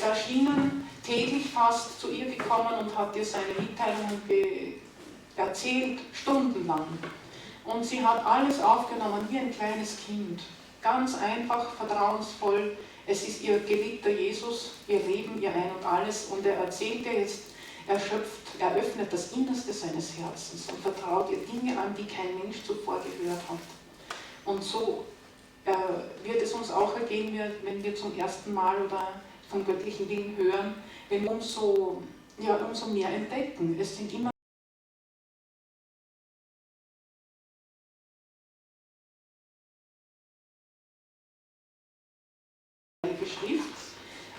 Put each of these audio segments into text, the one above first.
ist erschienen, täglich fast zu ihr gekommen und hat ihr seine Mitteilungen erzählt, stundenlang. Und sie hat alles aufgenommen wie ein kleines Kind. Ganz einfach, vertrauensvoll. Es ist ihr geliebter Jesus, ihr Leben, ihr Ein und Alles. Und er erzählt ihr jetzt, er öffnet das Innerste seines Herzens und vertraut ihr Dinge an, die kein Mensch zuvor gehört hat. Und so wird es uns auch ergehen, wenn wir zum ersten Mal oder vom göttlichen Willen hören, wenn wir umso mehr entdecken. Es sind immer Schrift,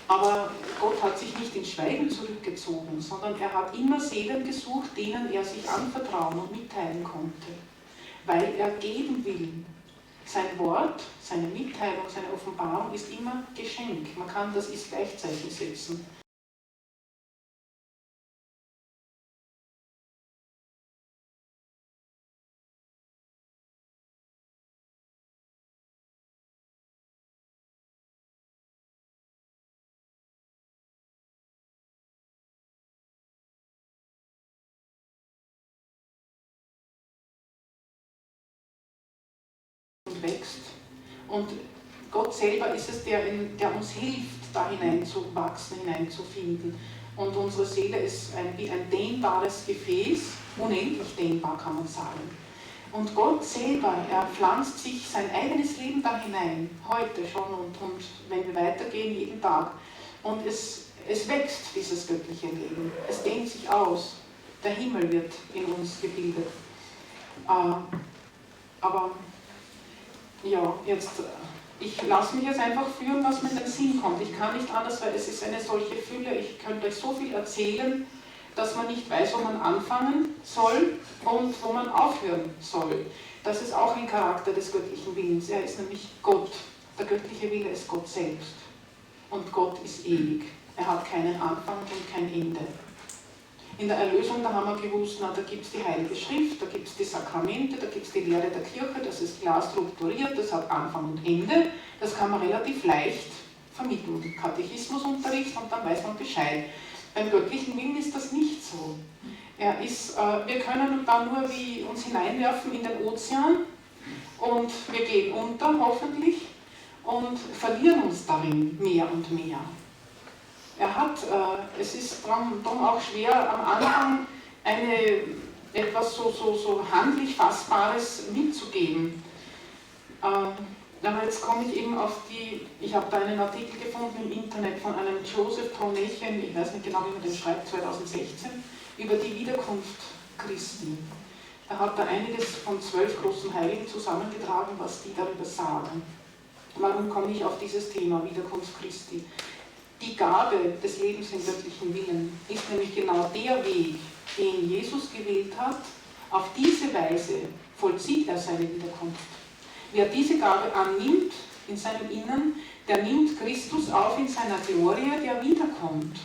aber Gott hat sich nicht ins Schweigen zurückgezogen, sondern er hat immer Seelen gesucht, denen er sich anvertrauen und mitteilen konnte, weil er geben will. Sein Wort, seine Mitteilung, seine Offenbarung ist immer Geschenk. Man kann das ins Gleichzeichen setzen. Und wächst. Und Gott selber ist es, der uns hilft, da hineinzuwachsen, hineinzufinden. Und unsere Seele ist wie ein dehnbares Gefäß, unendlich dehnbar kann man sagen. Und Gott selber, er pflanzt sich sein eigenes Leben da hinein, heute schon und wenn wir weitergehen, jeden Tag. Und es wächst, dieses göttliche Leben. Es dehnt sich aus. Der Himmel wird in uns gebildet. Aber ja, ich lasse mich jetzt einfach führen, was mir in den Sinn kommt. Ich kann nicht anders, weil es ist eine solche Fülle. Ich könnte euch so viel erzählen, dass man nicht weiß, wo man anfangen soll und wo man aufhören soll. Das ist auch ein Charakter des göttlichen Willens. Er ist nämlich Gott. Der göttliche Wille ist Gott selbst. Und Gott ist ewig. Er hat keinen Anfang und kein Ende. In der Erlösung, da haben wir gewusst, da gibt es die Heilige Schrift, da gibt es die Sakramente, da gibt es die Lehre der Kirche, das ist klar strukturiert, das hat Anfang und Ende. Das kann man relativ leicht vermitteln. Katechismusunterricht und dann weiß man Bescheid. Beim göttlichen Willen ist das nicht so. Wir können da nur wie uns hineinwerfen in den Ozean und wir gehen unter, hoffentlich, und verlieren uns darin mehr und mehr. Es ist darum auch schwer, am Anfang etwas so handlich Fassbares mitzugeben. Aber jetzt komme ich eben auf ich habe da einen Artikel gefunden im Internet von einem Joseph Tonelchen, ich weiß nicht genau, wie man den schreibt, 2016, über die Wiederkunft Christi. Da hat er einiges von 12 großen Heiligen zusammengetragen, was die darüber sagen. Warum komme ich auf dieses Thema Wiederkunft Christi? Die Gabe des Lebens im göttlichen Willen ist nämlich genau der Weg, den Jesus gewählt hat. Auf diese Weise vollzieht er seine Wiederkunft. Wer diese Gabe annimmt in seinem Innern, der nimmt Christus auf in seiner Glorie, der wiederkommt.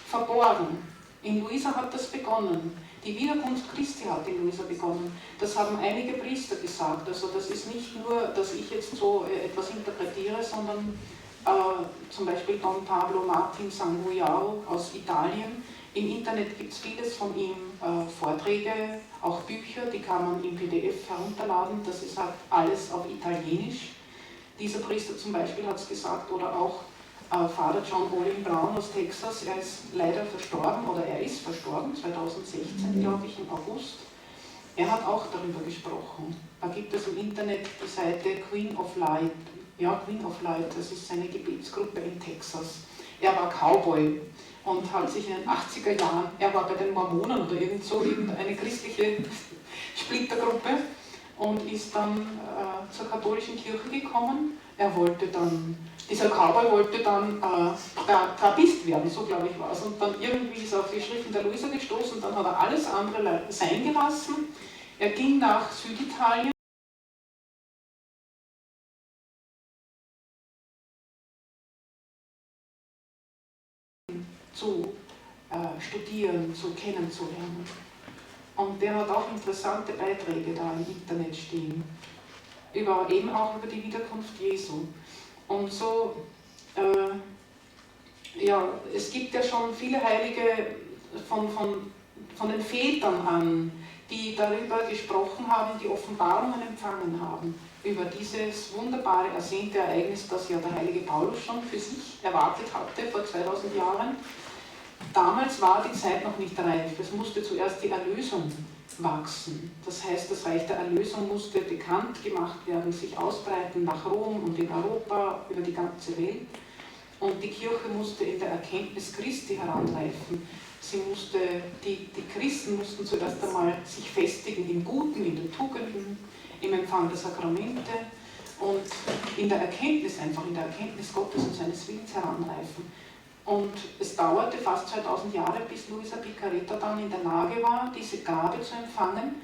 Verborgen. In Luisa hat das begonnen. Die Wiederkunft Christi hat in Luisa begonnen. Das haben einige Priester gesagt. Also das ist nicht nur, dass ich jetzt so etwas interpretiere, sondern zum Beispiel Don Pablo Martin Sanguiao aus Italien. Im Internet gibt es vieles von ihm, Vorträge, auch Bücher, die kann man im PDF herunterladen. Das ist halt alles auf Italienisch. Dieser Priester zum Beispiel hat es gesagt, oder auch Vater John Olin Brown aus Texas, er ist leider verstorben, oder er ist verstorben, 2016, glaube ich, im August. Er hat auch darüber gesprochen. Da gibt es im Internet die Seite Queen of Light. Ja, Queen of Light, das ist seine Gebetsgruppe in Texas. Er war Cowboy und hat sich in den 80er Jahren, er war bei den Mormonen oder irgendeine christliche Splittergruppe und ist dann zur katholischen Kirche gekommen. Dieser Cowboy wollte dann Trappist werden, so glaube ich war es. Und dann irgendwie ist er auf die Schriften der Luisa gestoßen, dann hat er alles andere sein gelassen. Er ging nach Süditalien. Zu studieren, zu kennenzulernen. Und der hat auch interessante Beiträge da im Internet stehen, eben auch über die Wiederkunft Jesu. Und so ja, es gibt ja schon viele Heilige von den Vätern an, die darüber gesprochen haben, die Offenbarungen empfangen haben, über dieses wunderbare, ersehnte Ereignis, das ja der heilige Paulus schon für sich erwartet hatte vor 2000 Jahren. Damals war die Zeit noch nicht reif, es musste zuerst die Erlösung wachsen. Das heißt, das Reich der Erlösung musste bekannt gemacht werden, sich ausbreiten nach Rom und in Europa, über die ganze Welt. Und die Kirche musste in der Erkenntnis Christi heranreifen. Die Christen mussten zuerst einmal sich festigen im Guten, in den Tugenden, im Empfang der Sakramente und in der Erkenntnis, einfach in der Erkenntnis Gottes und seines Willens heranreifen. Und es dauerte fast 2000 Jahre, bis Luisa Piccarreta dann in der Lage war, diese Gabe zu empfangen.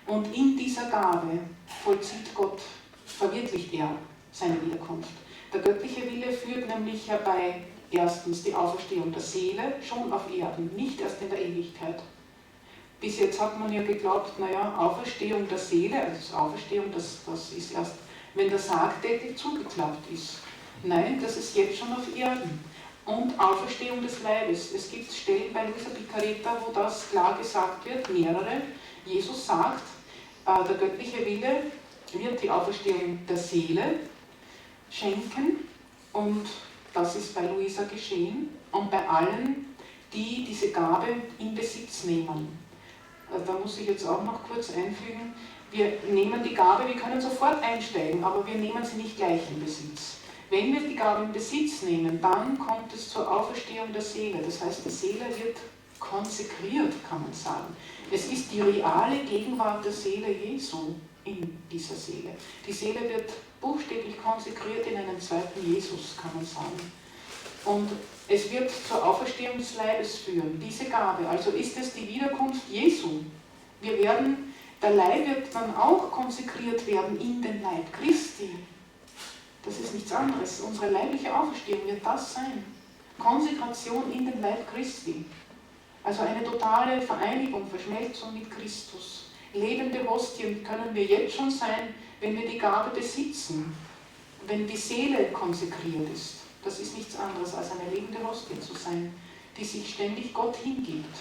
Und in dieser Gabe vollzieht Gott, verwirklicht er seine Wiederkunft. Der göttliche Wille führt nämlich herbei erstens die Auferstehung der Seele, schon auf Erden, nicht erst in der Ewigkeit. Bis jetzt hat man ja geglaubt, naja, Auferstehung der Seele, also Auferstehung, das ist erst, wenn der Sargdeckel zugeklappt ist. Nein, das ist jetzt schon auf Erden. Und Auferstehung des Leibes. Es gibt Stellen bei Luisa Piccarreta, wo das klar gesagt wird, mehrere. Jesus sagt, der göttliche Wille wird die Auferstehung der Seele schenken und das ist bei Luisa geschehen und bei allen, die diese Gabe in Besitz nehmen. Da muss ich jetzt auch noch kurz einfügen, wir nehmen die Gabe, wir können sofort einsteigen, aber wir nehmen sie nicht gleich in Besitz. Wenn wir die Gabe in Besitz nehmen, dann kommt es zur Auferstehung der Seele. Das heißt, die Seele wird konsekriert, kann man sagen. Es ist die reale Gegenwart der Seele Jesu in dieser Seele. Die Seele wird buchstäblich konsekriert in einen zweiten Jesus, kann man sagen. Und es wird zur Auferstehung des Leibes führen, diese Gabe. Also ist es die Wiederkunft Jesu. Der Leib wird dann auch konsekriert werden in den Leib Christi. Das ist nichts anderes. Unsere leibliche Auferstehung wird das sein. Konsekration in den Leib Christi. Also eine totale Vereinigung, Verschmelzung mit Christus. Lebende Hostien können wir jetzt schon sein, wenn wir die Gabe besitzen, wenn die Seele konsekriert ist. Das ist nichts anderes als eine lebende Hostie zu sein, die sich ständig Gott hingibt.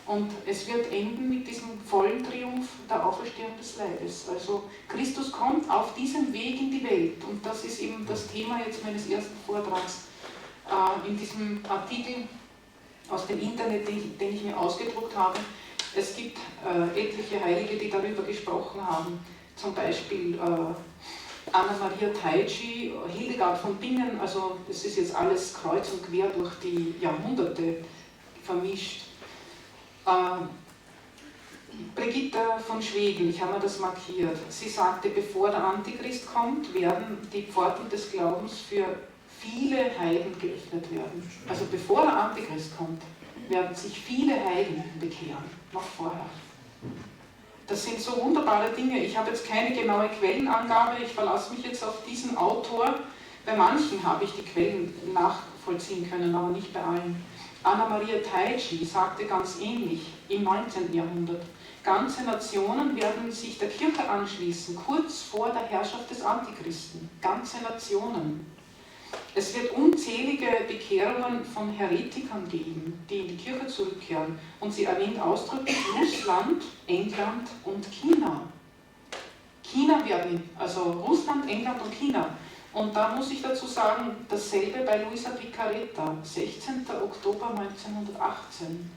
Und es wird enden mit diesem vollen Triumph der Auferstehung des Leibes. Also Christus kommt auf diesem Weg in die Welt. Und das ist eben das Thema jetzt meines ersten Vortrags in diesem Artikel aus dem Internet, den ich mir ausgedruckt habe. Es gibt etliche Heilige, die darüber gesprochen haben. Zum Beispiel Anna Maria Taitschi, Hildegard von Bingen. Also das ist jetzt alles kreuz und quer durch die Jahrhunderte vermischt. Brigitte von Schweden, ich habe mir das markiert, sie sagte, bevor der Antichrist kommt, werden die Pforten des Glaubens für viele Heiden geöffnet werden. Also bevor der Antichrist kommt, werden sich viele Heiden bekehren, noch vorher. Das sind so wunderbare Dinge. Ich habe jetzt keine genaue Quellenangabe, ich verlasse mich jetzt auf diesen Autor. Bei manchen habe ich die Quellen nachvollziehen können, aber nicht bei allen. Anna Maria Taitschi sagte ganz ähnlich im 19. Jahrhundert, ganze Nationen werden sich der Kirche anschließen, kurz vor der Herrschaft des Antichristen. Ganze Nationen. Es wird unzählige Bekehrungen von Heretikern geben, die in die Kirche zurückkehren. Und sie erwähnt ausdrücklich Russland, England und China. Also Russland, England und China. Und da muss ich dazu sagen, dasselbe bei Luisa Piccarreta, 16. Oktober 1918.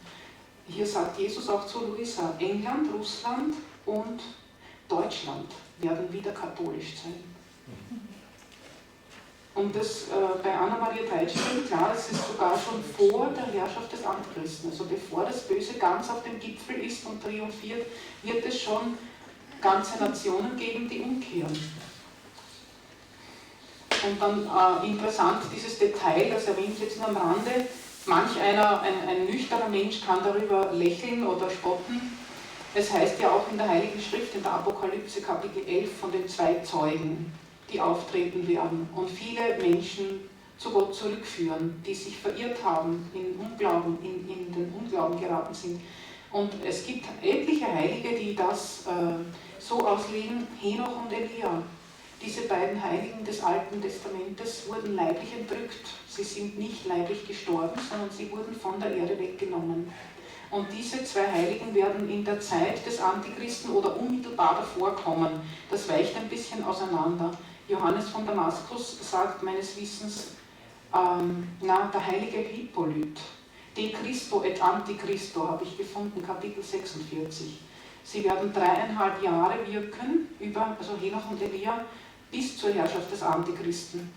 Hier sagt Jesus auch zu Luisa, England, Russland und Deutschland werden wieder katholisch sein. Und das bei Anna Maria Taitschi wird klar, es ist sogar schon vor der Herrschaft des Antichristen. Also bevor das Böse ganz auf dem Gipfel ist und triumphiert, wird es schon ganze Nationen geben, die umkehren. Und dann interessant, dieses Detail, das erwähne ich jetzt nur am Rande, manch einer, ein nüchterner Mensch kann darüber lächeln oder spotten. Es heißt ja auch in der Heiligen Schrift, in der Apokalypse Kapitel 11, von den 2 Zeugen, die auftreten werden und viele Menschen zu Gott zurückführen, die sich verirrt haben, in Unglauben, in den Unglauben geraten sind. Und es gibt etliche Heilige, die das so auslegen, Henoch und Elia, Diese beiden Heiligen des Alten Testamentes wurden leiblich entrückt. Sie sind nicht leiblich gestorben, sondern sie wurden von der Erde weggenommen. Und diese zwei Heiligen werden in der Zeit des Antichristen oder unmittelbar davor kommen. Das weicht ein bisschen auseinander. Johannes von Damaskus sagt meines Wissens, der heilige Hippolyt, De Christo et Antichristo, habe ich gefunden, Kapitel 46. Sie werden 3,5 Jahre wirken, also Henoch und Elia, bis zur Herrschaft des Antichristen.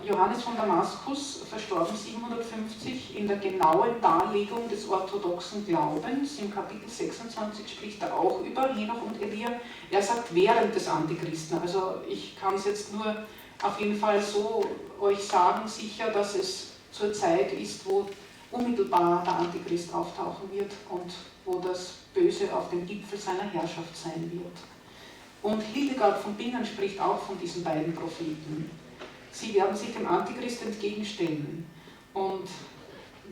Johannes von Damaskus, verstorben 750, in der genauen Darlegung des orthodoxen Glaubens, im Kapitel 26 spricht er auch über Henoch und Elia. Er sagt während des Antichristen, also ich kann es jetzt nur auf jeden Fall so euch sagen, sicher, dass es zur Zeit ist, wo unmittelbar der Antichrist auftauchen wird und wo das Böse auf dem Gipfel seiner Herrschaft sein wird. Und Hildegard von Bingen spricht auch von diesen beiden Propheten. Sie werden sich dem Antichrist entgegenstellen und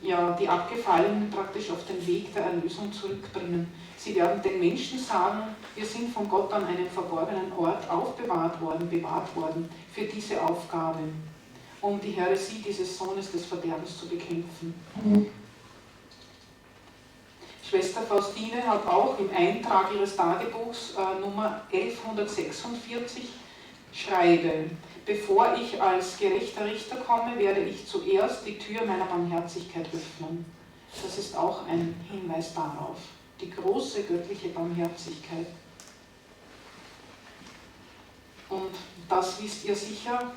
ja, die Abgefallenen praktisch auf den Weg der Erlösung zurückbringen. Sie werden den Menschen sagen, wir sind von Gott an einem verborgenen Ort bewahrt worden für diese Aufgabe, um die Häresie dieses Sohnes des Verderbens zu bekämpfen. Schwester Faustine hat auch im Eintrag ihres Tagebuchs Nummer 1146 schreibe, bevor ich als gerechter Richter komme, werde ich zuerst die Tür meiner Barmherzigkeit öffnen. Das ist auch ein Hinweis darauf, die große göttliche Barmherzigkeit. Und das wisst ihr sicher,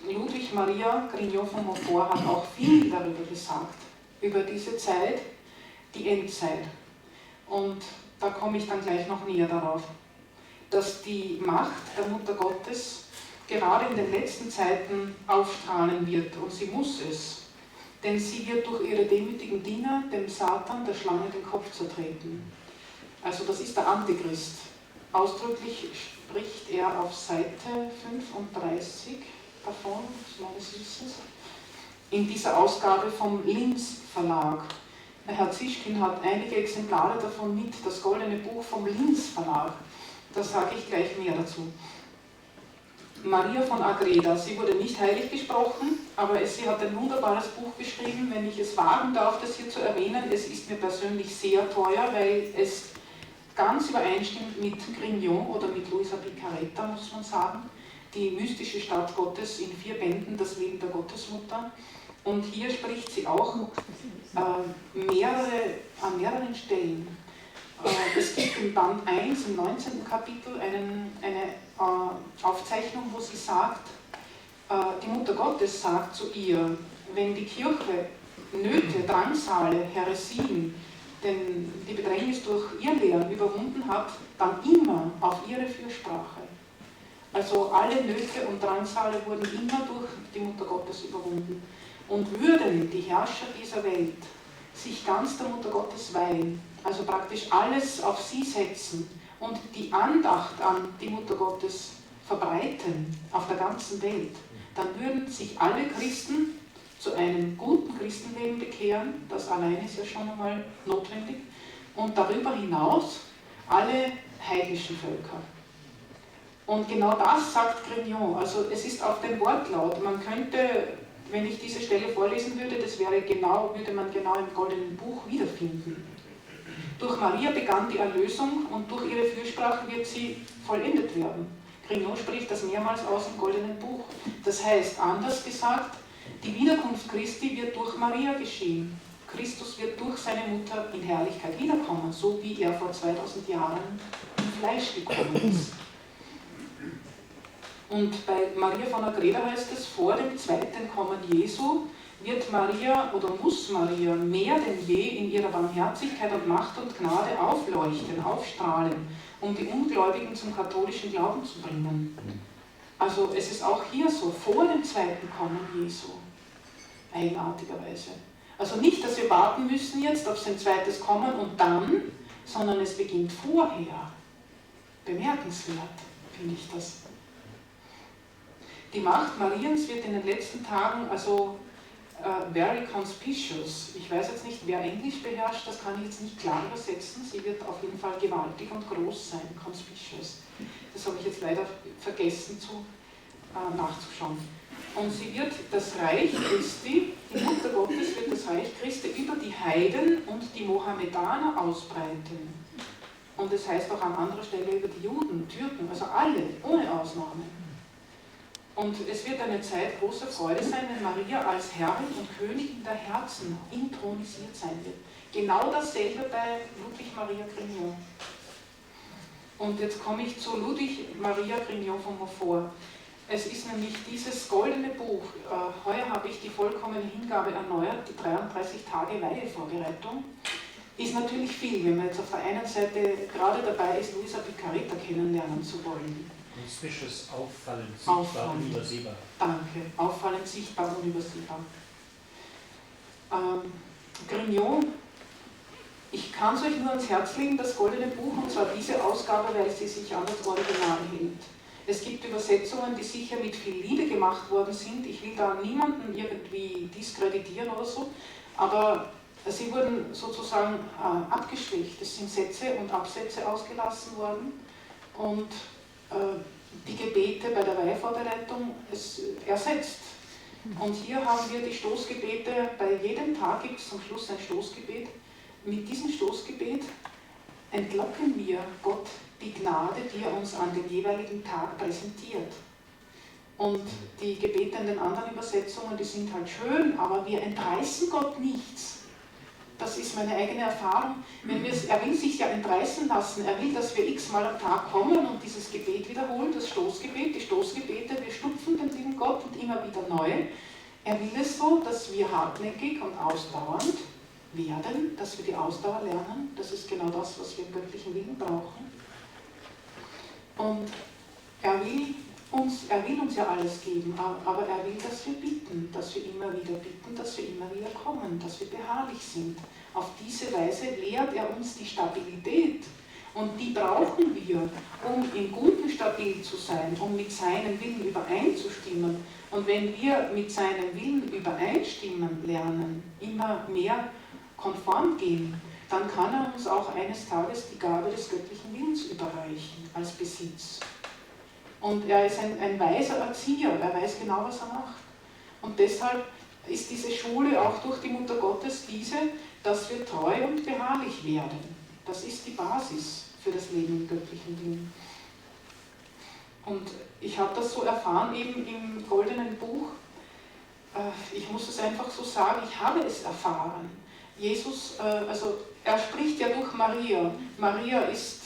Ludwig Maria Grignon von Montfort hat auch viel darüber gesagt, über diese Zeit, die Endzeit. Und da komme ich dann gleich noch näher darauf, dass die Macht der Mutter Gottes gerade in den letzten Zeiten aufstrahlen wird, und sie muss es, denn sie wird durch ihre demütigen Diener dem Satan, der Schlange, den Kopf zertreten. Also das ist der Antichrist. Ausdrücklich spricht er auf Seite 35 davon, meines Wissens, in dieser Ausgabe vom Linz Verlag. Herr Zischkin hat einige Exemplare davon mit, das Goldene Buch vom Linz Verlag. Da sage ich gleich mehr dazu. Maria von Agreda, sie wurde nicht heilig gesprochen, aber sie hat ein wunderbares Buch geschrieben, wenn ich es wagen darf, das hier zu erwähnen. Es ist mir persönlich sehr teuer, weil es ganz übereinstimmt mit Grignon oder mit Luisa Piccarreta, muss man sagen. Die mystische Stadt Gottes in 4 Bänden, das Leben der Gottesmutter. Und hier spricht sie auch an mehreren Stellen. Es gibt im Band 1, im 19. Kapitel, eine Aufzeichnung, wo sie sagt, die Mutter Gottes sagt zu ihr, wenn die Kirche Nöte, Drangsale, Häresien, denn die Bedrängnis durch ihr Lehren überwunden hat, dann immer auf ihre Fürsprache. Also alle Nöte und Drangsale wurden immer durch die Mutter Gottes überwunden. Und würden die Herrscher dieser Welt sich ganz der Mutter Gottes weihen, also praktisch alles auf sie setzen und die Andacht an die Mutter Gottes verbreiten auf der ganzen Welt, dann würden sich alle Christen zu einem guten Christenleben bekehren, das allein ist ja schon einmal notwendig, und darüber hinaus alle heidnischen Völker. Und genau das sagt Grignon, also es ist auf den Wortlaut, man könnte, wenn ich diese Stelle vorlesen würde, das wäre würde man genau im Goldenen Buch wiederfinden. Durch Maria begann die Erlösung und durch ihre Fürsprache wird sie vollendet werden. Grignon spricht das mehrmals aus im Goldenen Buch. Das heißt, anders gesagt, die Wiederkunft Christi wird durch Maria geschehen. Christus wird durch seine Mutter in Herrlichkeit wiederkommen, so wie er vor 2000 Jahren im Fleisch gekommen ist. Und bei Maria von Agreda heißt es, vor dem zweiten Kommen Jesu wird Maria oder muss Maria mehr denn je in ihrer Barmherzigkeit und Macht und Gnade aufleuchten, aufstrahlen, um die Ungläubigen zum katholischen Glauben zu bringen. Also es ist auch hier so, vor dem zweiten Kommen Jesu, eigenartigerweise. Also nicht, dass wir warten müssen jetzt auf sein zweites Kommen und dann, sondern es beginnt vorher. Bemerkenswert, finde ich das. Die Macht Mariens wird in den letzten Tagen very conspicuous. Ich weiß jetzt nicht, wer Englisch beherrscht, das kann ich jetzt nicht klar übersetzen. Sie wird auf jeden Fall gewaltig und groß sein, conspicuous. Das habe ich jetzt leider vergessen nachzuschauen. Und sie wird das Reich Christi, die Mutter Gottes wird das Reich Christi über die Heiden und die Mohammedaner ausbreiten. Und es heißt auch an anderer Stelle über die Juden, Türken, also alle, ohne Ausnahme. Und es wird eine Zeit großer Freude sein, wenn Maria als Herrin und Königin der Herzen intronisiert sein wird. Genau dasselbe bei Ludwig Maria Grignon. Und jetzt komme ich zu Ludwig Maria Grignon von Montfort. Es ist nämlich dieses goldene Buch, heuer habe ich die vollkommene Hingabe erneuert, die 33 Tage Weihevorbereitung, ist natürlich viel, wenn man jetzt auf der einen Seite gerade dabei ist, Luisa Picaretta kennenlernen zu wollen. Inzwischen ist auffallend sichtbar und übersehbar. Danke, auffallend sichtbar und übersehbar. Grignon, ich kann es euch nur ans Herz legen, das goldene Buch, und zwar diese Ausgabe, weil sie sich an das Original hält. Es gibt Übersetzungen, die sicher mit viel Liebe gemacht worden sind. Ich will da niemanden irgendwie diskreditieren oder so, aber sie wurden sozusagen abgeschwächt. Es sind Sätze und Absätze ausgelassen worden und die Gebete bei der Weihvorbereitung ersetzt. Und hier haben wir die Stoßgebete, bei jedem Tag gibt es zum Schluss ein Stoßgebet. Mit diesem Stoßgebet entlocken wir Gott die Gnade, die er uns an den jeweiligen Tag präsentiert. Und die Gebete in den anderen Übersetzungen, die sind halt schön, aber wir entreißen Gott nichts. Das ist meine eigene Erfahrung. Er will sich ja entreißen lassen, er will, dass wir x-mal am Tag kommen und dieses Gebet wiederholen, das Stoßgebet, die Stoßgebete, wir stupfen den lieben Gott und immer wieder neu. Er will es so, dass wir hartnäckig und ausdauernd werden, dass wir die Ausdauer lernen. Das ist genau das, was wir im göttlichen Willen brauchen. Und er will uns ja alles geben, aber er will, dass wir bitten, dass wir immer wieder bitten, dass wir immer wieder kommen, dass wir beharrlich sind. Auf diese Weise lehrt er uns die Stabilität. Und die brauchen wir, um im Guten stabil zu sein, um mit seinem Willen übereinzustimmen. Und wenn wir mit seinem Willen übereinstimmen lernen, immer mehr konform gehen, dann kann er uns auch eines Tages die Gabe des göttlichen Willens überreichen, als Besitz. Und er ist ein weiser Erzieher, er weiß genau, was er macht. Und deshalb ist diese Schule auch durch die Mutter Gottes diese, dass wir treu und beharrlich werden. Das ist die Basis für das Leben im göttlichen Willen. Und ich habe das so erfahren eben im goldenen Buch. Ich muss es einfach so sagen, ich habe es erfahren. Jesus, also er spricht ja durch Maria. Maria ist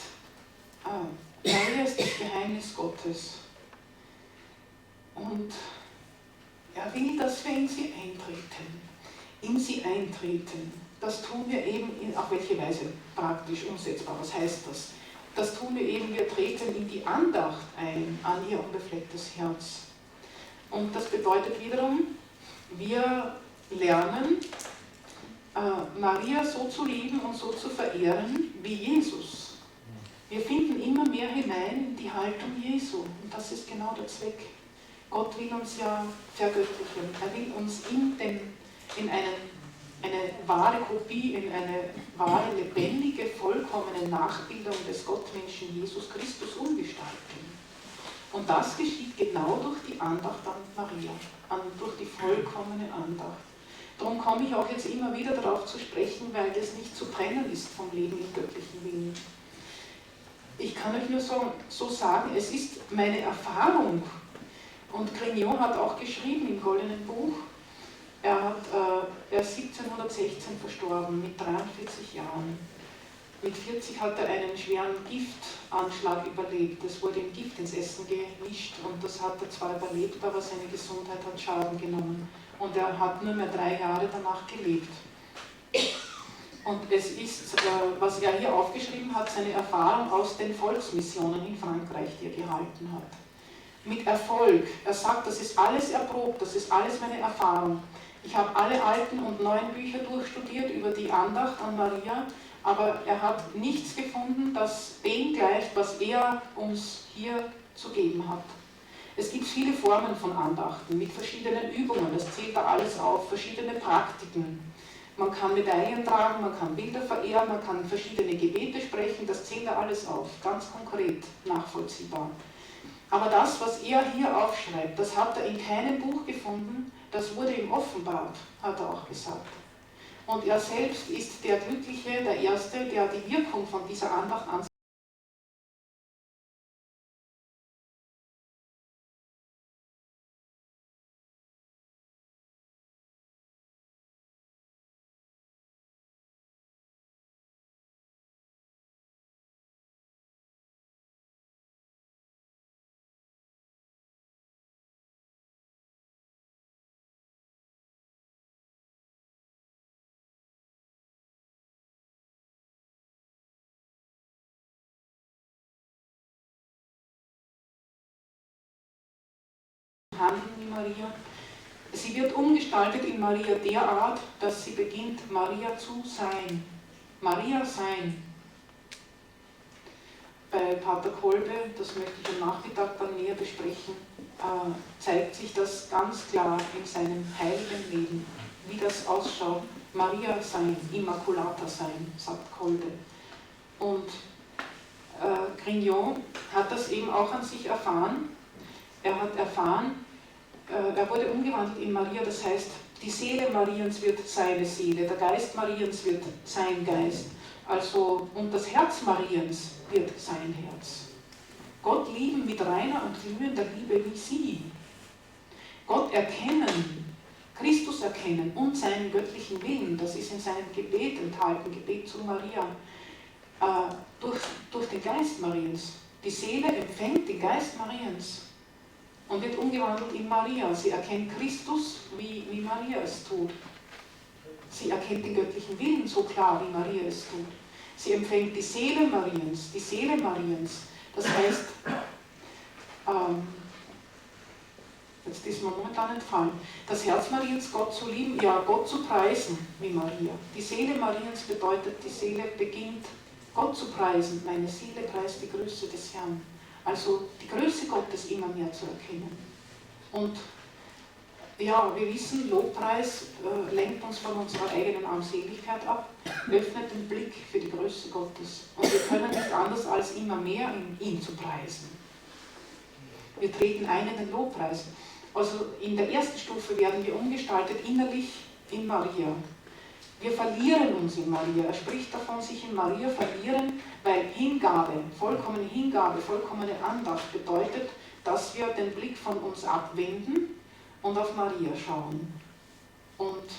das Geheimnis Gottes. Und er will, dass wir in sie eintreten. In sie eintreten. Das tun wir eben auf welche Weise praktisch umsetzbar. Was heißt das? Das tun wir eben, wir treten in die Andacht ein, an ihr unbeflecktes Herz. Und das bedeutet wiederum, wir lernen, Maria so zu lieben und so zu verehren wie Jesus. Wir finden immer mehr hinein in die Haltung Jesu. Und das ist genau der Zweck. Gott will uns ja vergöttlichen. Er will uns in eine wahre Kopie, in eine wahre, lebendige, vollkommene Nachbildung des Gottmenschen Jesus Christus umgestalten. Und das geschieht genau durch die Andacht an Maria, durch die vollkommene Andacht. Darum komme ich auch jetzt immer wieder darauf zu sprechen, weil das nicht zu trennen ist vom Leben im göttlichen Willen. Ich kann euch nur so sagen, es ist meine Erfahrung. Und Grignon hat auch geschrieben im Goldenen Buch, er ist 1716 verstorben, mit 43 Jahren. Mit 40 hat er einen schweren Giftanschlag überlebt. Es wurde ihm Gift ins Essen gemischt und das hat er zwar überlebt, aber seine Gesundheit hat Schaden genommen. Und er hat nur mehr 3 Jahre danach gelebt. Und es ist, was er hier aufgeschrieben hat, seine Erfahrung aus den Volksmissionen in Frankreich, die er gehalten hat. Mit Erfolg. Er sagt, das ist alles erprobt, das ist alles meine Erfahrung. Ich habe alle alten und neuen Bücher durchstudiert über die Andacht an Maria, aber er hat nichts gefunden, das dem gleicht, was er uns hier zu geben hat. Es gibt viele Formen von Andachten mit verschiedenen Übungen, das zählt da alles auf, verschiedene Praktiken. Man kann Medaillen tragen, man kann Bilder verehren, man kann verschiedene Gebete sprechen, das zählt er alles auf, ganz konkret, nachvollziehbar. Aber das, was er hier aufschreibt, das hat er in keinem Buch gefunden, das wurde ihm offenbart, hat er auch gesagt. Und er selbst ist der Glückliche, der Erste, der die Wirkung von dieser Andacht an handeln wie Maria. Sie wird umgestaltet in Maria derart, dass sie beginnt, Maria zu sein. Maria sein. Bei Pater Kolbe, das möchte ich am Nachmittag dann näher besprechen, zeigt sich das ganz klar in seinem heiligen Leben, wie das ausschaut. Maria sein, Immaculata sein, sagt Kolbe. Und Grignon hat das eben auch an sich erfahren. Er hat erfahren, er wurde umgewandelt in Maria, das heißt, die Seele Mariens wird seine Seele, der Geist Mariens wird sein Geist, also, und das Herz Mariens wird sein Herz. Gott lieben mit reiner und glühender Liebe wie sie. Gott erkennen, Christus erkennen und seinen göttlichen Willen, das ist in seinem Gebet enthalten, Gebet zu Maria, durch den Geist Mariens. Die Seele empfängt den Geist Mariens und wird umgewandelt in Maria. Sie erkennt Christus, wie Maria es tut. Sie erkennt den göttlichen Willen so klar, wie Maria es tut. Sie empfängt die Seele Mariens, die Seele Mariens. Das heißt, jetzt ist mir momentan entfallen, das Herz Mariens, Gott zu lieben, ja, Gott zu preisen, wie Maria. Die Seele Mariens bedeutet, die Seele beginnt, Gott zu preisen. Meine Seele preist die Größe des Herrn. Also die Größe Gottes immer mehr zu erkennen. Und ja, wir wissen, Lobpreis lenkt uns von unserer eigenen Armseligkeit ab, öffnet den Blick für die Größe Gottes. Und wir können nicht anders als immer mehr ihn zu preisen. Wir treten ein in den Lobpreis. Also in der ersten Stufe werden wir umgestaltet innerlich in Maria. Wir verlieren uns in Maria. Er spricht davon, sich in Maria verlieren, weil Hingabe, vollkommene Andacht bedeutet, dass wir den Blick von uns abwenden und auf Maria schauen. Und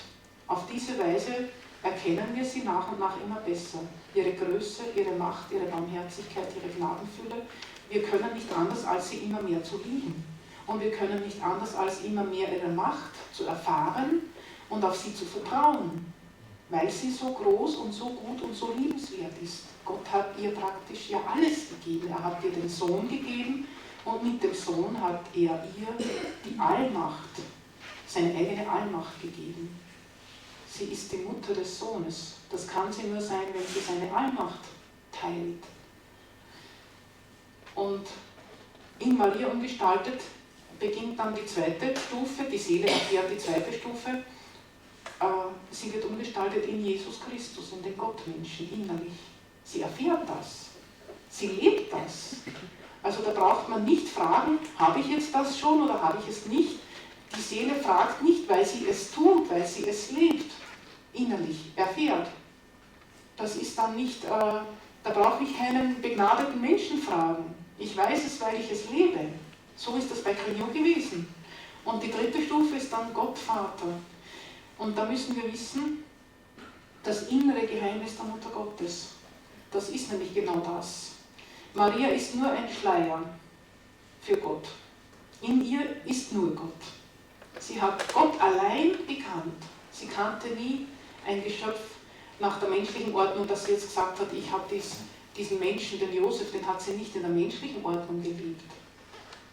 auf diese Weise erkennen wir sie nach und nach immer besser. Ihre Größe, ihre Macht, ihre Barmherzigkeit, ihre Gnadenfülle. Wir können nicht anders, als sie immer mehr zu lieben. Und wir können nicht anders, als immer mehr ihre Macht zu erfahren und auf sie zu vertrauen. Weil sie so groß und so gut und so liebenswert ist. Gott hat ihr praktisch ja alles gegeben. Er hat ihr den Sohn gegeben und mit dem Sohn hat er ihr die Allmacht, seine eigene Allmacht gegeben. Sie ist die Mutter des Sohnes. Das kann sie nur sein, wenn sie seine Allmacht teilt. Und in Maria umgestaltet beginnt dann die zweite Stufe, die Seele erfährt die zweite Stufe. Sie wird umgestaltet in Jesus Christus, in den Gottmenschen, innerlich. Sie erfährt das. Sie lebt das. Also da braucht man nicht fragen, habe ich jetzt das schon oder habe ich es nicht. Die Seele fragt nicht, weil sie es tut, weil sie es lebt, innerlich, erfährt. Das ist dann nicht, da brauche ich keinen begnadeten Menschen fragen. Ich weiß es, weil ich es lebe. So ist das bei Grignon gewesen. Und die dritte Stufe ist dann Gott Vater. Und da müssen wir wissen, das innere Geheimnis der Mutter Gottes, das ist nämlich genau das. Maria ist nur ein Schleier für Gott. In ihr ist nur Gott. Sie hat Gott allein gekannt. Sie kannte nie ein Geschöpf nach der menschlichen Ordnung, dass sie jetzt gesagt hat, ich habe diesen Menschen, den Josef, den hat sie nicht in der menschlichen Ordnung geliebt.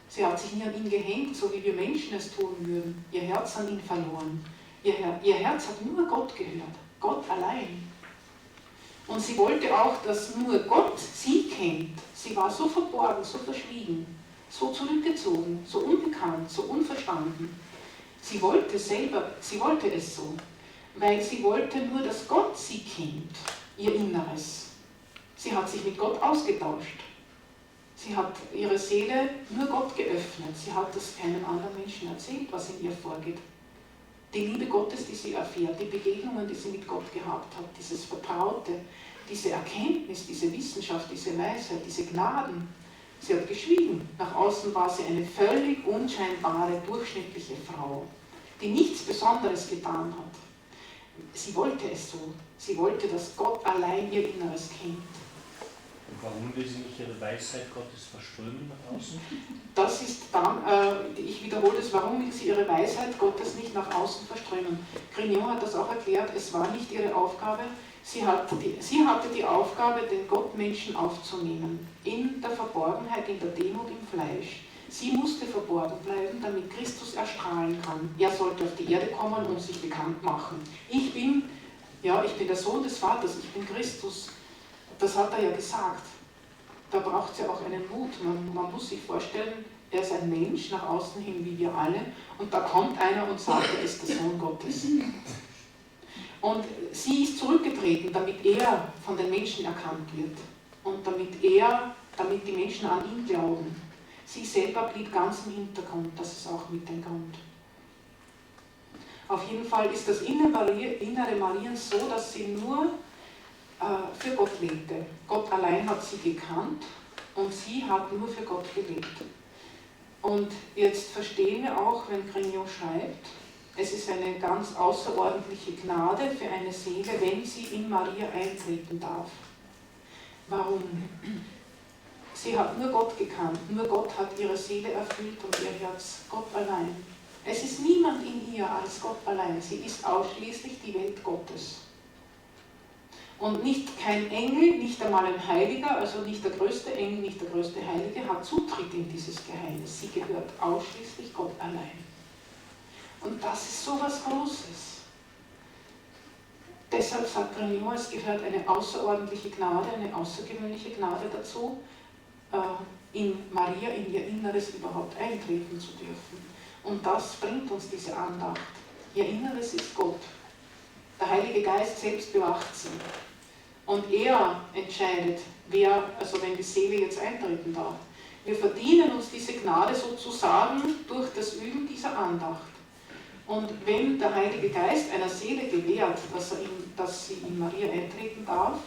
Sie hat sich nie an ihn gehängt, so wie wir Menschen es tun würden. Ihr Herz an ihn verloren. Ihr Herz hat nur Gott gehört, Gott allein. Und sie wollte auch, dass nur Gott sie kennt. Sie war so verborgen, so verschwiegen, so zurückgezogen, so unbekannt, so unverstanden. Sie wollte es so. weil sie wollte nur, dass Gott sie kennt, ihr Inneres. Sie hat sich mit Gott ausgetauscht. Sie hat ihre Seele nur Gott geöffnet. Sie hat das keinem anderen Menschen erzählt, was in ihr vorgeht. Die Liebe Gottes, die sie erfährt, die Begegnungen, die sie mit Gott gehabt hat, dieses Vertraute, diese Erkenntnis, diese Wissenschaft, diese Weisheit, diese Gnaden. Sie hat geschwiegen. Nach außen war sie eine völlig unscheinbare, durchschnittliche Frau, die nichts Besonderes getan hat. Sie wollte es so. Sie wollte, dass Gott allein ihr Inneres kennt. Und warum will sie nicht ihre Weisheit Gottes verströmen nach außen? Das ist dann, ich wiederhole es, warum will sie ihre Weisheit Gottes nicht nach außen verströmen? Grignon hat das auch erklärt, es war nicht ihre Aufgabe. Sie hatte die Aufgabe, den Gottmenschen aufzunehmen, in der Verborgenheit, in der Demut, im Fleisch. Sie musste verborgen bleiben, damit Christus erstrahlen kann. Er sollte auf die Erde kommen und sich bekannt machen. Ich bin der Sohn des Vaters, ich bin Christus. Das hat er ja gesagt. Da braucht es ja auch einen Mut. Man muss sich vorstellen, er ist ein Mensch, nach außen hin wie wir alle, und da kommt einer und sagt, er ist der Sohn Gottes. Und sie ist zurückgetreten, damit er von den Menschen erkannt wird und damit die Menschen an ihn glauben. Sie selber blieb ganz im Hintergrund, das ist auch mit dem Grund. Auf jeden Fall ist das Innere Mariens so, dass sie nur für Gott lebte. Gott allein hat sie gekannt und sie hat nur für Gott gelebt. Und jetzt verstehen wir auch, wenn Grignon schreibt, es ist eine ganz außerordentliche Gnade für eine Seele, wenn sie in Maria eintreten darf. Warum? Sie hat nur Gott gekannt, nur Gott hat ihre Seele erfüllt und ihr Herz, Gott allein. Es ist niemand in ihr als Gott allein, sie ist ausschließlich die Welt Gottes. Und kein Engel, nicht einmal ein Heiliger, also nicht der größte Engel, nicht der größte Heilige, hat Zutritt in dieses Geheimnis. Sie gehört ausschließlich Gott allein. Und das ist so was Großes. Deshalb sagt Grignon, es gehört eine außerordentliche Gnade, eine außergewöhnliche Gnade dazu, in Maria, in ihr Inneres überhaupt eintreten zu dürfen. Und das bringt uns diese Andacht. Ihr Inneres ist Gott. Der Heilige Geist selbst bewacht sie. Und er entscheidet, wenn die Seele jetzt eintreten darf. Wir verdienen uns diese Gnade sozusagen durch das Üben dieser Andacht. Und wenn der Heilige Geist einer Seele gewährt, dass sie in Maria eintreten darf,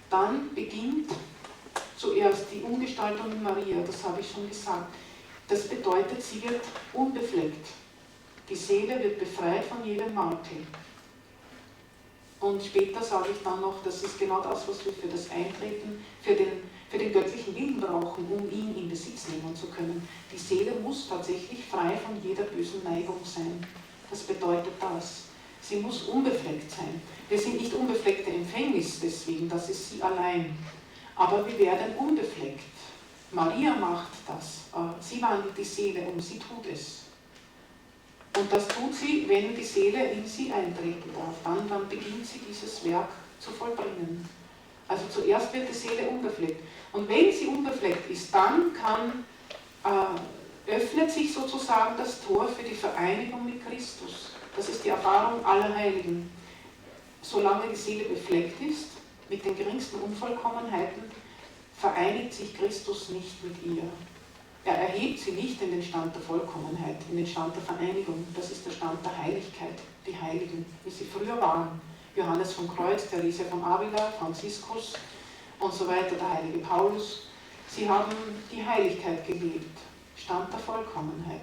dann beginnt zuerst die Umgestaltung in Maria, das habe ich schon gesagt. Das bedeutet, sie wird unbefleckt. Die Seele wird befreit von jedem Makel. Und später sage ich dann noch, das ist genau das, was wir für das Eintreten, für den göttlichen Willen brauchen, um ihn in Besitz nehmen zu können. Die Seele muss tatsächlich frei von jeder bösen Neigung sein. Das bedeutet das. Sie muss unbefleckt sein. Wir sind nicht unbefleckte Empfängnis deswegen, das ist sie allein. Aber wir werden unbefleckt. Maria macht das. Sie wandelt die Seele um, sie tut es. Und das tut sie, wenn die Seele in sie eintreten darf. Dann beginnt sie dieses Werk zu vollbringen. Also zuerst wird die Seele unbefleckt. Und wenn sie unbefleckt ist, dann öffnet sich sozusagen das Tor für die Vereinigung mit Christus. Das ist die Erfahrung aller Heiligen. Solange die Seele befleckt ist, mit den geringsten Unvollkommenheiten, vereinigt sich Christus nicht mit ihr. Er erhebt sie nicht in den Stand der Vollkommenheit, in den Stand der Vereinigung. Das ist der Stand der Heiligkeit, die Heiligen, wie sie früher waren. Johannes vom Kreuz, Therese von Avila, Franziskus und so weiter, der heilige Paulus. Sie haben die Heiligkeit gelebt, Stand der Vollkommenheit.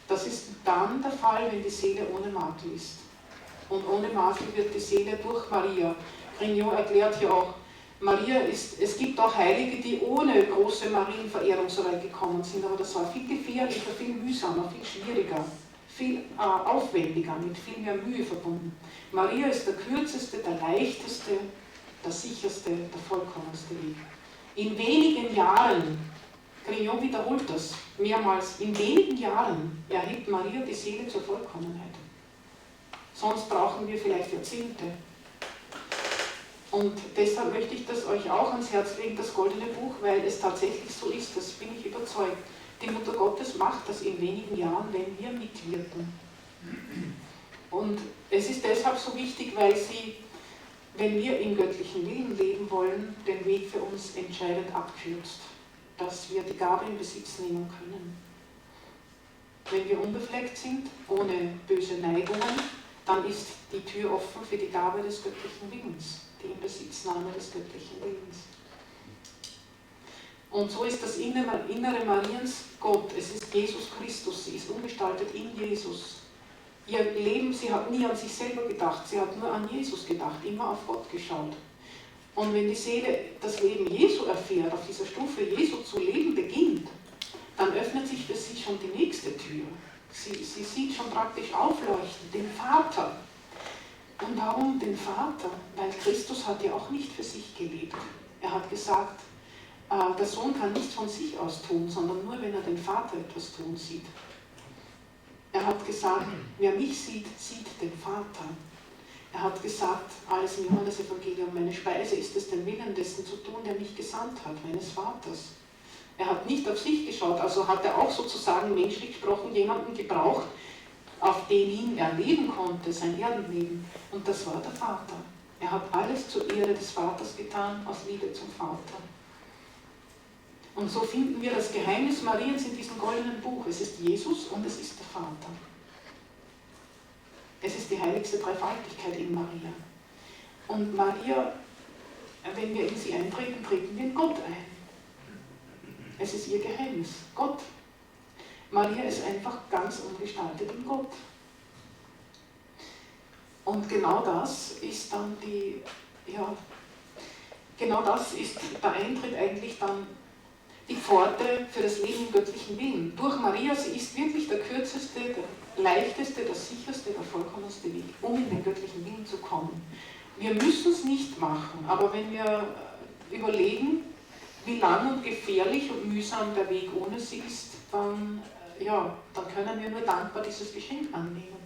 Das ist dann der Fall, wenn die Seele ohne Makel ist. Und ohne Makel wird die Seele durch Maria. Grignon erklärt hier auch, es gibt auch Heilige, die ohne große Marienverehrung so weit gekommen sind, aber das war viel gefährlicher, viel mühsamer, viel schwieriger, viel aufwendiger, mit viel mehr Mühe verbunden. Maria ist der kürzeste, der leichteste, der sicherste, der vollkommenste Weg. In wenigen Jahren, Grignon wiederholt das mehrmals, in wenigen Jahren erhebt Maria die Seele zur Vollkommenheit. Sonst brauchen wir vielleicht Jahrzehnte. Und deshalb möchte ich das euch auch ans Herz legen, das Goldene Buch, weil es tatsächlich so ist, das bin ich überzeugt. Die Mutter Gottes macht das in wenigen Jahren, wenn wir mitwirken. Und es ist deshalb so wichtig, weil sie, wenn wir im göttlichen Willen leben wollen, den Weg für uns entscheidend abkürzt, dass wir die Gabe in Besitz nehmen können. Wenn wir unbefleckt sind, ohne böse Neigungen, dann ist die Tür offen für die Gabe des göttlichen Willens, die Inbesitznahme des göttlichen Willens. Und so ist das Innere Mariens Gott, es ist Jesus Christus, sie ist umgestaltet in Jesus. Ihr Leben, sie hat nie an sich selber gedacht, sie hat nur an Jesus gedacht, immer auf Gott geschaut. Und wenn die Seele das Leben Jesu erfährt, auf dieser Stufe Jesu zu leben beginnt, dann öffnet sich für sie schon die nächste Tür. Sie sieht schon praktisch aufleuchten, den Vater. Und warum den Vater? Weil Christus hat ja auch nicht für sich gelebt. Er hat gesagt, der Sohn kann nichts von sich aus tun, sondern nur, wenn er den Vater etwas tun sieht. Er hat gesagt, wer mich sieht, sieht den Vater. Er hat gesagt, alles im Johannes-Evangelium, meine Speise ist es, den Willen dessen zu tun, der mich gesandt hat, meines Vaters. Er hat nicht auf sich geschaut, also hat er auch sozusagen menschlich gesprochen jemanden gebraucht, auf den ihn er leben konnte, sein Erdenleben. Und das war der Vater. Er hat alles zur Ehre des Vaters getan, aus Liebe zum Vater. Und so finden wir das Geheimnis Mariens in diesem goldenen Buch. Es ist Jesus und es ist der Vater. Es ist die heiligste Dreifaltigkeit in Maria. Und Maria, wenn wir in sie eintreten, treten wir in Gott ein. Es ist ihr Geheimnis, Gott. Maria ist einfach ganz umgestaltet in Gott. Und genau das ist dann genau das ist der Eintritt eigentlich dann die Pforte für das Leben im göttlichen Willen. Durch Maria, sie ist wirklich der kürzeste, der leichteste, der sicherste, der vollkommenste Weg, um in den göttlichen Willen zu kommen. Wir müssen es nicht machen, aber wenn wir überlegen, wie lang und gefährlich und mühsam der Weg ohne sie ist, dann können wir nur dankbar dieses Geschenk annehmen.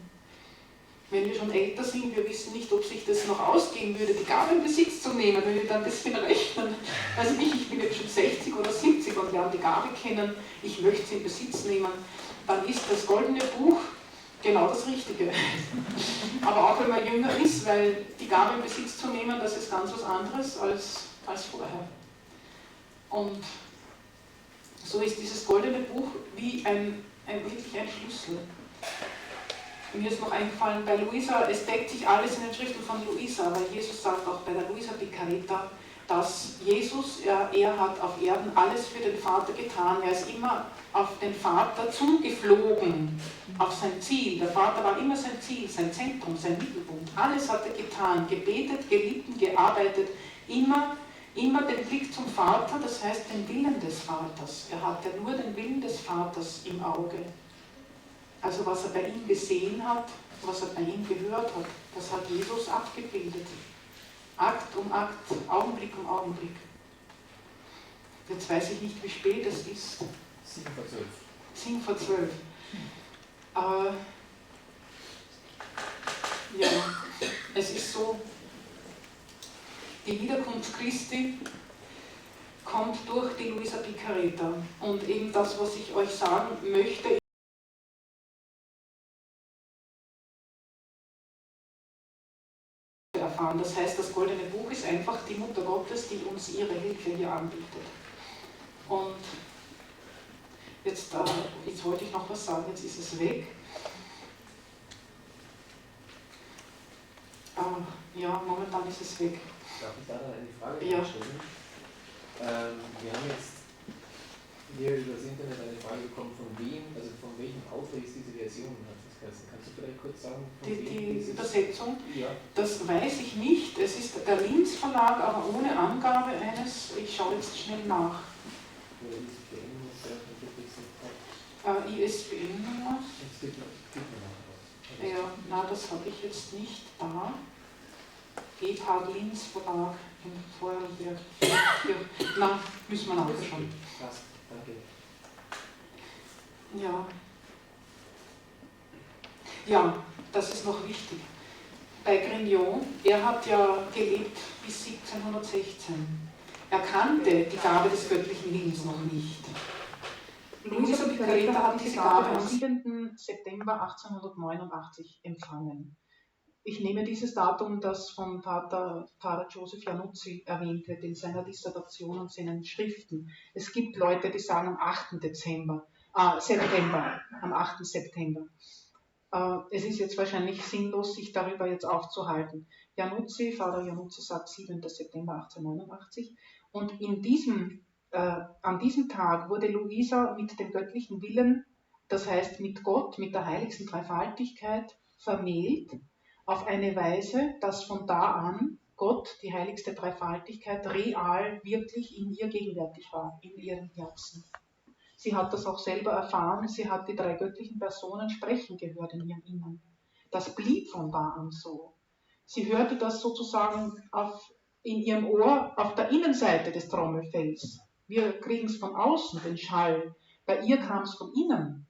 Wenn wir schon älter sind, wir wissen nicht, ob sich das noch ausgehen würde, die Gabe in Besitz zu nehmen, wenn wir dann ein bisschen rechnen. Also ich bin jetzt schon 60 oder 70 und lerne die Gabe kennen, ich möchte sie in Besitz nehmen, dann ist das goldene Buch genau das Richtige. Aber auch wenn man jünger ist, weil die Gabe in Besitz zu nehmen, das ist ganz was anderes als vorher. Und so ist dieses goldene Buch wie wirklich ein Schlüssel. Mir ist noch eingefallen, bei Luisa, es deckt sich alles in den Schriften von Luisa, weil Jesus sagt auch bei der Luisa Piccareta, dass Jesus, er hat auf Erden alles für den Vater getan. Er ist immer auf den Vater zugeflogen, auf sein Ziel. Der Vater war immer sein Ziel, sein Zentrum, sein Mittelpunkt. Alles hat er getan, gebetet, gelitten, gearbeitet, immer den Blick zum Vater, das heißt den Willen des Vaters. Er hatte nur den Willen des Vaters im Auge. Also was er bei ihm gesehen hat, was er bei ihm gehört hat, das hat Jesus abgebildet. Akt um Akt, Augenblick um Augenblick. Jetzt weiß ich nicht, wie spät es ist. 7 vor 12. Ja, es ist so, die Wiederkunft Christi kommt durch die Luisa Piccareta. Und eben das, was ich euch sagen möchte, erfahren. Das heißt, das goldene Buch ist einfach die Mutter Gottes, die uns ihre Hilfe hier anbietet. Und jetzt wollte ich noch was sagen, jetzt ist es weg. Ja, momentan ist es weg. Darf ich da eine Frage stellen? Wir haben jetzt hier über das Internet eine Frage bekommen, von welchem Autor ist diese Version? Kannst du vielleicht kurz sagen? Die Übersetzung? Ja. Das weiß ich nicht. Es ist der Linz Verlag, aber ohne Angabe eines, ich schaue jetzt schnell nach. ISBN-Nummer? Ja, na, das habe ich jetzt nicht da. Gebhard Linz Verlag in Vorarlberg. Na, müssen wir nachschauen. Danke. Ja, das ist noch wichtig. Bei Grignon, er hat ja gelebt bis 1716. Er kannte die Gabe des göttlichen Willens noch nicht. Luisa Piccareta hat diese Gabe am 7. September 1889 empfangen. Ich nehme dieses Datum, das von Pater Joseph Januzzi erwähnt wird in seiner Dissertation und seinen Schriften. Es gibt Leute, die sagen am 8. September, am 8. September. Es ist jetzt wahrscheinlich sinnlos, sich darüber jetzt aufzuhalten. Vater Januzzi sagt 7. September 1889 und an diesem Tag wurde Luisa mit dem göttlichen Willen, das heißt mit Gott, mit der heiligsten Dreifaltigkeit, vermählt, auf eine Weise, dass von da an Gott, die heiligste Dreifaltigkeit, real wirklich in ihr gegenwärtig war, in ihrem Herzen. Sie hat das auch selber erfahren, sie hat die drei göttlichen Personen sprechen gehört in ihrem Innern. Das blieb von da an so. Sie hörte das sozusagen in ihrem Ohr auf der Innenseite des Trommelfells. Wir kriegen es von außen, den Schall. Bei ihr kam es von innen,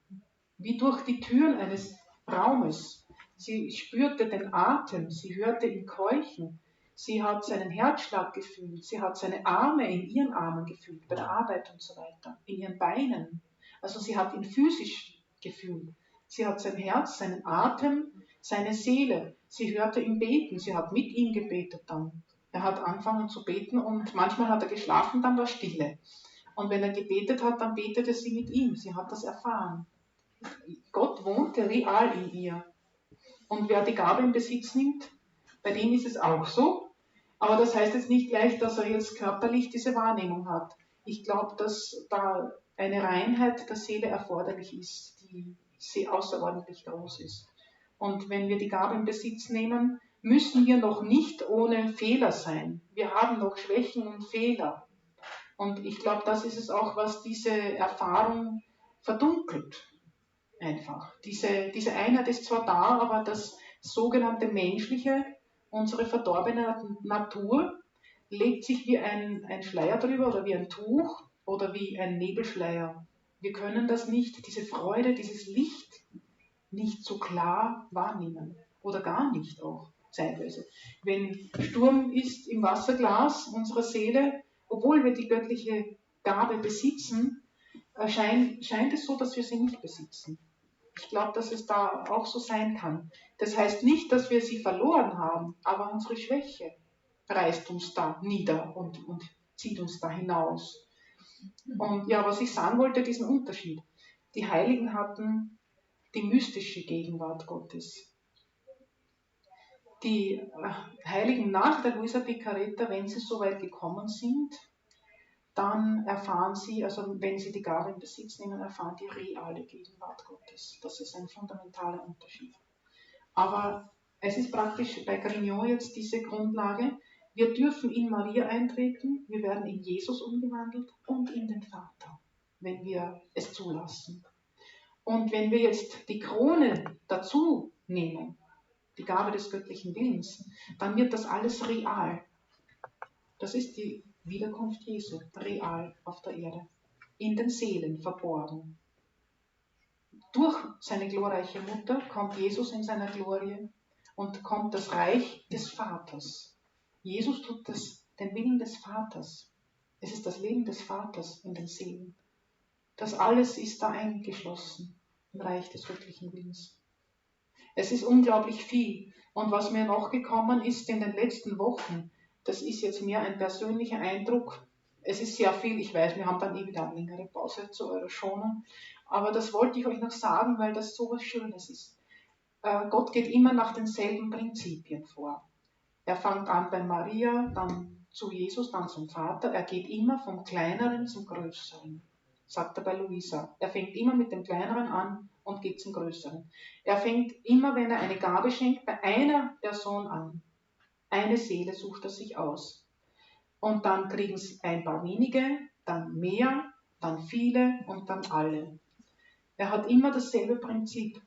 wie durch die Türen eines Raumes. Sie spürte den Atem, sie hörte ihn keuchen, sie hat seinen Herzschlag gefühlt, sie hat seine Arme in ihren Armen gefühlt, bei der Arbeit und so weiter, in ihren Beinen. Also sie hat ihn physisch gefühlt. Sie hat sein Herz, seinen Atem, seine Seele. Sie hörte ihn beten, sie hat mit ihm gebetet dann. Er hat angefangen zu beten und manchmal hat er geschlafen, dann war Stille. Und wenn er gebetet hat, dann betete sie mit ihm. Sie hat das erfahren. Gott wohnte real in ihr. Und wer die Gabe in Besitz nimmt, bei dem ist es auch so. Aber das heißt jetzt nicht gleich, dass er jetzt körperlich diese Wahrnehmung hat. Ich glaube, dass da eine Reinheit der Seele erforderlich ist, die sehr außerordentlich groß ist. Und wenn wir die Gabe in Besitz nehmen, müssen wir noch nicht ohne Fehler sein. Wir haben noch Schwächen und Fehler. Und ich glaube, das ist es auch, was diese Erfahrung verdunkelt. Einfach. Diese Einheit ist zwar da, aber das sogenannte Menschliche, unsere verdorbene Natur, legt sich wie ein Schleier drüber oder wie ein Tuch oder wie ein Nebelschleier. Wir können das nicht, diese Freude, dieses Licht nicht so klar wahrnehmen oder gar nicht auch zeitweise. Wenn Sturm ist im Wasserglas unserer Seele, obwohl wir die göttliche Gabe besitzen, scheint es so, dass wir sie nicht besitzen. Ich glaube, dass es da auch so sein kann. Das heißt nicht, dass wir sie verloren haben, aber unsere Schwäche reißt uns da nieder und zieht uns da hinaus. Und ja, was ich sagen wollte, diesen Unterschied. Die Heiligen hatten die mystische Gegenwart Gottes. Die Heiligen nach der Luisa Piccarreta, wenn sie so weit gekommen sind, dann erfahren sie, also wenn sie die Gabe in Besitz nehmen, erfahren die reale Gegenwart Gottes. Das ist ein fundamentaler Unterschied. Aber es ist praktisch bei Grignon jetzt diese Grundlage, wir dürfen in Maria eintreten, wir werden in Jesus umgewandelt und in den Vater, wenn wir es zulassen. Und wenn wir jetzt die Krone dazu nehmen, die Gabe des göttlichen Willens, dann wird das alles real. Das ist die Wiederkunft Jesu, real auf der Erde, in den Seelen verborgen. Durch seine glorreiche Mutter kommt Jesus in seiner Glorie und kommt das Reich des Vaters. Jesus tut den Willen des Vaters. Es ist das Leben des Vaters in den Seelen. Das alles ist da eingeschlossen im Reich des göttlichen Willens. Es ist unglaublich viel. Und was mir noch gekommen ist in den letzten Wochen, das ist jetzt mehr ein persönlicher Eindruck. Es ist sehr viel, ich weiß, wir haben dann wieder eine längere Pause zu eurer Schonung. Aber das wollte ich euch noch sagen, weil das so was Schönes ist. Gott geht immer nach denselben Prinzipien vor. Er fängt an bei Maria, dann zu Jesus, dann zum Vater. Er geht immer vom Kleineren zum Größeren, sagt er bei Luisa. Er fängt immer mit dem Kleineren an und geht zum Größeren. Er fängt immer, wenn er eine Gabe schenkt, bei einer Person an. Eine Seele sucht er sich aus. Und dann kriegen es ein paar wenige, dann mehr, dann viele und dann alle. Er hat immer dasselbe Prinzip.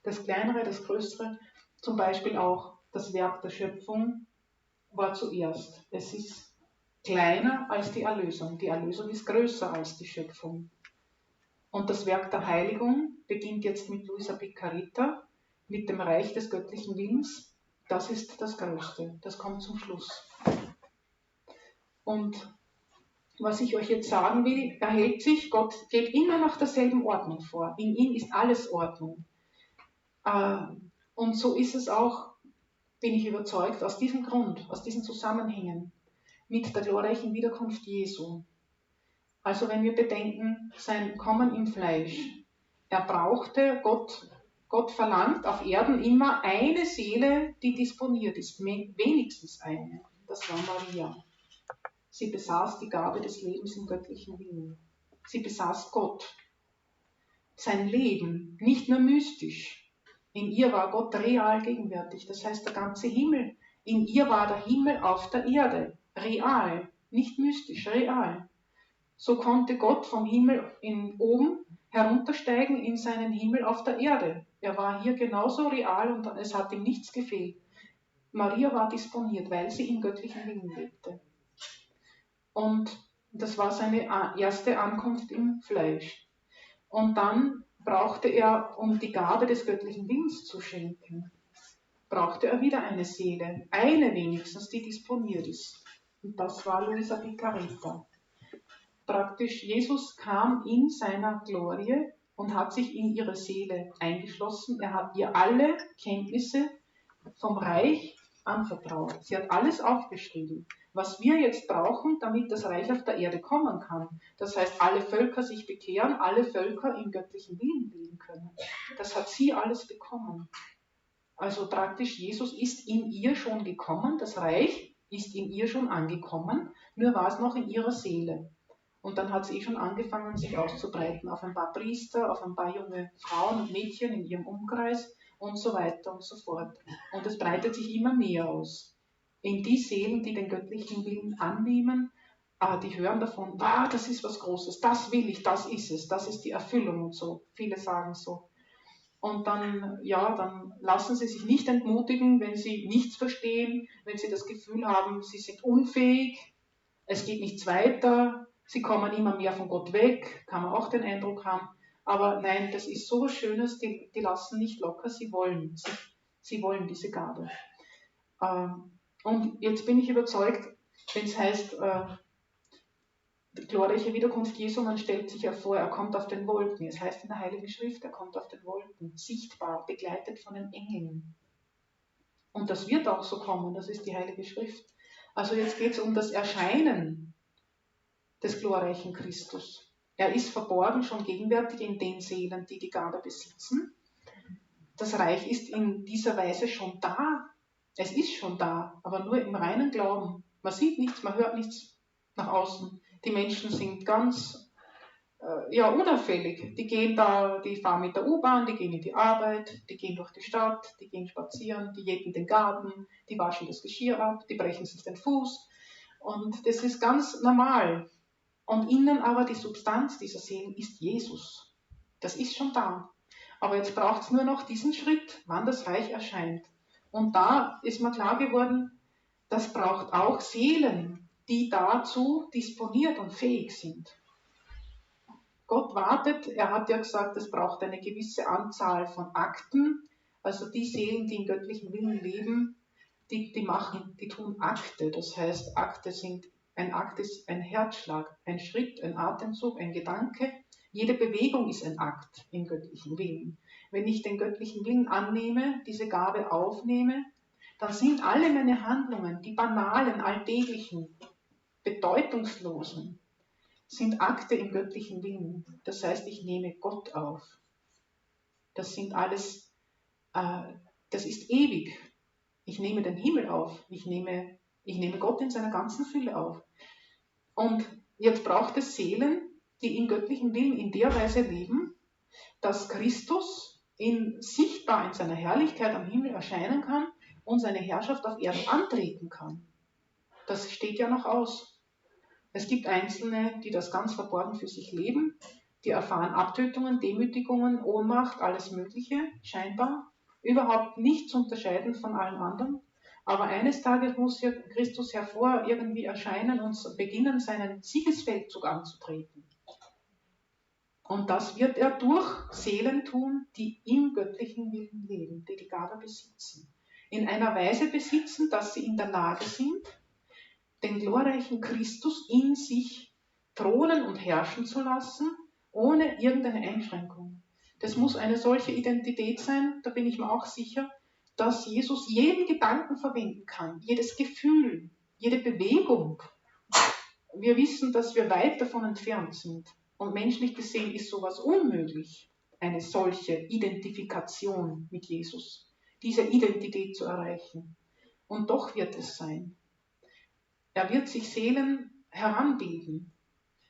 Das Kleinere, das Größere, zum Beispiel auch das Werk der Schöpfung war zuerst. Es ist kleiner als die Erlösung. Die Erlösung ist größer als die Schöpfung. Und das Werk der Heiligung beginnt jetzt mit Luisa Piccarreta, mit dem Reich des göttlichen Willens. Das ist das Größte. Das kommt zum Schluss. Und was ich euch jetzt sagen will, er hält sich, Gott geht immer nach derselben Ordnung vor. In ihm ist alles Ordnung. Und so ist es auch bin ich überzeugt, aus diesem Grund, aus diesen Zusammenhängen mit der glorreichen Wiederkunft Jesu. Also wenn wir bedenken, sein Kommen im Fleisch, er brauchte, Gott verlangt auf Erden immer eine Seele, die disponiert ist, wenigstens eine. Das war Maria. Sie besaß die Gabe des Lebens im göttlichen Willen. Sie besaß Gott. Sein Leben, nicht nur mystisch. In ihr war Gott real gegenwärtig. Das heißt, der ganze Himmel, in ihr war der Himmel auf der Erde. Real, nicht mystisch, real. So konnte Gott vom Himmel oben heruntersteigen in seinen Himmel auf der Erde. Er war hier genauso real und es hat ihm nichts gefehlt. Maria war disponiert, weil sie im göttlichen Willen lebte. Und das war seine erste Ankunft im Fleisch. Und dann brauchte er, um die Gabe des göttlichen Willens zu schenken, brauchte er wieder eine Seele, eine wenigstens, die disponiert ist. Und das war Luisa Piccarreta. Praktisch, Jesus kam in seiner Glorie und hat sich in ihre Seele eingeschlossen. Er hat ihr alle Kenntnisse vom Reich anvertraut. Sie hat alles aufgeschrieben, was wir jetzt brauchen, damit das Reich auf der Erde kommen kann. Das heißt, alle Völker sich bekehren, alle Völker im göttlichen Willen leben können. Das hat sie alles bekommen. Also praktisch, Jesus ist in ihr schon gekommen, das Reich ist in ihr schon angekommen, nur war es noch in ihrer Seele. Und dann hat es schon angefangen, sich auszubreiten auf ein paar Priester, auf ein paar junge Frauen und Mädchen in ihrem Umkreis und so weiter und so fort. Und es breitet sich immer mehr aus. In die Seelen, die den göttlichen Willen annehmen, die hören davon, das ist was Großes, das will ich, das ist es, das ist die Erfüllung und so. Viele sagen so. Und dann lassen sie sich nicht entmutigen, wenn sie nichts verstehen, wenn sie das Gefühl haben, sie sind unfähig, es geht nichts weiter, sie kommen immer mehr von Gott weg, kann man auch den Eindruck haben. Aber nein, das ist so was Schönes, die lassen nicht locker, sie wollen diese Gabe. Und jetzt bin ich überzeugt, wenn es heißt, die glorreiche Wiederkunft Jesu, man stellt sich ja vor, er kommt auf den Wolken. Es heißt in der Heiligen Schrift, er kommt auf den Wolken, sichtbar, begleitet von den Engeln. Und das wird auch so kommen, das ist die Heilige Schrift. Also jetzt geht es um das Erscheinen des glorreichen Christus. Er ist verborgen, schon gegenwärtig in den Seelen, die die Gabe besitzen. Das Reich ist in dieser Weise schon da. Es ist schon da, aber nur im reinen Glauben. Man sieht nichts, man hört nichts nach außen. Die Menschen sind ganz unauffällig. Die fahren mit der U-Bahn, die gehen in die Arbeit, die gehen durch die Stadt, die gehen spazieren, die jäten den Garten, die waschen das Geschirr ab, die brechen sich den Fuß. Und das ist ganz normal. Und innen aber die Substanz dieser Seelen ist Jesus. Das ist schon da. Aber jetzt braucht es nur noch diesen Schritt, wann das Reich erscheint. Und da ist mir klar geworden, das braucht auch Seelen, die dazu disponiert und fähig sind. Gott wartet, er hat ja gesagt, es braucht eine gewisse Anzahl von Akten. Also die Seelen, die im göttlichen Willen leben, die tun Akte. Das heißt, ein Akt ist ein Herzschlag, ein Schritt, ein Atemzug, ein Gedanke. Jede Bewegung ist ein Akt im göttlichen Willen. Wenn ich den göttlichen Willen annehme, diese Gabe aufnehme, dann sind alle meine Handlungen, die banalen, alltäglichen, bedeutungslosen, sind Akte im göttlichen Willen. Das heißt, ich nehme Gott auf. Das sind alles, das ist ewig. Ich nehme den Himmel auf. Ich nehme Gott in seiner ganzen Fülle auf. Und jetzt braucht es Seelen, die im göttlichen Willen in der Weise leben, dass Christus sichtbar in seiner Herrlichkeit am Himmel erscheinen kann und seine Herrschaft auf Erden antreten kann. Das steht ja noch aus. Es gibt Einzelne, die das ganz verborgen für sich leben, die erfahren Abtötungen, Demütigungen, Ohnmacht, alles Mögliche, scheinbar, überhaupt nicht zu unterscheiden von allen anderen. Aber eines Tages muss ja Christus hervor irgendwie erscheinen und beginnen, seinen Siegesfeldzug anzutreten. Und das wird er durch Seelen tun, die im göttlichen Willen leben, die die Gabe besitzen. In einer Weise besitzen, dass sie in der Lage sind, den glorreichen Christus in sich thronen und herrschen zu lassen, ohne irgendeine Einschränkung. Das muss eine solche Identität sein, da bin ich mir auch sicher, dass Jesus jeden Gedanken verwenden kann, jedes Gefühl, jede Bewegung. Wir wissen, dass wir weit davon entfernt sind. Und menschlich gesehen ist sowas unmöglich, eine solche Identifikation mit Jesus, diese Identität zu erreichen. Und doch wird es sein. Er wird sich Seelen heranbilden.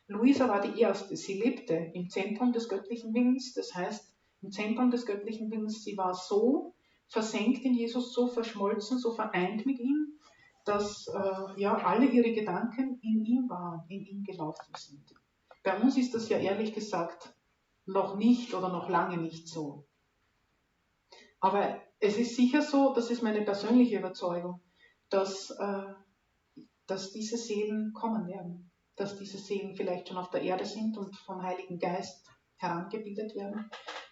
Luisa war die Erste. Sie lebte im Zentrum des göttlichen Willens, das heißt, im Zentrum des göttlichen Willens, sie war so versenkt in Jesus, so verschmolzen, so vereint mit ihm, dass alle ihre Gedanken in ihm waren, in ihm gelaufen sind. Bei uns ist das ja ehrlich gesagt noch nicht oder noch lange nicht so. Aber es ist sicher so, das ist meine persönliche Überzeugung, dass diese Seelen kommen werden, dass diese Seelen vielleicht schon auf der Erde sind und vom Heiligen Geist herangebildet werden,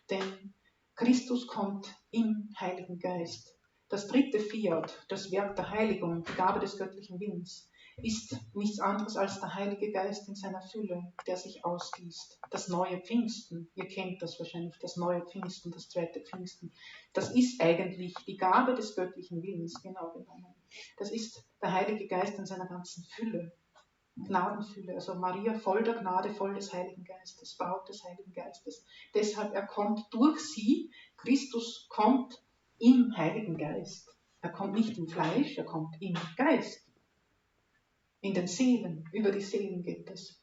denn Christus kommt im Heiligen Geist. Das dritte Fiat, das Werk der Heiligung, die Gabe des göttlichen Willens, ist nichts anderes als der Heilige Geist in seiner Fülle, der sich ausgießt. Das neue Pfingsten, ihr kennt das wahrscheinlich, das neue Pfingsten, das zweite Pfingsten, das ist eigentlich die Gabe des göttlichen Willens, genau genommen. Das ist der Heilige Geist in seiner ganzen Fülle, Gnadenfülle, also Maria voll der Gnade, voll des Heiligen Geistes, Braut des Heiligen Geistes. Deshalb, er kommt durch sie, Christus kommt im Heiligen Geist. Er kommt nicht im Fleisch, er kommt im Geist. In den Seelen, über die Seelen geht es.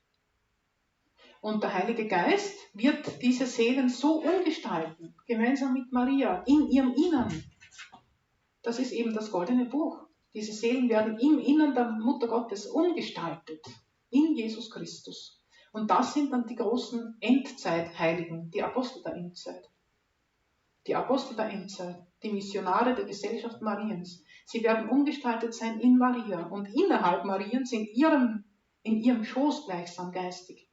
Und der Heilige Geist wird diese Seelen so umgestalten, gemeinsam mit Maria, in ihrem Innern. Das ist eben das goldene Buch. Diese Seelen werden im Innern der Mutter Gottes umgestaltet, in Jesus Christus. Und das sind dann die großen Endzeitheiligen, die Apostel der Endzeit. Die Apostel der Endzeit, die Missionare der Gesellschaft Mariens. Sie werden umgestaltet sein in Maria und innerhalb Mariens in ihrem Schoß gleichsam geistig,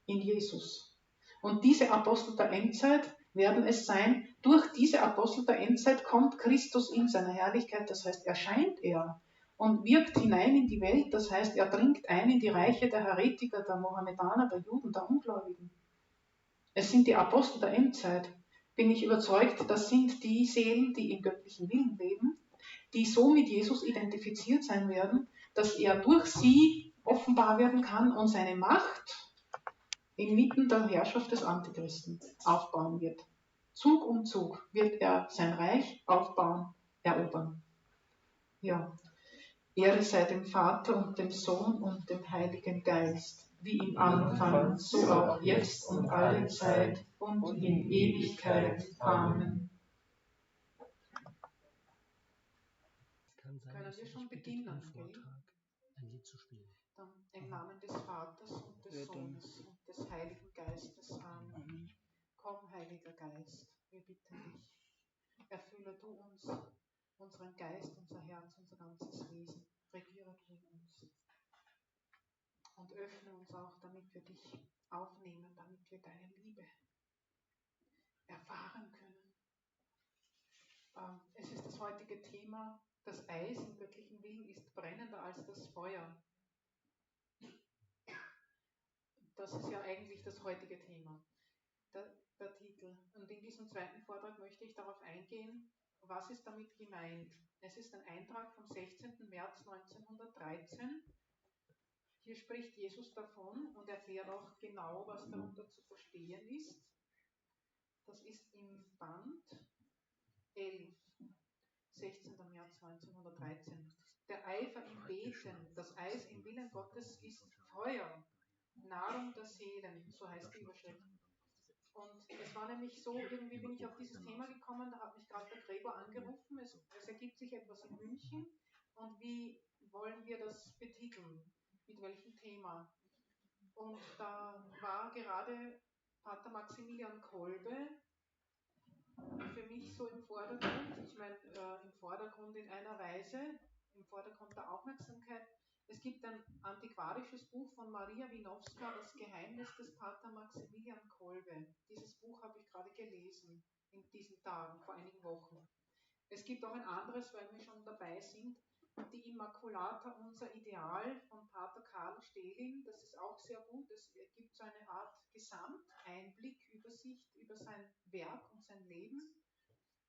in Jesus. Und diese Apostel der Endzeit werden es sein, durch diese Apostel der Endzeit kommt Christus in seiner Herrlichkeit, das heißt, erscheint er und wirkt hinein in die Welt, das heißt, er dringt ein in die Reiche der Heretiker, der Mohammedaner, der Juden, der Ungläubigen. Es sind die Apostel der Endzeit, bin ich überzeugt, das sind die Seelen, die im göttlichen Willen leben, die so mit Jesus identifiziert sein werden, dass er durch sie offenbar werden kann und seine Macht inmitten der Herrschaft des Antichristen aufbauen wird. Zug um Zug wird er sein Reich aufbauen, erobern. Ja, Ehre sei dem Vater und dem Sohn und dem Heiligen Geist, wie im Anfang, so auch jetzt und alle Zeit und in Ewigkeit. Amen. Kann sein, Können dass wir ich schon bitte beginnen, den gell? Vortrag ein Lied zu spielen. Dann im Namen des Vaters und des Sohnes und des Heiligen Geistes. Amen. Komm, Heiliger Geist, wir bitten dich. Erfülle du uns, unseren Geist, unser Herz, unser ganzes Wesen. Regiere du in uns. Und öffne uns auch, damit wir dich aufnehmen, damit wir deine Liebe erfahren können. Es ist das heutige Thema, das Eis im göttlichen Willen ist brennender als das Feuer. Das ist ja eigentlich das heutige Thema, der Titel. Und in diesem zweiten Vortrag möchte ich darauf eingehen, was ist damit gemeint. Es ist ein Eintrag vom 16. März 1913. Hier spricht Jesus davon und erklärt auch genau, was darunter zu verstehen ist. Das ist im Band 11, 16. März 1913. Der Eifer im Beten, das Eis im Willen Gottes ist Feuer, Nahrung der Seelen, so heißt die Überschrift. Und es war nämlich so, irgendwie bin ich auf dieses Thema gekommen, da hat mich gerade der Gregor angerufen, es ergibt sich etwas in München und wie wollen wir das betiteln, mit welchem Thema. Und da war gerade Pater Maximilian Kolbe für mich so im Vordergrund, ich meine im Vordergrund in einer Weise, im Vordergrund der Aufmerksamkeit. Es gibt ein antiquarisches Buch von Maria Winowska, Das Geheimnis des Pater Maximilian Kolbe. Dieses Buch habe ich gerade gelesen in diesen Tagen, vor einigen Wochen. Es gibt auch ein anderes, weil wir schon dabei sind, die Immaculata, unser Ideal von Pater Karl Stehling. Das ist auch sehr gut. Es gibt so eine Art Gesamteinblick, Übersicht über sein Werk und sein Leben.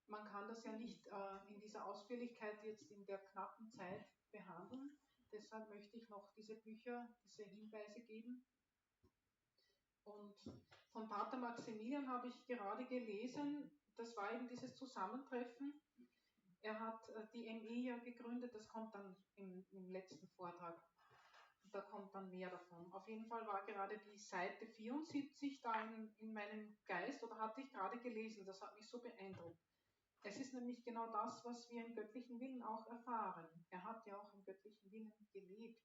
man kann das ja nicht in dieser Ausführlichkeit jetzt in der knappen Zeit behandeln. Deshalb möchte ich noch diese Bücher, diese Hinweise geben. Und von Pater Maximilian habe ich gerade gelesen, das war eben dieses Zusammentreffen. Er hat die ME ja gegründet, das kommt dann im letzten Vortrag. Da kommt dann mehr davon. Auf jeden Fall war gerade die Seite 74 da in meinem Geist, oder hatte ich gerade gelesen, das hat mich so beeindruckt. Es ist nämlich genau das, was wir im göttlichen Willen auch erfahren. Er hat ja auch im göttlichen Willen gelebt.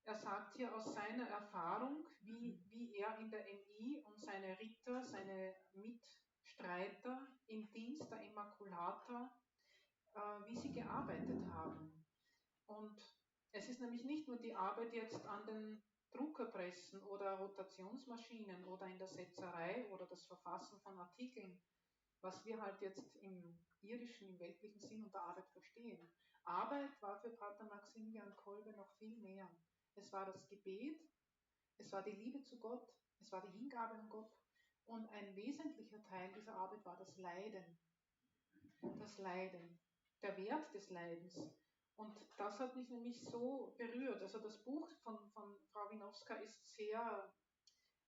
Er sagt hier aus seiner Erfahrung, wie er in der MI und seine Ritter, seine Mitstreiter im Dienst der Immaculata, wie sie gearbeitet haben. Und es ist nämlich nicht nur die Arbeit jetzt an den Druckerpressen oder Rotationsmaschinen oder in der Setzerei oder das Verfassen von Artikeln, was wir halt jetzt im irdischen, im weltlichen Sinn unter Arbeit verstehen. Arbeit war für Pater Maximilian Kolbe noch viel mehr. Es war das Gebet, es war die Liebe zu Gott, es war die Hingabe an Gott und ein wesentlicher Teil dieser Arbeit war das Leiden. Das Leiden, der Wert des Leidens. Und das hat mich nämlich so berührt. Also das Buch von Frau Winowska ist sehr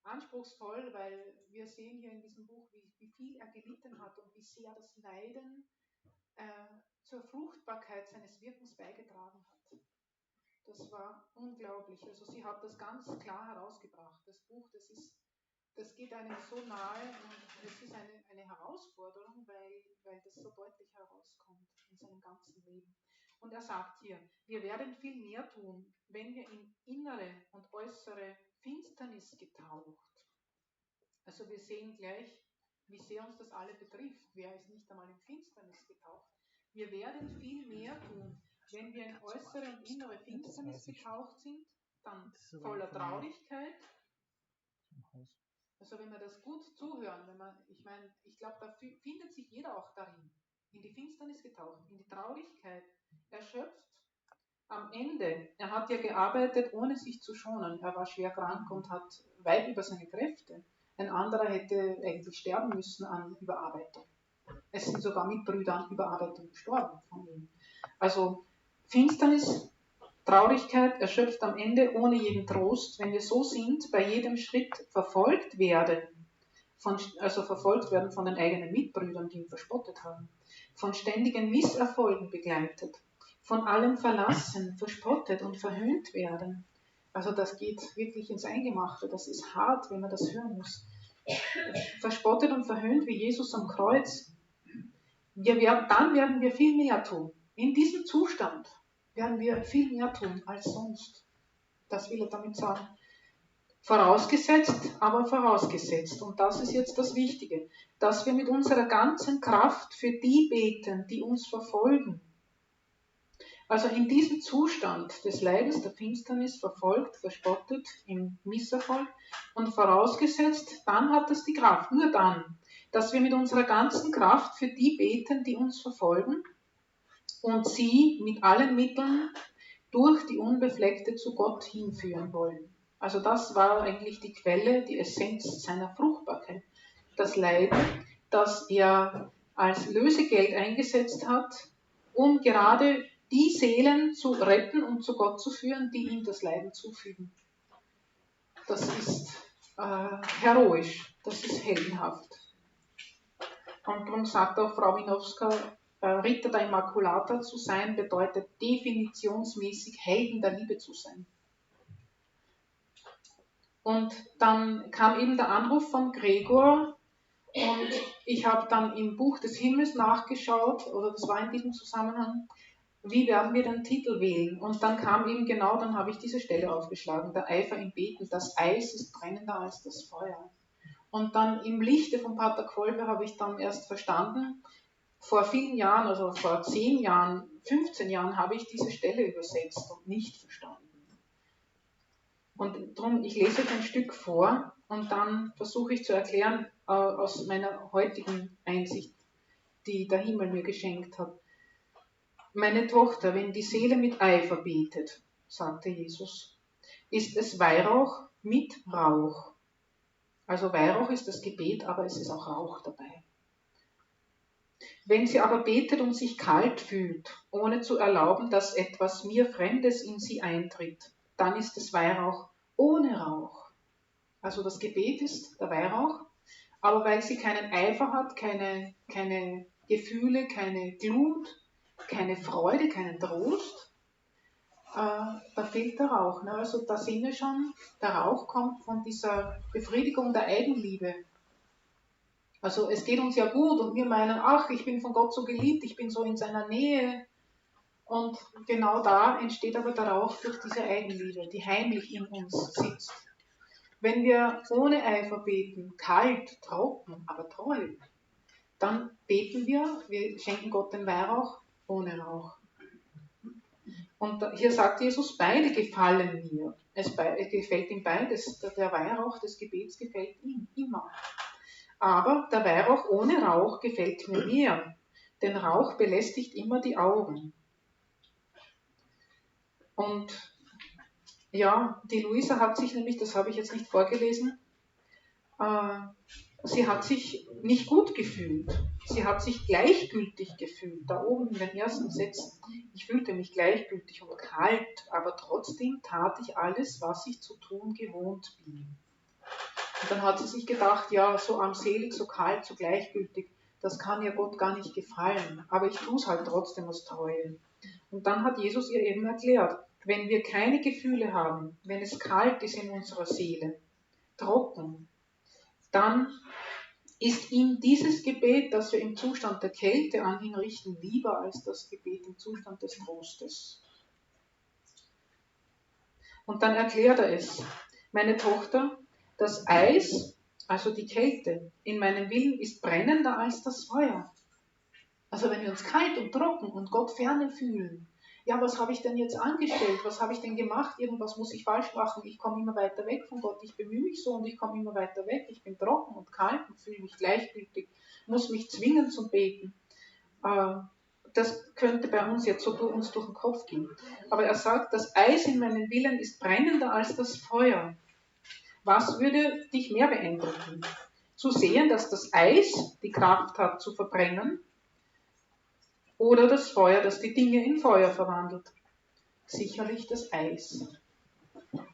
anspruchsvoll, weil wir sehen hier in diesem Buch, wie viel er gelitten hat und wie sehr das Leiden zur Fruchtbarkeit seines Wirkens beigetragen hat. Das war unglaublich. Also sie hat das ganz klar herausgebracht. Das Buch, das geht einem so nahe und es ist eine Herausforderung, weil das so deutlich herauskommt in seinem ganzen Leben. Und er sagt hier, wir werden viel mehr tun, wenn wir in innere und äußere Finsternis getaucht. Also wir sehen gleich, wie sehr uns das alle betrifft. Wer ist nicht einmal in Finsternis getaucht? Wir werden viel mehr tun, wenn wir in äußere und innere Finsternis getaucht sind, dann voller Traurigkeit. Also wenn wir das gut zuhören, ich glaube, da findet sich jeder auch darin, in die Finsternis getaucht, in die Traurigkeit, erschöpft. Am Ende, er hat ja gearbeitet, ohne sich zu schonen. Er war schwer krank und hat weit über seine Kräfte. Ein anderer hätte eigentlich sterben müssen an Überarbeitung. Es sind sogar Mitbrüder an Überarbeitung gestorben von ihm. Also Finsternis, Traurigkeit, erschöpft am Ende, ohne jeden Trost. Wenn wir so sind, bei jedem Schritt verfolgt werden von den eigenen Mitbrüdern, die ihn verspottet haben, von ständigen Misserfolgen begleitet, von allem verlassen, verspottet und verhöhnt werden. Also das geht wirklich ins Eingemachte, das ist hart, wenn man das hören muss. Verspottet und verhöhnt wie Jesus am Kreuz. Dann werden wir viel mehr tun. In diesem Zustand werden wir viel mehr tun als sonst. Das will er damit sagen. Vorausgesetzt, und das ist jetzt das Wichtige, dass wir mit unserer ganzen Kraft für die beten, die uns verfolgen. Also in diesem Zustand des Leidens, der Finsternis, verfolgt, verspottet, im Misserfolg und vorausgesetzt, dann hat das die Kraft, nur dann, dass wir mit unserer ganzen Kraft für die beten, die uns verfolgen und sie mit allen Mitteln durch die Unbefleckte zu Gott hinführen wollen. Also das war eigentlich die Quelle, die Essenz seiner Fruchtbarkeit. Das Leiden, das er als Lösegeld eingesetzt hat, um gerade die Seelen zu retten und zu Gott zu führen, die ihm das Leiden zufügen. Das ist heroisch, das ist heldenhaft. Und darum sagt auch Frau Winowska, Ritter der Immaculata zu sein, bedeutet definitionsmäßig Helden der Liebe zu sein. Und dann kam eben der Anruf von Gregor und ich habe dann im Buch des Himmels nachgeschaut, oder das war in diesem Zusammenhang, wie werden wir den Titel wählen? Und dann kam eben genau, dann habe ich diese Stelle aufgeschlagen, der Eifer im Beten, das Eis ist brennender als das Feuer. Und dann im Lichte von Pater Kolbe habe ich dann erst verstanden, vor vielen Jahren, also vor 10 Jahren, 15 Jahren habe ich diese Stelle übersetzt und nicht verstanden. Und darum, ich lese euch ein Stück vor und dann versuche ich zu erklären aus meiner heutigen Einsicht, die der Himmel mir geschenkt hat. Meine Tochter, wenn die Seele mit Eifer betet, sagte Jesus, ist es Weihrauch mit Rauch. Also Weihrauch ist das Gebet, aber es ist auch Rauch dabei. Wenn sie aber betet und sich kalt fühlt, ohne zu erlauben, dass etwas mir Fremdes in sie eintritt, dann ist es Weihrauch ohne Rauch. Also das Gebet ist der Weihrauch, aber weil sie keinen Eifer hat, keine Gefühle, keine Glut, keine Freude, keinen Trost, da fehlt der Rauch. Ne? Also da sehen wir schon, der Rauch kommt von dieser Befriedigung der Eigenliebe. Also es geht uns ja gut und wir meinen, ach, ich bin von Gott so geliebt, ich bin so in seiner Nähe. Und genau da entsteht aber der Rauch durch diese Eigenliebe, die heimlich in uns sitzt. Wenn wir ohne Eifer beten, kalt, trocken, aber treu, dann beten wir schenken Gott den Weihrauch ohne Rauch. Und hier sagt Jesus, beide gefallen mir. Es gefällt ihm beides. Der Weihrauch des Gebets gefällt ihm immer. Aber der Weihrauch ohne Rauch gefällt mir mehr, denn Rauch belästigt immer die Augen. Und ja, die Luisa hat sich nämlich, das habe ich jetzt nicht vorgelesen, sie hat sich nicht gut gefühlt. Sie hat sich gleichgültig gefühlt. Da oben in den ersten Sätzen. Ich fühlte mich gleichgültig und kalt, aber trotzdem tat ich alles, was ich zu tun gewohnt bin. Und dann hat sie sich gedacht, ja, so armselig, so kalt, so gleichgültig, das kann ja Gott gar nicht gefallen. Aber ich tue es halt trotzdem aus Treue. Und dann hat Jesus ihr eben erklärt, wenn wir keine Gefühle haben, wenn es kalt ist in unserer Seele, trocken, dann ist ihm dieses Gebet, das wir im Zustand der Kälte an ihn richten, lieber als das Gebet im Zustand des Trostes. Und dann erklärt er es. Meine Tochter, das Eis, also die Kälte, in meinem Willen ist brennender als das Feuer. Also wenn wir uns kalt und trocken und Gott ferne fühlen, ja, was habe ich denn jetzt angestellt? Was habe ich denn gemacht? Irgendwas muss ich falsch machen. Ich komme immer weiter weg von Gott. Ich bemühe mich so und ich komme immer weiter weg. Ich bin trocken und kalt und fühle mich gleichgültig, muss mich zwingen zum Beten. Das könnte bei uns jetzt so uns durch den Kopf gehen. Aber er sagt, das Eis in meinem Willen ist brennender als das Feuer. Was würde dich mehr beeindrucken? Zu sehen, dass das Eis die Kraft hat zu verbrennen, oder das Feuer, das die Dinge in Feuer verwandelt? Sicherlich das Eis.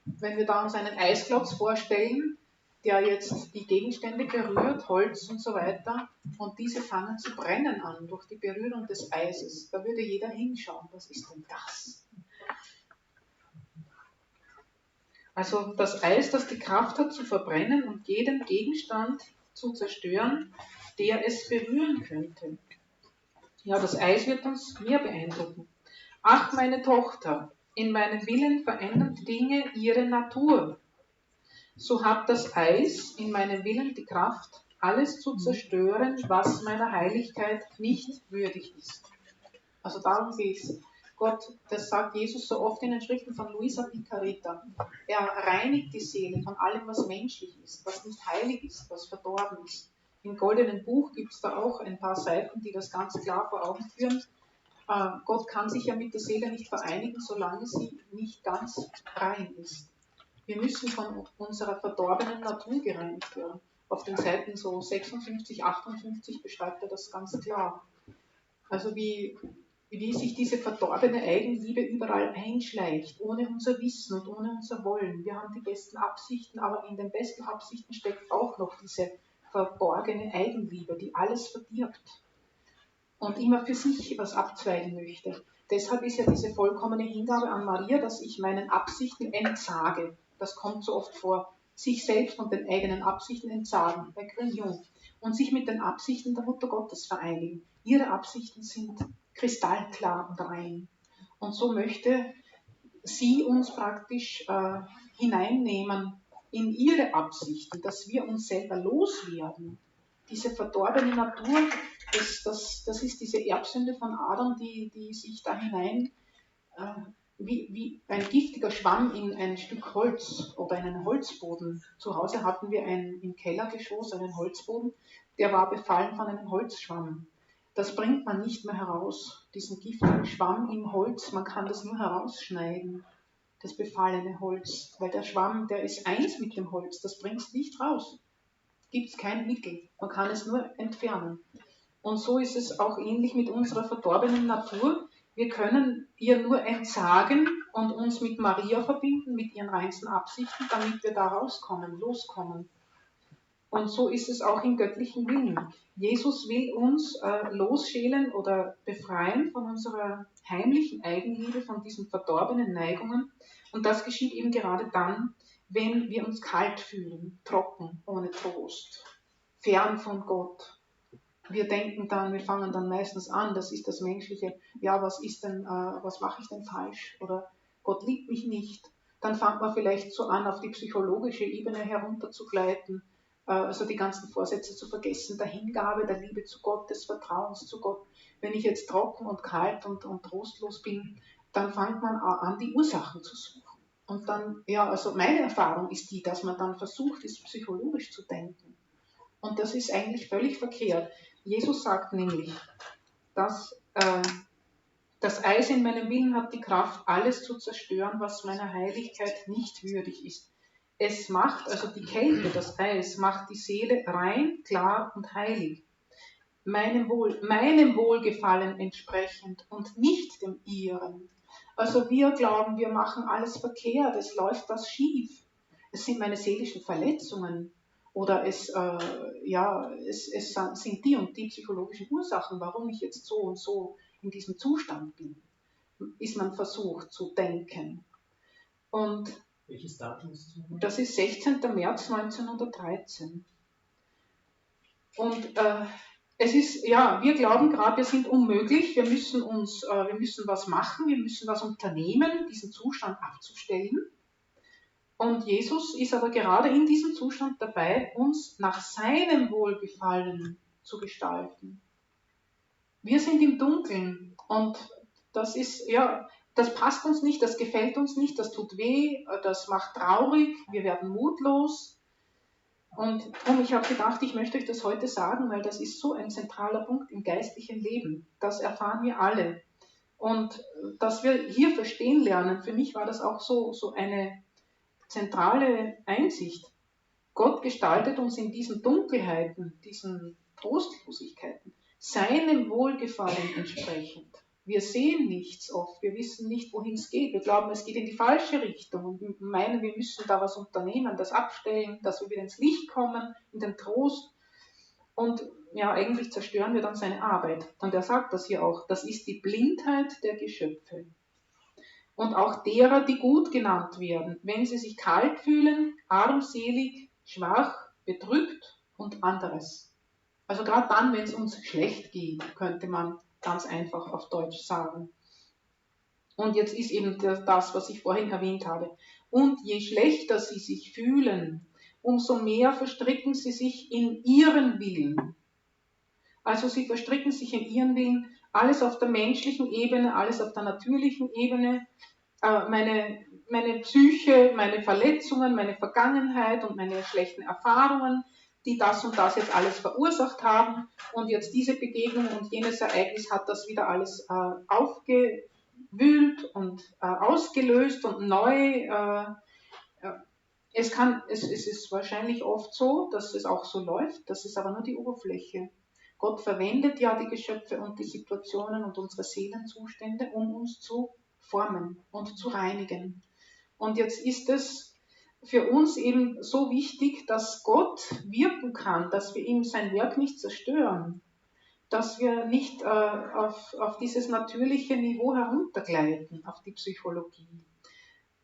Wenn wir da uns einen Eisklotz vorstellen, der jetzt die Gegenstände berührt, Holz und so weiter, und diese fangen zu brennen an durch die Berührung des Eises, da würde jeder hinschauen, was ist denn das? Also das Eis, das die Kraft hat zu verbrennen und jeden Gegenstand zu zerstören, der es berühren könnte. Ja, das Eis wird uns mehr beeindrucken. Ach, meine Tochter, in meinem Willen verändern Dinge ihre Natur. So hat das Eis in meinem Willen die Kraft, alles zu zerstören, was meiner Heiligkeit nicht würdig ist. Also darum geht es. Gott, das sagt Jesus so oft in den Schriften von Luisa Picareta. Er reinigt die Seele von allem, was menschlich ist, was nicht heilig ist, was verdorben ist. Im Goldenen Buch gibt es da auch ein paar Seiten, die das ganz klar vor Augen führen. Gott kann sich ja mit der Seele nicht vereinigen, solange sie nicht ganz rein ist. Wir müssen von unserer verdorbenen Natur gereinigt werden. Auf den Seiten so 56, 58 beschreibt er das ganz klar. Also wie sich diese verdorbene Eigenliebe überall einschleicht, ohne unser Wissen und ohne unser Wollen. Wir haben die besten Absichten, aber in den besten Absichten steckt auch noch diese verborgene Eigenliebe, die alles verdirbt und immer für sich was abzweigen möchte. Deshalb ist ja diese vollkommene Hingabe an Maria, dass ich meinen Absichten entsage. Das kommt so oft vor. Sich selbst und den eigenen Absichten entsagen, bei Grillon. Und sich mit den Absichten der Mutter Gottes vereinigen. Ihre Absichten sind kristallklar und rein. Und so möchte sie uns praktisch hineinnehmen in ihre Absichten, dass wir uns selber loswerden. Diese verdorbene Natur, das ist diese Erbsünde von Adam, die sich da hinein wie ein giftiger Schwamm in ein Stück Holz oder in einen Holzboden. Zu Hause hatten wir im Kellergeschoss einen Holzboden, der war befallen von einem Holzschwamm. Das bringt man nicht mehr heraus, diesen giftigen Schwamm im Holz, man kann das nur herausschneiden, das befallene Holz, weil der Schwamm, der ist eins mit dem Holz, das bringt es nicht raus. Gibt es kein Mittel, man kann es nur entfernen. Und so ist es auch ähnlich mit unserer verdorbenen Natur. Wir können ihr nur entsagen und uns mit Maria verbinden, mit ihren reinsten Absichten, damit wir da rauskommen, loskommen. Und so ist es auch im göttlichen Willen. Jesus will uns losschälen oder befreien von unserer heimlichen Eigenliebe, von diesen verdorbenen Neigungen. Und das geschieht eben gerade dann, wenn wir uns kalt fühlen, trocken, ohne Trost, fern von Gott. Wir denken dann, wir fangen dann meistens an, das ist das Menschliche, ja, was mache ich denn falsch? Oder Gott liebt mich nicht. Dann fängt man vielleicht so an, auf die psychologische Ebene herunterzugleiten, also die ganzen Vorsätze zu vergessen, der Hingabe, der Liebe zu Gott, des Vertrauens zu Gott. Wenn ich jetzt trocken und kalt und trostlos bin, dann fängt man an, die Ursachen zu suchen. Und dann, ja, also meine Erfahrung ist die, dass man dann versucht, ist psychologisch zu denken. Und das ist eigentlich völlig verkehrt. Jesus sagt nämlich, dass das Eis in meinem Willen hat die Kraft, alles zu zerstören, was meiner Heiligkeit nicht würdig ist. Es macht, also die Kälte, das Eis, macht die Seele rein, klar und heilig. Meinem Wohlgefallen entsprechend und nicht dem ihren. Also wir glauben, wir machen alles verkehrt, es läuft was schief. Es sind meine seelischen Verletzungen oder es sind die und die psychologischen Ursachen, warum ich jetzt so und so in diesem Zustand bin, ist man versucht zu denken. Und welches Datum ist das? Das ist 16. März 1913. Und es ist, ja, wir glauben gerade, wir sind unmöglich, wir müssen was machen, wir müssen was unternehmen, diesen Zustand abzustellen. Und Jesus ist aber gerade in diesem Zustand dabei, uns nach seinem Wohlgefallen zu gestalten. Wir sind im Dunkeln und das ist, ja, das passt uns nicht, das gefällt uns nicht, das tut weh, das macht traurig, wir werden mutlos. Und ich habe gedacht, ich möchte euch das heute sagen, weil das ist so ein zentraler Punkt im geistlichen Leben. Das erfahren wir alle. Und dass wir hier verstehen lernen, für mich war das auch so eine zentrale Einsicht. Gott gestaltet uns in diesen Dunkelheiten, diesen Trostlosigkeiten, seinem Wohlgefallen entsprechend. Wir sehen nichts oft, wir wissen nicht, wohin es geht. Wir glauben, es geht in die falsche Richtung und meinen, wir müssen da was unternehmen, das abstellen, dass wir wieder ins Licht kommen, in den Trost. Und ja, eigentlich zerstören wir dann seine Arbeit. Und er sagt das hier auch, das ist die Blindheit der Geschöpfe. Und auch derer, die gut genannt werden, wenn sie sich kalt fühlen, armselig, schwach, bedrückt und anderes. Also gerade dann, wenn es uns schlecht geht, könnte man ganz einfach auf Deutsch sagen. Und jetzt ist eben das, was ich vorhin erwähnt habe. Und je schlechter sie sich fühlen, umso mehr verstricken sie sich in ihren Willen. Also sie verstricken sich in ihren Willen, alles auf der menschlichen Ebene, alles auf der natürlichen Ebene, meine Psyche, meine Verletzungen, meine Vergangenheit und meine schlechten Erfahrungen, die das und das jetzt alles verursacht haben und jetzt diese Begegnung und jenes Ereignis hat das wieder alles aufgewühlt und ausgelöst und neu. Es ist wahrscheinlich oft so, dass es auch so läuft, das ist aber nur die Oberfläche. Gott verwendet ja die Geschöpfe und die Situationen und unsere Seelenzustände, um uns zu formen und zu reinigen. Und jetzt ist es für uns eben so wichtig, dass Gott wirken kann, dass wir ihm sein Werk nicht zerstören, dass wir nicht auf dieses natürliche Niveau heruntergleiten, auf die Psychologie.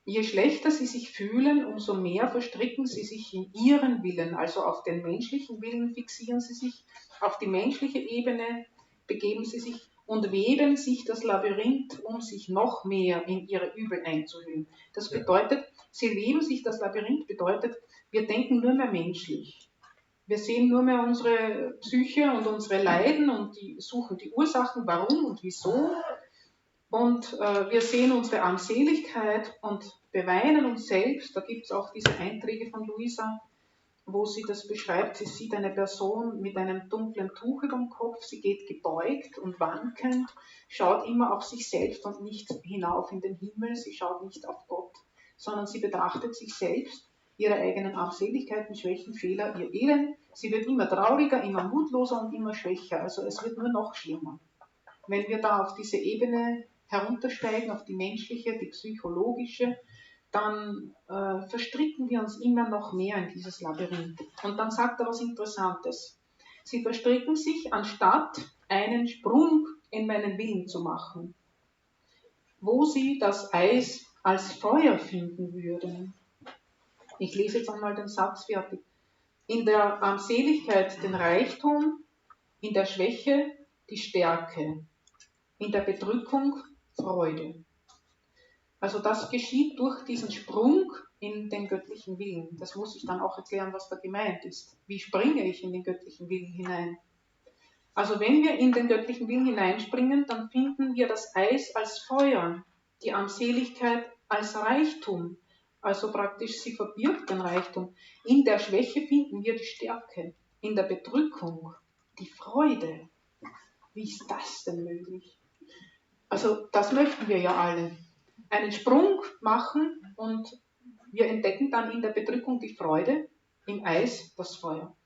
Je schlechter sie sich fühlen, umso mehr verstricken sie sich in ihren Willen, also auf den menschlichen Willen fixieren sie sich, auf die menschliche Ebene begeben sie sich und weben sich das Labyrinth, um sich noch mehr in ihre Übel einzuhüllen. Das bedeutet, sie weben sich das Labyrinth, bedeutet, wir denken nur mehr menschlich. Wir sehen nur mehr unsere Psyche und unsere Leiden und suchen die Ursachen, warum und wieso. Und wir sehen unsere Armseligkeit und beweinen uns selbst. Da gibt es auch diese Einträge von Luisa, wo sie das beschreibt. Sie sieht eine Person mit einem dunklen Tuch über dem Kopf, sie geht gebeugt und wankend, schaut immer auf sich selbst und nicht hinauf in den Himmel, sie schaut nicht auf Gott, sondern sie betrachtet sich selbst, ihre eigenen Armseligkeiten, Schwächen, Fehler, ihr Elend. Sie wird immer trauriger, immer mutloser und immer schwächer. Also es wird nur noch schlimmer. Wenn wir da auf diese Ebene heruntersteigen, auf die menschliche, die psychologische, dann verstricken wir uns immer noch mehr in dieses Labyrinth. Und dann sagt er was Interessantes. Sie verstricken sich, anstatt einen Sprung in meinen Willen zu machen, wo sie das Eis als Feuer finden würden. Ich lese jetzt einmal den Satz fertig. In der Armseligkeit den Reichtum, in der Schwäche die Stärke, in der Bedrückung Freude. Also das geschieht durch diesen Sprung in den göttlichen Willen. Das muss ich dann auch erklären, was da gemeint ist. Wie springe ich in den göttlichen Willen hinein? Also wenn wir in den göttlichen Willen hineinspringen, dann finden wir das Eis als Feuer, die Armseligkeit als Reichtum. Also praktisch, sie verbirgt den Reichtum. In der Schwäche finden wir die Stärke, in der Bedrückung die Freude. Wie ist das denn möglich? Also das möchten wir ja alle. Einen Sprung machen und wir entdecken dann in der Bedrückung die Freude, im Eis das Feuer.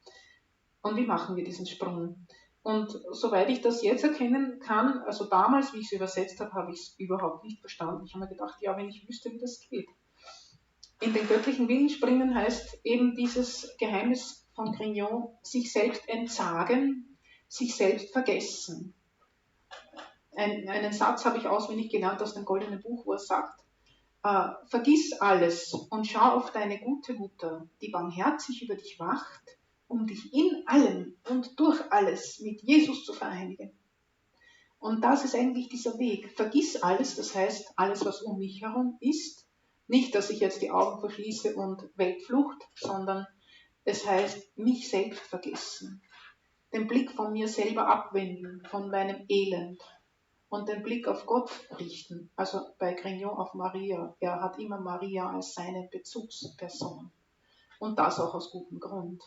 Und wie machen wir diesen Sprung? Und soweit ich das jetzt erkennen kann, also damals, wie ich es übersetzt habe, habe ich es überhaupt nicht verstanden. Ich habe mir gedacht, ja, wenn ich wüsste, wie das geht. In den göttlichen Willen springen heißt eben dieses Geheimnis von Grignon, sich selbst entsagen, sich selbst vergessen. Einen Satz habe ich auswendig gelernt aus dem Goldenen Buch, wo er sagt, vergiss alles und schau auf deine gute Mutter, die barmherzig über dich wacht, um dich in allem und durch alles mit Jesus zu vereinigen. Und das ist eigentlich dieser Weg. Vergiss alles, das heißt alles, was um mich herum ist. Nicht, dass ich jetzt die Augen verschließe und Weltflucht, sondern es heißt, mich selbst vergessen. Den Blick von mir selber abwenden, von meinem Elend und den Blick auf Gott richten. Also bei Grignon auf Maria. Er hat immer Maria als seine Bezugsperson. Und das auch aus gutem Grund.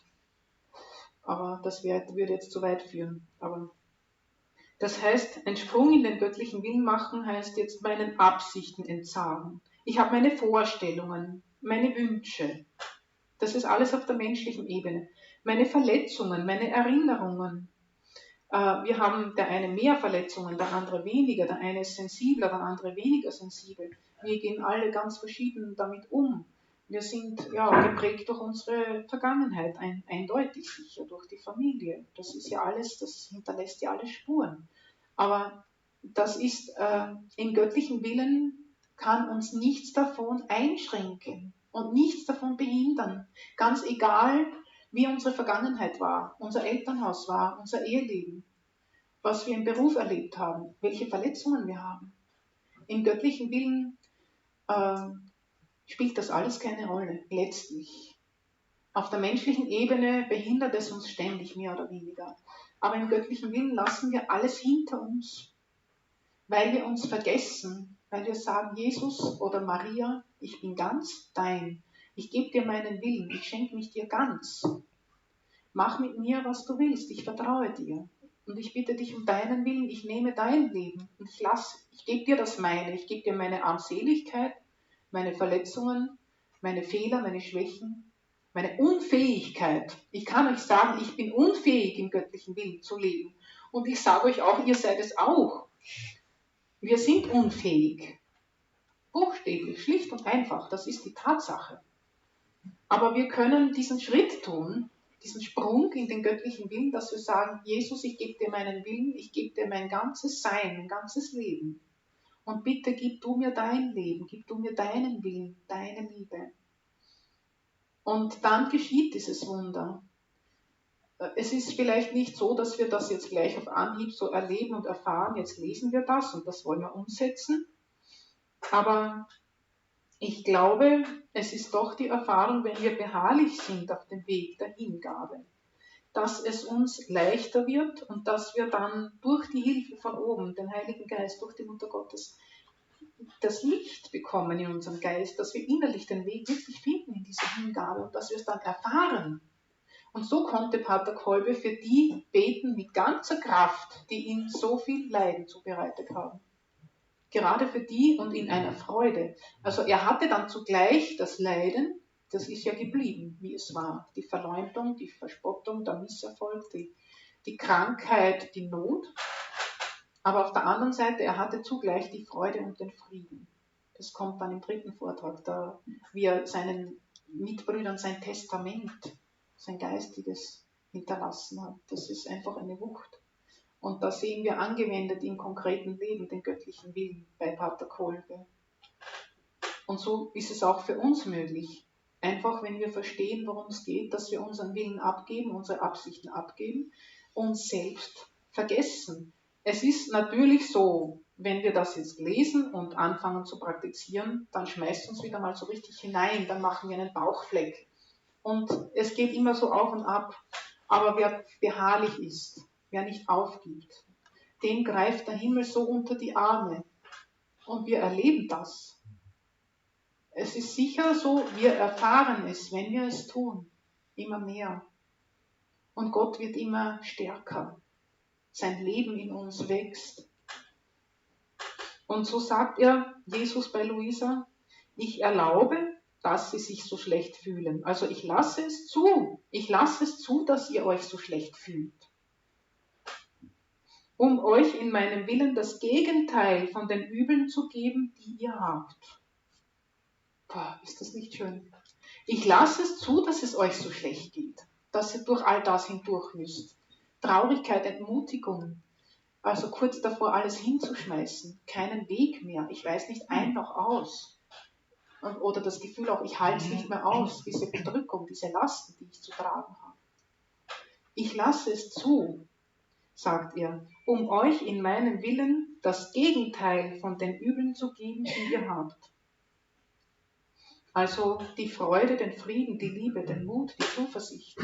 Aber das würde jetzt zu weit führen. Aber das heißt, ein Sprung in den göttlichen Willen machen, heißt jetzt meinen Absichten entsagen. Ich habe meine Vorstellungen, meine Wünsche. Das ist alles auf der menschlichen Ebene. Meine Verletzungen, meine Erinnerungen. Wir haben der eine mehr Verletzungen, der andere weniger. Der eine ist sensibler, der andere weniger sensibel. Wir gehen alle ganz verschieden damit um. Wir sind geprägt durch unsere Vergangenheit, eindeutig sicher, durch die Familie. Das ist ja alles, das hinterlässt ja alle Spuren. Aber das ist im göttlichen Willen, kann uns nichts davon einschränken und nichts davon behindern. Ganz egal, wie unsere Vergangenheit war, unser Elternhaus war, unser Eheleben, was wir im Beruf erlebt haben, welche Verletzungen wir haben. Im göttlichen Willen spielt das alles keine Rolle, letztlich. Auf der menschlichen Ebene behindert es uns ständig, mehr oder weniger. Aber im göttlichen Willen lassen wir alles hinter uns, weil wir uns vergessen, weil wir sagen, Jesus oder Maria, ich bin ganz dein. Ich gebe dir meinen Willen, ich schenke mich dir ganz. Mach mit mir, was du willst, ich vertraue dir. Und ich bitte dich um deinen Willen, ich nehme dein Leben. Und ich gebe dir das meine, ich gebe dir meine Armseligkeit, meine Verletzungen, meine Fehler, meine Schwächen, meine Unfähigkeit. Ich kann euch sagen, ich bin unfähig, im göttlichen Willen zu leben. Und ich sage euch auch, ihr seid es auch. Wir sind unfähig. Buchstäblich, schlicht und einfach, das ist die Tatsache. Aber wir können diesen Schritt tun, diesen Sprung in den göttlichen Willen, dass wir sagen, Jesus, ich gebe dir meinen Willen, ich gebe dir mein ganzes Sein, mein ganzes Leben. Und bitte gib du mir dein Leben, gib du mir deinen Willen, deine Liebe. Und dann geschieht dieses Wunder. Es ist vielleicht nicht so, dass wir das jetzt gleich auf Anhieb so erleben und erfahren, jetzt lesen wir das und das wollen wir umsetzen. Aber ich glaube, es ist doch die Erfahrung, wenn wir beharrlich sind auf dem Weg der Hingabe, dass es uns leichter wird und dass wir dann durch die Hilfe von oben, den Heiligen Geist, durch die Mutter Gottes, das Licht bekommen in unserem Geist, dass wir innerlich den Weg wirklich finden in dieser Hingabe und dass wir es dann erfahren. Und so konnte Pater Kolbe für die beten mit ganzer Kraft, die ihm so viel Leiden zubereitet haben. Gerade für die und in einer Freude. Also er hatte dann zugleich das Leiden Das ist ja geblieben, wie es war. Die Verleumdung, die Verspottung, der Misserfolg, die Krankheit, die Not. Aber auf der anderen Seite, er hatte zugleich die Freude und den Frieden. Das kommt dann im 3. Vortrag, da wie er seinen Mitbrüdern sein Testament, sein Geistiges hinterlassen hat. Das ist einfach eine Wucht. Und da sehen wir angewendet im konkreten Leben den göttlichen Willen bei Pater Kolbe. Und so ist es auch für uns möglich. Einfach, wenn wir verstehen, worum es geht, dass wir unseren Willen abgeben, unsere Absichten abgeben, uns selbst vergessen. Es ist natürlich so, wenn wir das jetzt lesen und anfangen zu praktizieren, dann schmeißt uns wieder mal so richtig hinein, dann machen wir einen Bauchfleck. Und es geht immer so auf und ab. Aber wer beharrlich ist, wer nicht aufgibt, dem greift der Himmel so unter die Arme. Und wir erleben das. Es ist sicher so, wir erfahren es, wenn wir es tun, immer mehr. Und Gott wird immer stärker. Sein Leben in uns wächst. Und so sagt Jesus bei Luisa, ich erlaube, dass sie sich so schlecht fühlen. Also ich lasse es zu. Ich lasse es zu, dass ihr euch so schlecht fühlt. Um euch in meinem Willen das Gegenteil von den Übeln zu geben, die ihr habt. Boah, ist das nicht schön? Ich lasse es zu, dass es euch so schlecht geht, dass ihr durch all das hindurch müsst. Traurigkeit, Entmutigung, also kurz davor alles hinzuschmeißen, keinen Weg mehr, ich weiß nicht ein noch aus. Oder das Gefühl auch, ich halte es nicht mehr aus, diese Bedrückung, diese Lasten, die ich zu tragen habe. Ich lasse es zu, sagt er, um euch in meinem Willen das Gegenteil von den Übeln zu geben, die ihr habt. Also die Freude, den Frieden, die Liebe, den Mut, die Zuversicht,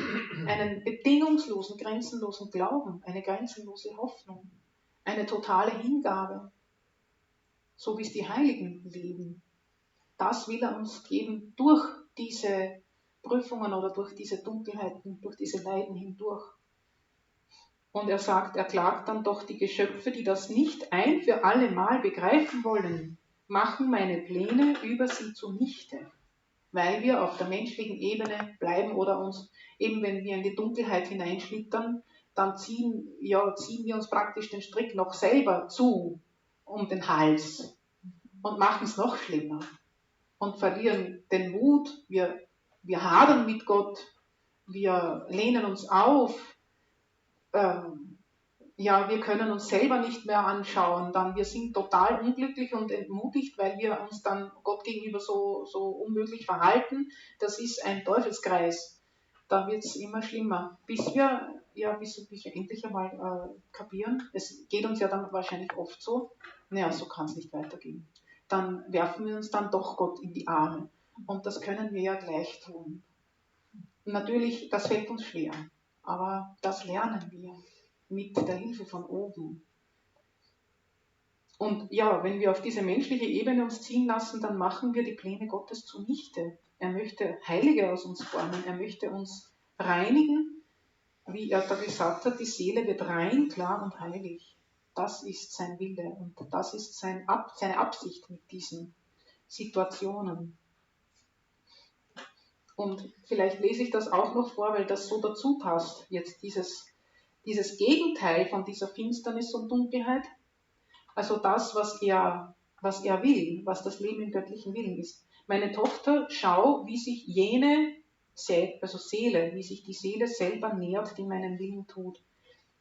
einen bedingungslosen, grenzenlosen Glauben, eine grenzenlose Hoffnung, eine totale Hingabe, so wie es die Heiligen leben. Das will er uns geben durch diese Prüfungen oder durch diese Dunkelheiten, durch diese Leiden hindurch. Und er sagt, er klagt dann doch die Geschöpfe, die das nicht ein für alle Mal begreifen wollen, machen meine Pläne über sie zunichte. Weil wir auf der menschlichen Ebene bleiben oder uns, eben wenn wir in die Dunkelheit hineinschlittern, dann ziehen wir uns praktisch den Strick noch selber zu um den Hals und machen es noch schlimmer und verlieren den Mut, wir hadern mit Gott, wir lehnen uns auf, wir können uns selber nicht mehr anschauen, dann wir sind total unglücklich und entmutigt, weil wir uns dann Gott gegenüber so unmöglich verhalten. Das ist ein Teufelskreis. Da wird es immer schlimmer, bis wir endlich einmal kapieren. Es geht uns ja dann wahrscheinlich oft so, so kann es nicht weitergehen. Dann werfen wir uns dann doch Gott in die Arme. Und das können wir ja gleich tun. Natürlich, das fällt uns schwer, aber das lernen wir mit der Hilfe von oben. Und wenn wir auf diese menschliche Ebene uns ziehen lassen, dann machen wir die Pläne Gottes zunichte. Er möchte Heilige aus uns formen, er möchte uns reinigen, wie er da gesagt hat, die Seele wird rein, klar und heilig. Das ist sein Wille und das ist seine Absicht mit diesen Situationen. Und vielleicht lese ich das auch noch vor, weil das so dazu passt, jetzt dieses Gegenteil von dieser Finsternis und Dunkelheit, also das, was er will, was das Leben im göttlichen Willen ist. Meine Tochter, schau, wie sich wie sich die Seele selber nährt, die meinen Willen tut.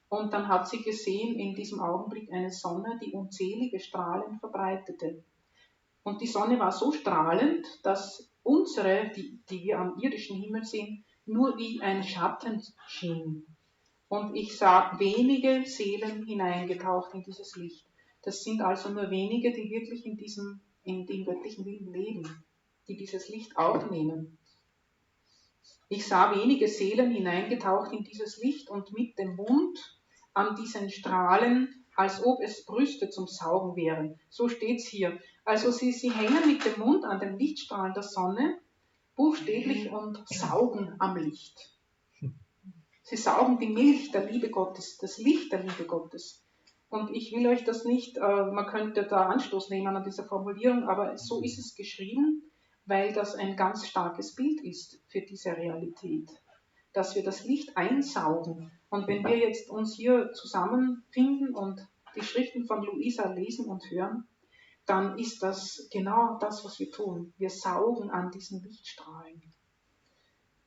Und dann hat sie gesehen in diesem Augenblick eine Sonne, die unzählige Strahlen verbreitete. Und die Sonne war so strahlend, dass unsere, die wir am irdischen Himmel sehen, nur wie ein Schatten schien. Und ich sah wenige Seelen hineingetaucht in dieses Licht. Das sind also nur wenige, die wirklich in dem göttlichen Willen leben, die dieses Licht aufnehmen. Ich sah wenige Seelen hineingetaucht in dieses Licht und mit dem Mund an diesen Strahlen, als ob es Brüste zum Saugen wären. So steht es hier. Also sie hängen mit dem Mund an den Lichtstrahlen der Sonne, buchstäblich, und saugen am Licht. Sie saugen die Milch der Liebe Gottes, das Licht der Liebe Gottes. Und ich will euch das nicht, man könnte da Anstoß nehmen an dieser Formulierung, aber so ist es geschrieben, weil das ein ganz starkes Bild ist für diese Realität, dass wir das Licht einsaugen. Und wenn wir jetzt uns hier zusammenfinden und die Schriften von Luisa lesen und hören, dann ist das genau das, was wir tun. Wir saugen an diesen Lichtstrahlen.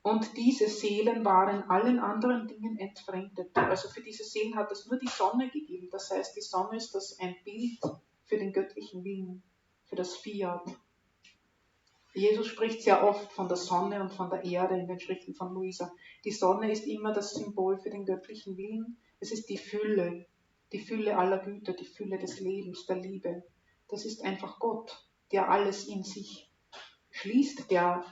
Und diese Seelen waren allen anderen Dingen entfremdet. Also für diese Seelen hat es nur die Sonne gegeben. Das heißt, die Sonne ist das ein Bild für den göttlichen Willen, für das Fiat. Jesus spricht sehr oft von der Sonne und von der Erde in den Schriften von Luisa. Die Sonne ist immer das Symbol für den göttlichen Willen. Es ist die Fülle aller Güter, die Fülle des Lebens, der Liebe. Das ist einfach Gott, der alles in sich schließt, der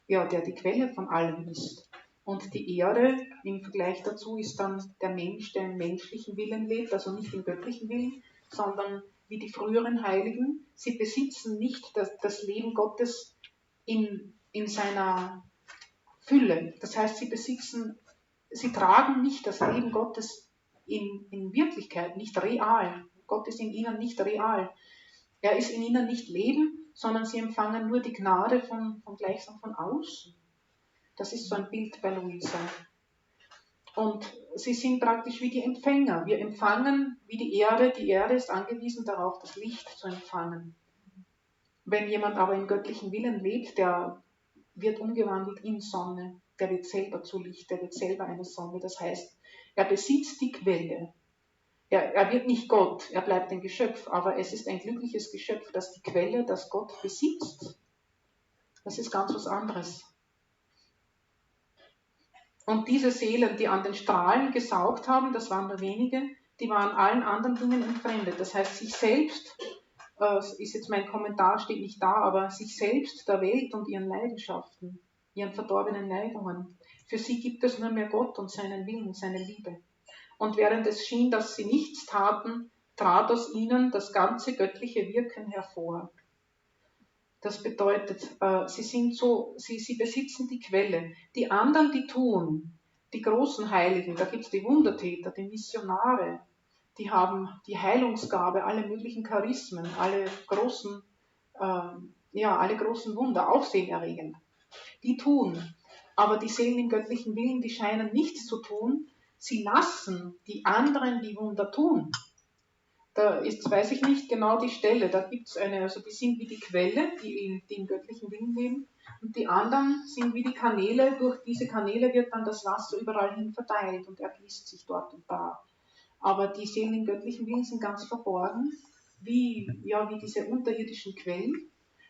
die Quelle von allem ist. Und die Erde im Vergleich dazu ist dann der Mensch, der im menschlichen Willen lebt, also nicht im göttlichen Willen, sondern wie die früheren Heiligen. Sie besitzen nicht das Leben Gottes in seiner Fülle. Das heißt, sie tragen nicht das Leben Gottes in Wirklichkeit, nicht real. Gott ist in ihnen nicht real. Er ist in ihnen nicht Leben, sondern sie empfangen nur die Gnade von gleichsam von außen. Das ist so ein Bild bei Luisa. Und sie sind praktisch wie die Empfänger. Wir empfangen wie die Erde. Die Erde ist angewiesen darauf, das Licht zu empfangen. Wenn jemand aber im göttlichen Willen lebt, der wird umgewandelt in Sonne. Der wird selber zu Licht, der wird selber eine Sonne. Das heißt, er besitzt die Quelle. Er wird nicht Gott, er bleibt ein Geschöpf, aber es ist ein glückliches Geschöpf, das die Quelle, das Gott besitzt. Das ist ganz was anderes. Und diese Seelen, die an den Strahlen gesaugt haben, das waren nur wenige, die waren allen anderen Dingen entfremdet. Das heißt, sich selbst, ist jetzt mein Kommentar, steht nicht da, aber sich selbst, der Welt und ihren Leidenschaften, ihren verdorbenen Neigungen. Für sie gibt es nur mehr Gott und seinen Willen, seine Liebe. Und während es schien, dass sie nichts taten, trat aus ihnen das ganze göttliche Wirken hervor. Das bedeutet, sie besitzen die Quelle. Die anderen, die tun, die großen Heiligen, da gibt es die Wundertäter, die Missionare, die haben die Heilungsgabe, alle möglichen Charismen, alle großen Wunder, aufsehenerregend. Die tun. Aber die Seelen im göttlichen Willen, die scheinen nichts zu tun. Sie lassen die anderen die Wunder tun. Da ist, weiß ich nicht genau die Stelle, da gibt es also die sind wie die Quelle, die im göttlichen Willen leben, und die anderen sind wie die Kanäle, durch diese Kanäle wird dann das Wasser überall hin verteilt und ergießt sich dort und da. Aber die Seelen im göttlichen Willen sind ganz verborgen, wie diese unterirdischen Quellen.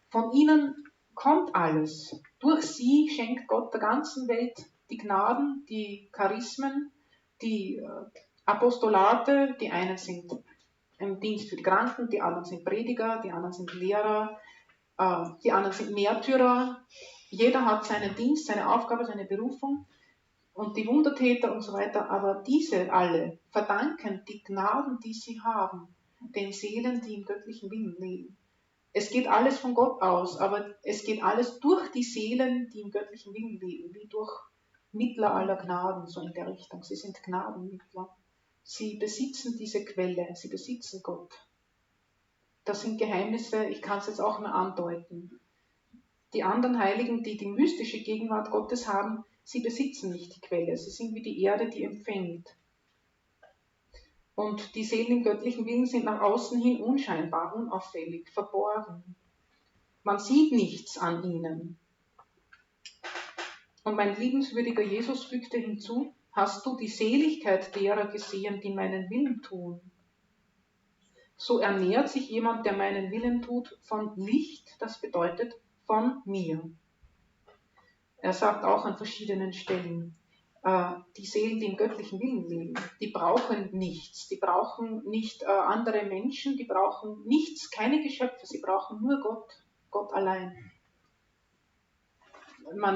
Von ihnen kommt alles. Durch sie schenkt Gott der ganzen Welt die Gnaden, die Charismen, die Apostolate. Die einen sind im Dienst für die Kranken, die anderen sind Prediger, die anderen sind Lehrer, die anderen sind Märtyrer. Jeder hat seinen Dienst, seine Aufgabe, seine Berufung und die Wundertäter und so weiter. Aber diese alle verdanken die Gnaden, die sie haben, den Seelen, die im göttlichen Willen leben. Es geht alles von Gott aus, aber es geht alles durch die Seelen, die im göttlichen Willen leben, wie durch Mittler aller Gnaden, so in der Richtung. Sie sind Gnadenmittler. Sie besitzen diese Quelle, sie besitzen Gott. Das sind Geheimnisse, ich kann es jetzt auch nur andeuten. Die anderen Heiligen, die die mystische Gegenwart Gottes haben, sie besitzen nicht die Quelle. Sie sind wie die Erde, die empfängt. Und die Seelen im göttlichen Willen sind nach außen hin unscheinbar, unauffällig, verborgen. Man sieht nichts an ihnen. Und mein liebenswürdiger Jesus fügte hinzu, hast du die Seligkeit derer gesehen, die meinen Willen tun? So ernährt sich jemand, der meinen Willen tut, von Licht, das bedeutet von mir. Er sagt auch an verschiedenen Stellen, die Seelen, die im göttlichen Willen leben, die brauchen nichts, die brauchen nicht andere Menschen, die brauchen nichts, keine Geschöpfe, sie brauchen nur Gott, Gott allein.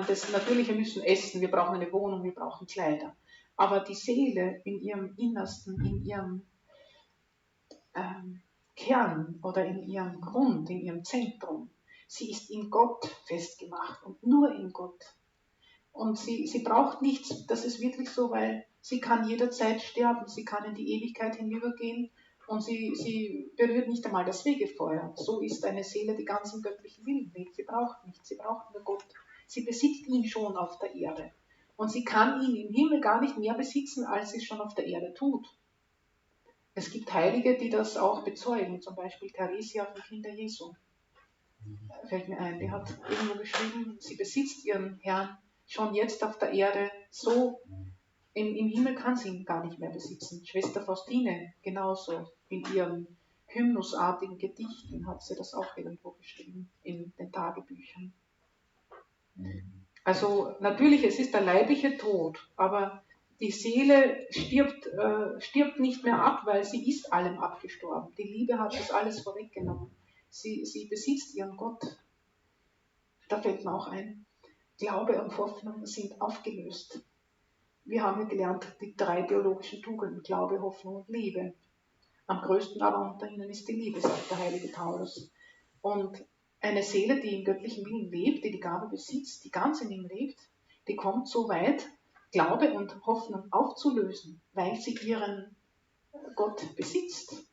Das Natürliche müssen essen, wir brauchen eine Wohnung, wir brauchen Kleider. Aber die Seele in ihrem Innersten, in ihrem Kern oder in ihrem Grund, in ihrem Zentrum, sie ist in Gott festgemacht und nur in Gott. Und sie braucht nichts, das ist wirklich so, weil sie kann jederzeit sterben, sie kann in die Ewigkeit hinübergehen Und sie berührt nicht einmal das Fegefeuer. So ist eine Seele, die ganz im göttlichen Willen lebt. Sie braucht nichts, sie braucht nur Gott. Sie besitzt ihn schon auf der Erde. Und sie kann ihn im Himmel gar nicht mehr besitzen, als sie es schon auf der Erde tut. Es gibt Heilige, die das auch bezeugen, zum Beispiel Theresia von Kinder Jesu. Fällt mir ein, die hat irgendwo geschrieben, sie besitzt ihren Herrn schon jetzt auf der Erde, so im Himmel kann sie ihn gar nicht mehr besitzen. Schwester Faustine genauso, in ihren hymnusartigen Gedichten hat sie das auch irgendwo geschrieben, in den Tagebüchern. Also natürlich, es ist der leibliche Tod, aber die Seele stirbt nicht mehr ab, weil sie ist allem abgestorben. Die Liebe hat das alles vorweggenommen. Sie besitzt ihren Gott. Da fällt mir auch ein, Glaube und Hoffnung sind aufgelöst. Wir haben ja gelernt, die 3 biologischen Tugenden, Glaube, Hoffnung und Liebe. Am größten aber unter ihnen ist die Liebe, sagt der heilige Paulus. Und eine Seele, die im göttlichen Willen lebt, die die Gabe besitzt, die ganz in ihm lebt, die kommt so weit, Glaube und Hoffnung aufzulösen, weil sie ihren Gott besitzt.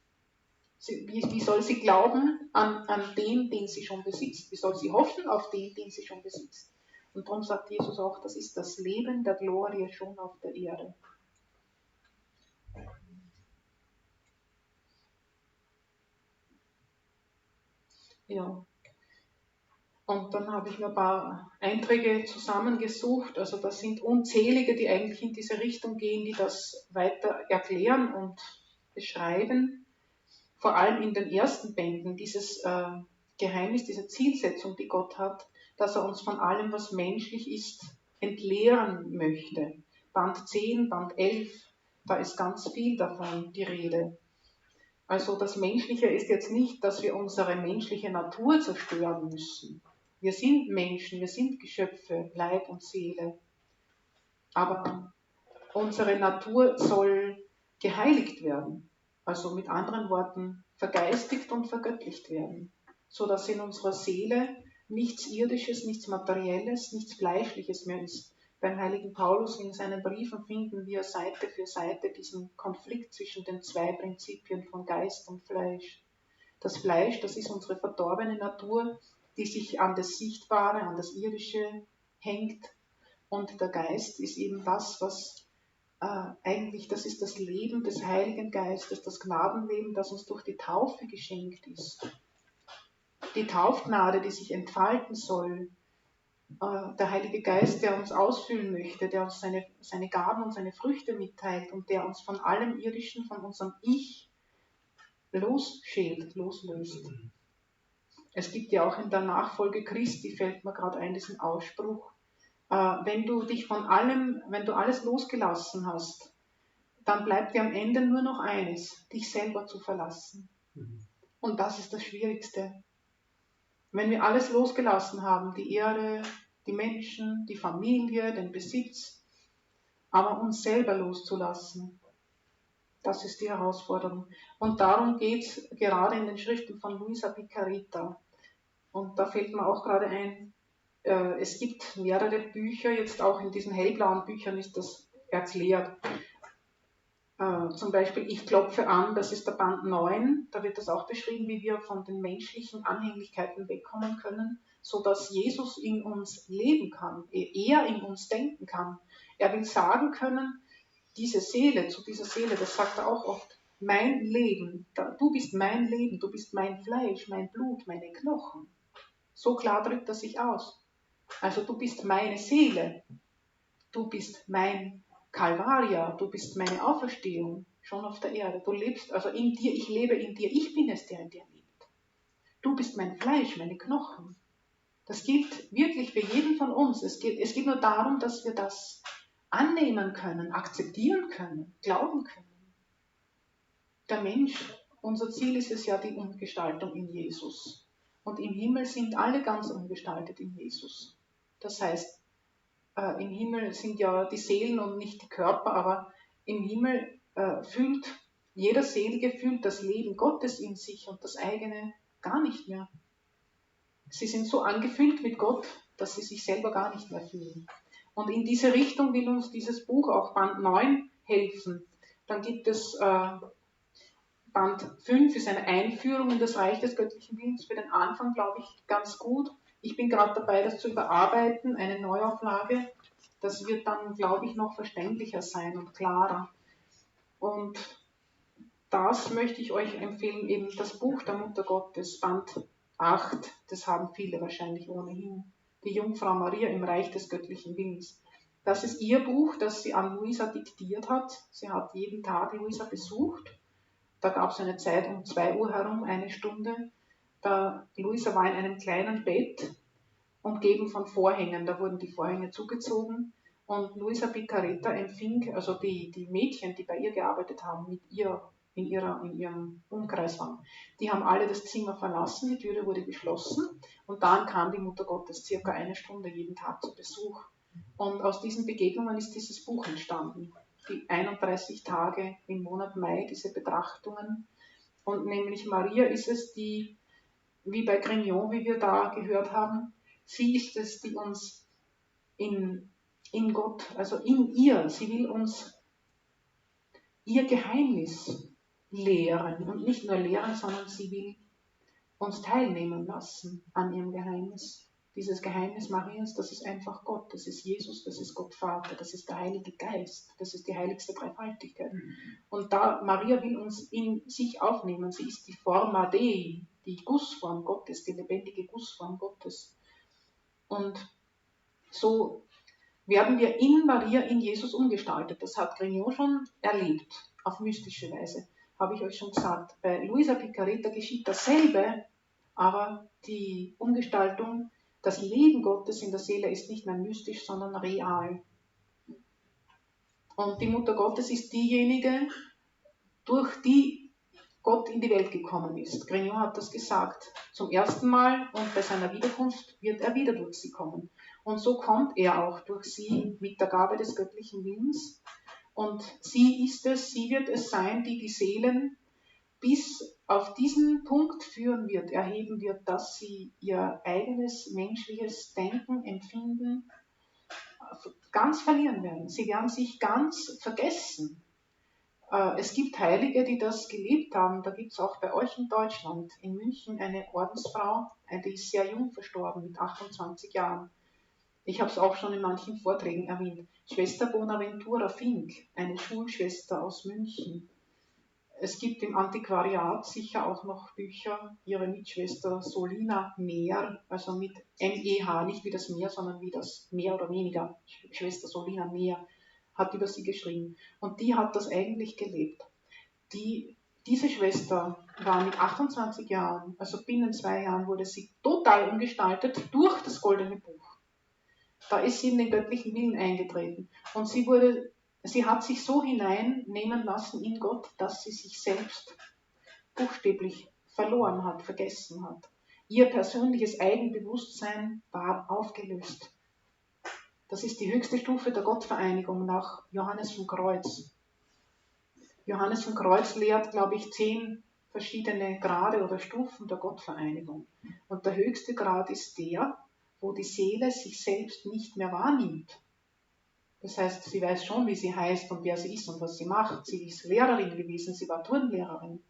Wie soll sie glauben an den sie schon besitzt? Wie soll sie hoffen auf den sie schon besitzt? Und darum sagt Jesus auch, das ist das Leben der Glorie schon auf der Erde. Ja. Und dann habe ich mir ein paar Einträge zusammengesucht. Also das sind unzählige, die eigentlich in diese Richtung gehen, die das weiter erklären und beschreiben. Vor allem in den ersten Bänden, dieses Geheimnis, diese Zielsetzung, die Gott hat, dass er uns von allem, was menschlich ist, entleeren möchte. Band 10, Band 11, da ist ganz viel davon die Rede. Also das Menschliche ist jetzt nicht, dass wir unsere menschliche Natur zerstören müssen. Wir sind Menschen, wir sind Geschöpfe, Leib und Seele. Aber unsere Natur soll geheiligt werden. Also mit anderen Worten, vergeistigt und vergöttlicht werden. Sodass in unserer Seele nichts Irdisches, nichts Materielles, nichts Fleischliches mehr ist. Beim heiligen Paulus in seinen Briefen finden wir Seite für Seite diesen Konflikt zwischen den 2 Prinzipien von Geist und Fleisch. Das Fleisch, das ist unsere verdorbene Natur, die sich an das Sichtbare, an das Irdische hängt. Und der Geist ist eben das, was eigentlich, das ist das Leben des Heiligen Geistes, das Gnadenleben, das uns durch die Taufe geschenkt ist. Die Taufgnade, die sich entfalten soll, der Heilige Geist, der uns ausfüllen möchte, der uns seine Gaben und seine Früchte mitteilt und der uns von allem Irdischen, von unserem Ich loslöst. Es gibt ja auch in der Nachfolge Christi, fällt mir gerade ein, diesen Ausspruch, wenn du alles losgelassen hast, dann bleibt dir am Ende nur noch eines, dich selber zu verlassen. Und das ist das Schwierigste. Wenn wir alles losgelassen haben, die Erde, die Menschen, die Familie, den Besitz, aber uns selber loszulassen, das ist die Herausforderung. Und darum geht es gerade in den Schriften von Luisa Piccarreta. Und da fällt mir auch gerade ein, es gibt mehrere Bücher, jetzt auch in diesen hellblauen Büchern ist das erklärt. Zum Beispiel Ich klopfe an, das ist der Band 9, da wird das auch beschrieben, wie wir von den menschlichen Anhänglichkeiten wegkommen können, sodass Jesus in uns leben kann, er in uns denken kann. Er will sagen können, diese Seele, zu dieser Seele, das sagt er auch oft, mein Leben, du bist mein Leben, du bist mein Fleisch, mein Blut, meine Knochen. So klar drückt er sich aus. Also du bist meine Seele, du bist mein Kalvaria, du bist meine Auferstehung, schon auf der Erde. Du lebst, also in dir, ich lebe in dir, ich bin es, der in dir lebt. Du bist mein Fleisch, meine Knochen. Das gilt wirklich für jeden von uns. Es geht nur darum, dass wir das annehmen können, akzeptieren können, glauben können. Der Mensch, unser Ziel ist es ja die Umgestaltung in Jesus. Und im Himmel sind alle ganz umgestaltet in Jesus. Das heißt, im Himmel sind ja die Seelen und nicht die Körper, aber im Himmel fühlt jeder Selige fühlt das Leben Gottes in sich und das eigene gar nicht mehr. Sie sind so angefüllt mit Gott, dass sie sich selber gar nicht mehr fühlen. Und in diese Richtung will uns dieses Buch, auch Band 9, helfen. Dann gibt es Band Band 5 ist eine Einführung in das Reich des göttlichen Willens, für den Anfang, glaube ich, ganz gut. Ich bin gerade dabei, das zu überarbeiten, eine Neuauflage. Das wird dann, glaube ich, noch verständlicher sein und klarer. Und das möchte ich euch empfehlen, eben das Buch der Mutter Gottes, Band 8, das haben viele wahrscheinlich ohnehin. Die Jungfrau Maria im Reich des göttlichen Willens. Das ist ihr Buch, das sie an Luisa diktiert hat. Sie hat jeden Tag Luisa besucht. Da gab es eine Zeit um 2 Uhr herum, 1 Stunde. Luisa war in einem kleinen Bett, umgeben von Vorhängen. Da wurden die Vorhänge zugezogen. Und Luisa Piccarreta empfing, also die Mädchen, die bei ihr gearbeitet haben, mit ihr in ihrem Umkreis waren, die haben alle das Zimmer verlassen, die Türe wurde geschlossen und dann kam die Mutter Gottes circa 1 Stunde jeden Tag zu Besuch. Und aus diesen Begegnungen ist dieses Buch entstanden. Die 31 Tage im Monat Mai, diese Betrachtungen. Und nämlich Maria ist es, die, wie bei Grignon, wie wir da gehört haben, sie ist es, die uns in Gott, also in ihr, sie will uns ihr Geheimnis lehren. Und nicht nur lehren, sondern sie will uns teilnehmen lassen an ihrem Geheimnis. Dieses Geheimnis Mariens, das ist einfach Gott, das ist Jesus, das ist Gott Vater, das ist der Heilige Geist, das ist die heiligste Dreifaltigkeit. Und da Maria will uns in sich aufnehmen, sie ist die Forma Dei, die Gussform Gottes, die lebendige Gussform Gottes. Und so werden wir in Maria, in Jesus umgestaltet. Das hat Grignon schon erlebt, auf mystische Weise, habe ich euch schon gesagt. Bei Luisa Piccarreta geschieht dasselbe, aber die Umgestaltung, das Leben Gottes in der Seele ist nicht mehr mystisch, sondern real. Und die Mutter Gottes ist diejenige, durch die Gott in die Welt gekommen ist. Grignon hat das gesagt. Zum ersten Mal und bei seiner Wiederkunft wird er wieder durch sie kommen. Und so kommt er auch durch sie mit der Gabe des göttlichen Willens. Und sie ist es, sie wird es sein, die die Seelen bis auf diesen Punkt führen wird, erheben wird, dass sie ihr eigenes menschliches Denken, Empfinden ganz verlieren werden. Sie werden sich ganz vergessen. Es gibt Heilige, die das gelebt haben. Da gibt es auch bei euch in Deutschland, in München, eine Ordensfrau, die ist sehr jung verstorben, mit 28 Jahren. Ich habe es auch schon in manchen Vorträgen erwähnt. Schwester Bonaventura Fink, eine Schulschwester aus München. Es gibt im Antiquariat sicher auch noch Bücher. Ihre Mitschwester Solina Mehr, also mit M-E-H, nicht wie das Meer, sondern wie das mehr oder weniger. Schwester Solina Mehr hat über sie geschrieben. Und die hat das eigentlich gelebt. Diese Schwester war mit 28 Jahren, also binnen 2 Jahren, wurde sie total umgestaltet durch das Goldene Buch. Da ist sie in den göttlichen Willen eingetreten. Und sie hat sich so hineinnehmen lassen in Gott, dass sie sich selbst buchstäblich verloren hat, vergessen hat. Ihr persönliches Eigenbewusstsein war aufgelöst. Das ist die höchste Stufe der Gottvereinigung nach Johannes vom Kreuz. Johannes vom Kreuz lehrt, glaube ich, 10 verschiedene Grade oder Stufen der Gottvereinigung. Und der höchste Grad ist der, wo die Seele sich selbst nicht mehr wahrnimmt. Das heißt, sie weiß schon, wie sie heißt und wer sie ist und was sie macht. Sie ist Lehrerin gewesen, sie war Turnlehrerin.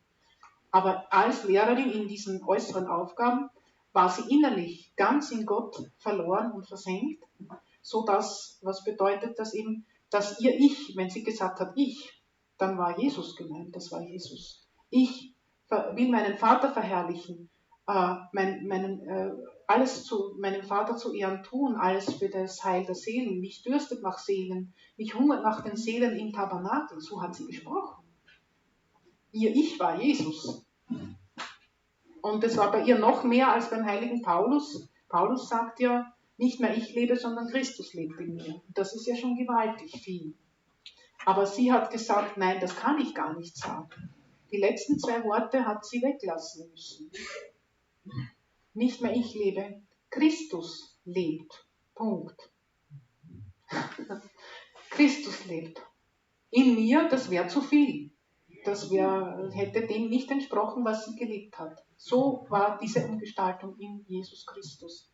Aber als Lehrerin in diesen äußeren Aufgaben war sie innerlich ganz in Gott verloren und versenkt, sodass, was bedeutet das eben, dass ihr Ich, wenn sie gesagt hat, ich, dann war Jesus gemeint, das war Jesus. Ich will meinen Vater verherrlichen, alles zu meinem Vater zu Ehren tun, alles für das Heil der Seelen. Mich dürstet nach Seelen, mich hungert nach den Seelen im Tabernakel. So hat sie gesprochen. Ihr Ich war Jesus. Und es war bei ihr noch mehr als beim heiligen Paulus. Paulus sagt ja, nicht mehr ich lebe, sondern Christus lebt in mir. Das ist ja schon gewaltig viel. Aber sie hat gesagt, nein, das kann ich gar nicht sagen. Die letzten 2 Worte hat sie weglassen müssen. Nicht mehr ich lebe, Christus lebt. Punkt. Christus lebt. In mir, das wäre zu viel. Das hätte dem nicht entsprochen, was sie gelebt hat. So war diese Umgestaltung in Jesus Christus.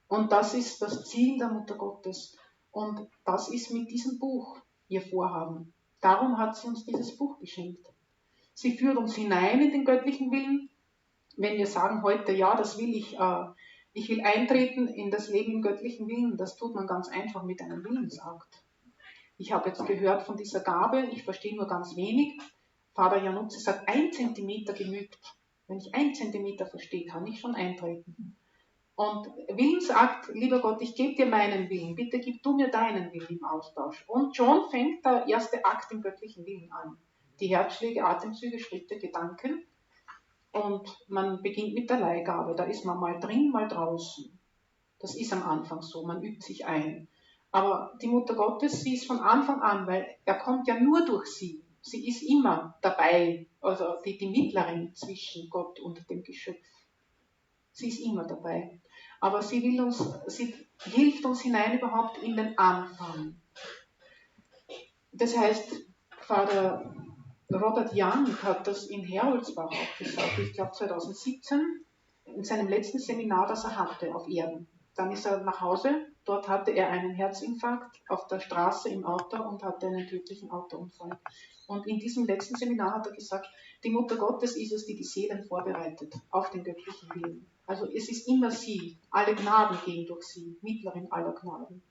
Und das ist das Ziel der Mutter Gottes. Und das ist mit diesem Buch ihr Vorhaben. Darum hat sie uns dieses Buch geschenkt. Sie führt uns hinein in den göttlichen Willen. Wenn wir sagen heute, ja, das will ich will eintreten in das Leben im göttlichen Willen, das tut man ganz einfach mit einem Willensakt. Ich habe jetzt gehört von dieser Gabe, ich verstehe nur ganz wenig. Vater Januzzi sagt, 1 Zentimeter genügt. Wenn ich 1 Zentimeter verstehe, kann ich schon eintreten. Und Willensakt, lieber Gott, ich gebe dir meinen Willen, bitte gib du mir deinen Willen im Austausch. Und schon fängt der erste Akt im göttlichen Willen an. Die Herzschläge, Atemzüge, Schritte, Gedanken. Und man beginnt mit der Leihgabe. Da ist man mal drin, mal draußen. Das ist am Anfang so, man übt sich ein. Aber die Mutter Gottes, sie ist von Anfang an, weil er kommt ja nur durch sie. Sie ist immer dabei, also die Mittlerin zwischen Gott und dem Geschöpf. Sie ist immer dabei. Aber sie hilft uns hinein überhaupt in den Anfang. Das heißt, Vater Robert Young hat das in Heroldsbach auch gesagt, ich glaube 2017, in seinem letzten Seminar, das er hatte auf Erden. Dann ist er nach Hause, dort hatte er einen Herzinfarkt auf der Straße im Auto und hatte einen tödlichen Autounfall. Und in diesem letzten Seminar hat er gesagt, die Mutter Gottes ist es, die die Seelen vorbereitet auf den göttlichen Willen. Also es ist immer sie, alle Gnaden gehen durch sie, Mittlerin aller Gnaden.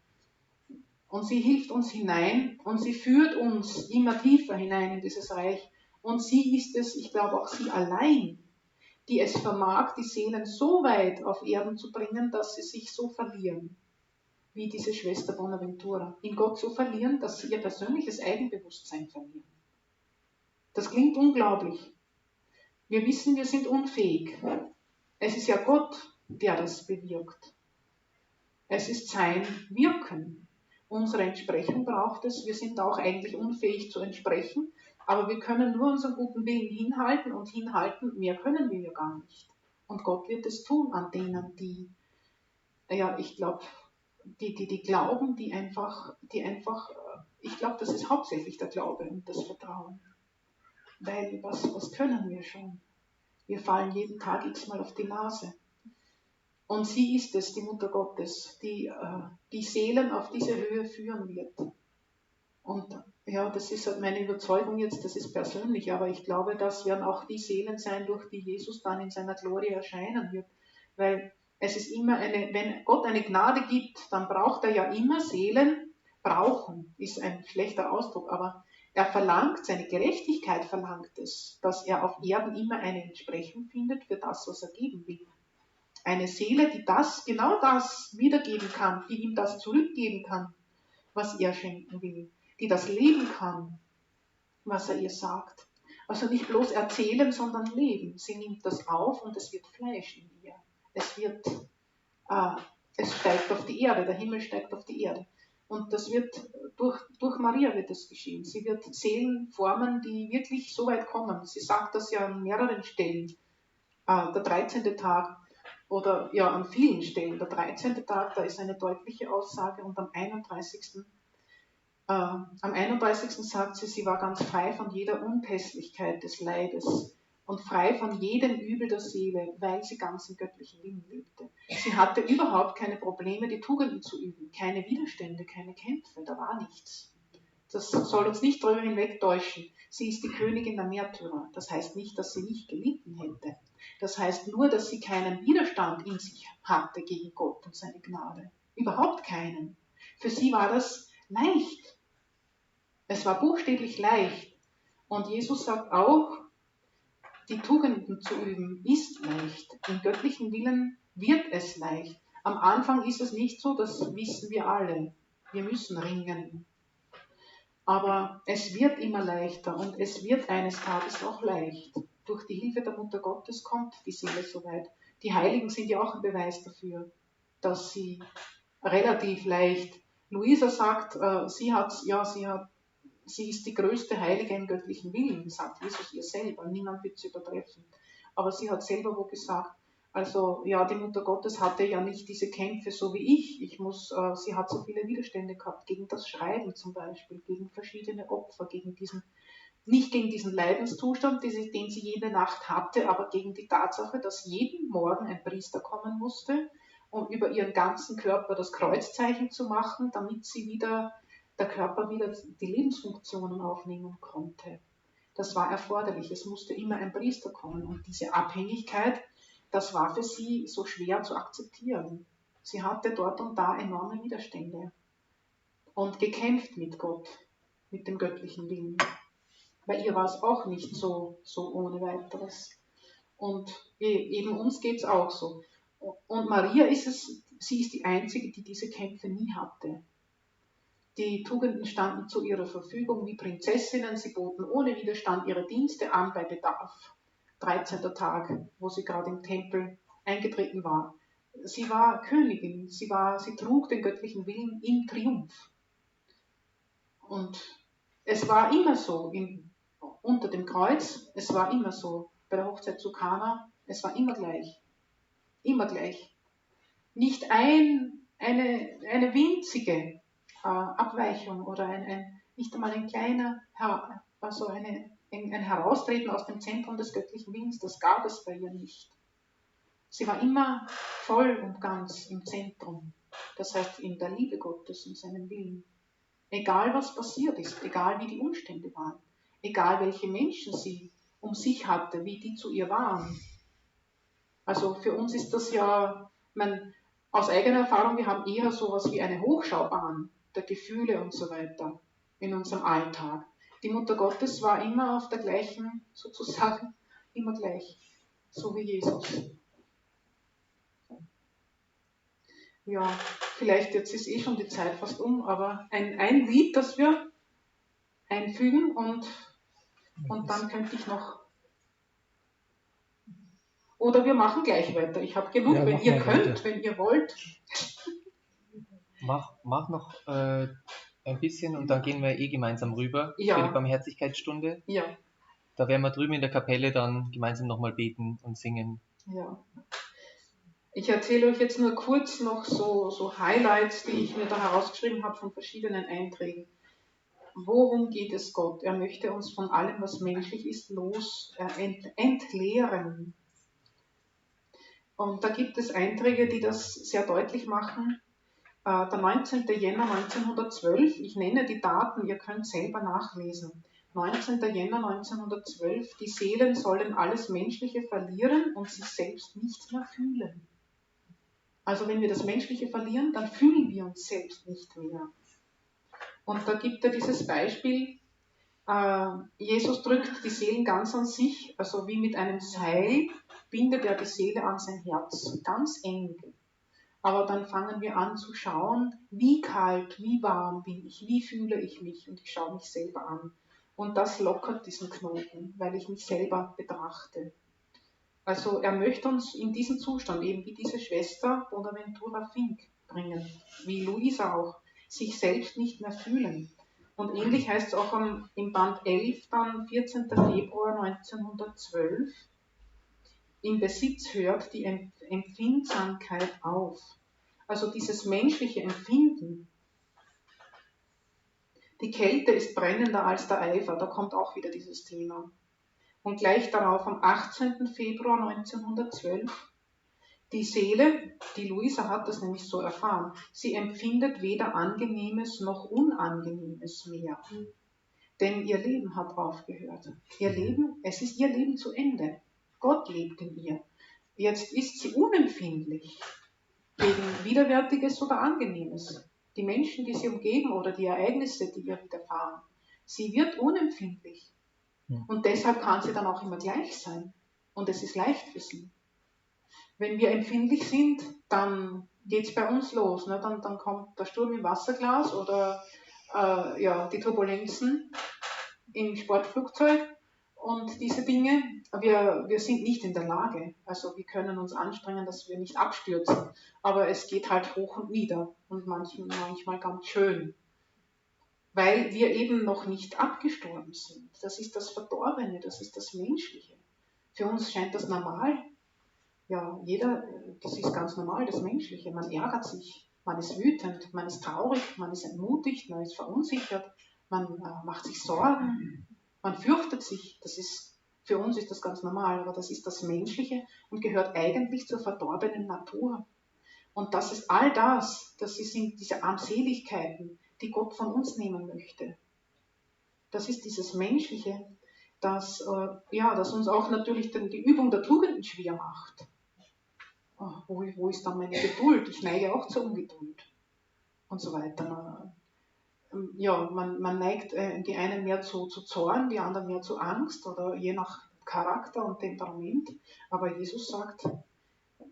Und sie hilft uns hinein und sie führt uns immer tiefer hinein in dieses Reich. Und sie ist es, ich glaube auch sie allein, die es vermag, die Seelen so weit auf Erden zu bringen, dass sie sich so verlieren, wie diese Schwester Bonaventura. In Gott so verlieren, dass sie ihr persönliches Eigenbewusstsein verlieren. Das klingt unglaublich. Wir wissen, wir sind unfähig. Es ist ja Gott, der das bewirkt. Es ist sein Wirken. Unsere Entsprechung braucht es. Wir sind auch eigentlich unfähig zu entsprechen, aber wir können nur unseren guten Willen hinhalten und hinhalten, mehr können wir ja gar nicht. Und Gott wird es tun an denen, die, ja, ich glaube, die glauben, die einfach, ich glaube, das ist hauptsächlich der Glaube und das Vertrauen. Weil was können wir schon? Wir fallen jeden Tag x-mal auf die Nase. Und sie ist es, die Mutter Gottes, die die Seelen auf diese Höhe führen wird. Und ja, das ist halt meine Überzeugung jetzt, das ist persönlich, aber ich glaube, das werden auch die Seelen sein, durch die Jesus dann in seiner Glorie erscheinen wird. Weil es ist immer wenn Gott eine Gnade gibt, dann braucht er ja immer Seelen. Brauchen ist ein schlechter Ausdruck, aber er verlangt, seine Gerechtigkeit verlangt es, dass er auf Erden immer eine Entsprechung findet für das, was er geben will. Eine Seele, die genau das wiedergeben kann, die ihm das zurückgeben kann, was er schenken will, die das leben kann, was er ihr sagt. Also nicht bloß erzählen, sondern leben. Sie nimmt das auf und es wird Fleisch in ihr. Es steigt auf die Erde, der Himmel steigt auf die Erde. Und das wird, durch Maria wird das geschehen. Sie wird Seelen formen, die wirklich so weit kommen. Sie sagt das ja an mehreren Stellen. Der 13. Tag, oder ja, an vielen Stellen. Der 13. Tag, da ist eine deutliche Aussage und am 31. sagt sie, sie war ganz frei von jeder Unpässlichkeit des Leides und frei von jedem Übel der Seele, weil sie ganz im göttlichen Willen lebte. Sie hatte überhaupt keine Probleme, die Tugenden zu üben, keine Widerstände, keine Kämpfe, da war nichts. Das soll uns nicht darüber hinwegtäuschen. Sie ist die Königin der Märtyrer. Das heißt nicht, dass sie nicht gelitten hätte. Das heißt nur, dass sie keinen Widerstand in sich hatte gegen Gott und seine Gnade. Überhaupt keinen. Für sie war das leicht. Es war buchstäblich leicht. Und Jesus sagt auch, die Tugenden zu üben ist leicht. Im göttlichen Willen wird es leicht. Am Anfang ist es nicht so, das wissen wir alle. Wir müssen ringen. Aber es wird immer leichter und es wird eines Tages auch leicht. Durch die Hilfe der Mutter Gottes kommt die Seele so weit. Die Heiligen sind ja auch ein Beweis dafür, dass sie relativ leicht. Luisa sagt, sie ist die größte Heilige im göttlichen Willen, sagt Jesus ihr selber. Niemand wird sie übertreffen. Aber sie hat selber wo gesagt, also ja, die Mutter Gottes hatte ja nicht diese Kämpfe so wie ich. Sie hat so viele Widerstände gehabt gegen das Schreiben zum Beispiel, gegen verschiedene Opfer, nicht gegen diesen Leidenszustand, den sie jede Nacht hatte, aber gegen die Tatsache, dass jeden Morgen ein Priester kommen musste, um über ihren ganzen Körper das Kreuzzeichen zu machen, damit der Körper wieder die Lebensfunktionen aufnehmen konnte. Das war erforderlich. Es musste immer ein Priester kommen. Und diese Abhängigkeit, das war für sie so schwer zu akzeptieren. Sie hatte dort und da enorme Widerstände und gekämpft mit Gott, mit dem göttlichen Willen. Bei ihr war es auch nicht so ohne weiteres. Und eben uns geht es auch so. Und Maria sie ist die Einzige, die diese Kämpfe nie hatte. Die Tugenden standen zu ihrer Verfügung wie Prinzessinnen. Sie boten ohne Widerstand ihre Dienste an bei Bedarf. 13. Tag, wo sie gerade im Tempel eingetreten war. Sie war Königin. Sie trug den göttlichen Willen im Triumph. Und es war immer so, unter dem Kreuz, es war immer so, bei der Hochzeit zu Kana, es war immer gleich. Immer gleich. Nicht eine winzige Abweichung oder nicht einmal ein kleiner, ein Heraustreten aus dem Zentrum des göttlichen Willens, das gab es bei ihr nicht. Sie war immer voll und ganz im Zentrum, das heißt in der Liebe Gottes und seinem Willen. Egal was passiert ist, egal wie die Umstände waren, egal welche Menschen sie um sich hatte, wie die zu ihr waren. Also für uns ist das ja, aus eigener Erfahrung, wir haben eher sowas wie eine Hochschaubahn der Gefühle und so weiter in unserem Alltag. Die Mutter Gottes war immer auf der gleichen, sozusagen, immer gleich, so wie Jesus. Ja, vielleicht jetzt ist schon die Zeit fast um, aber ein Lied, das wir einfügen und dann könnte ich noch. Oder wir machen gleich weiter. Ich habe genug, wenn ihr könnt, weiter. Wenn ihr wollt. Mach noch ein bisschen und dann gehen wir gemeinsam rüber für die Barmherzigkeitsstunde. Ja. Da werden wir drüben in der Kapelle dann gemeinsam nochmal beten und singen. Ja. Ich erzähle euch jetzt nur kurz noch so Highlights, die ich mir da herausgeschrieben habe von verschiedenen Einträgen. Worum geht es Gott? Er möchte uns von allem, was menschlich ist, entleeren. Und da gibt es Einträge, die das sehr deutlich machen. Der 19. Jänner 1912, ich nenne die Daten, ihr könnt selber nachlesen. 19. Jänner 1912, die Seelen sollen alles Menschliche verlieren und sich selbst nicht mehr fühlen. Also wenn wir das Menschliche verlieren, dann fühlen wir uns selbst nicht mehr. Und da gibt er dieses Beispiel, Jesus drückt die Seelen ganz an sich, also wie mit einem Seil bindet er die Seele an sein Herz, ganz eng. Aber dann fangen wir an zu schauen, wie kalt, wie warm bin ich, wie fühle ich mich, und ich schaue mich selber an. Und das lockert diesen Knoten, weil ich mich selber betrachte. Also er möchte uns in diesen Zustand, eben wie diese Schwester Bonaventura Fink, bringen, wie Luisa auch, sich selbst nicht mehr fühlen. Und ähnlich heißt es auch im Band 11, dann 14. Februar 1912, im Besitz hört die Empfindsamkeit auf. Also dieses menschliche Empfinden. Die Kälte ist brennender als der Eifer, da kommt auch wieder dieses Thema. Und gleich darauf, am 18. Februar 1912, die Seele, die Luisa hat das nämlich so erfahren, sie empfindet weder Angenehmes noch Unangenehmes mehr. Denn ihr Leben hat aufgehört. Es ist ihr Leben zu Ende. Gott lebt in ihr. Jetzt ist sie unempfindlich gegen Widerwärtiges oder Angenehmes. Die Menschen, die sie umgeben oder die Ereignisse, die ihr widerfahren. Sie wird unempfindlich. Und deshalb kann sie dann auch immer gleich sein. Und es ist leicht für sie. Wenn wir empfindlich sind, dann geht es bei uns los. Ne? Dann kommt der Sturm im Wasserglas oder die Turbulenzen im Sportflugzeug und diese Dinge. Wir sind nicht in der Lage. Also wir können uns anstrengen, dass wir nicht abstürzen. Aber es geht halt hoch und nieder und manchmal ganz schön. Weil wir eben noch nicht abgestorben sind. Das ist das Verdorbene, das ist das Menschliche. Für uns scheint das normal. Ja, das ist ganz normal, das Menschliche. Man ärgert sich, man ist wütend, man ist traurig, man ist entmutigt, man ist verunsichert, man macht sich Sorgen, man fürchtet sich. Für uns ist das ganz normal, aber das ist das Menschliche und gehört eigentlich zur verdorbenen Natur. Und das ist all das sind diese Armseligkeiten, die Gott von uns nehmen möchte. Das ist dieses Menschliche. dass uns auch natürlich die Übung der Tugenden schwer macht. Oh, wo ist dann meine Geduld? Ich neige auch zur Ungeduld und so weiter. Man neigt die einen mehr zu Zorn, die anderen mehr zu Angst oder je nach Charakter und Temperament. Aber Jesus sagt,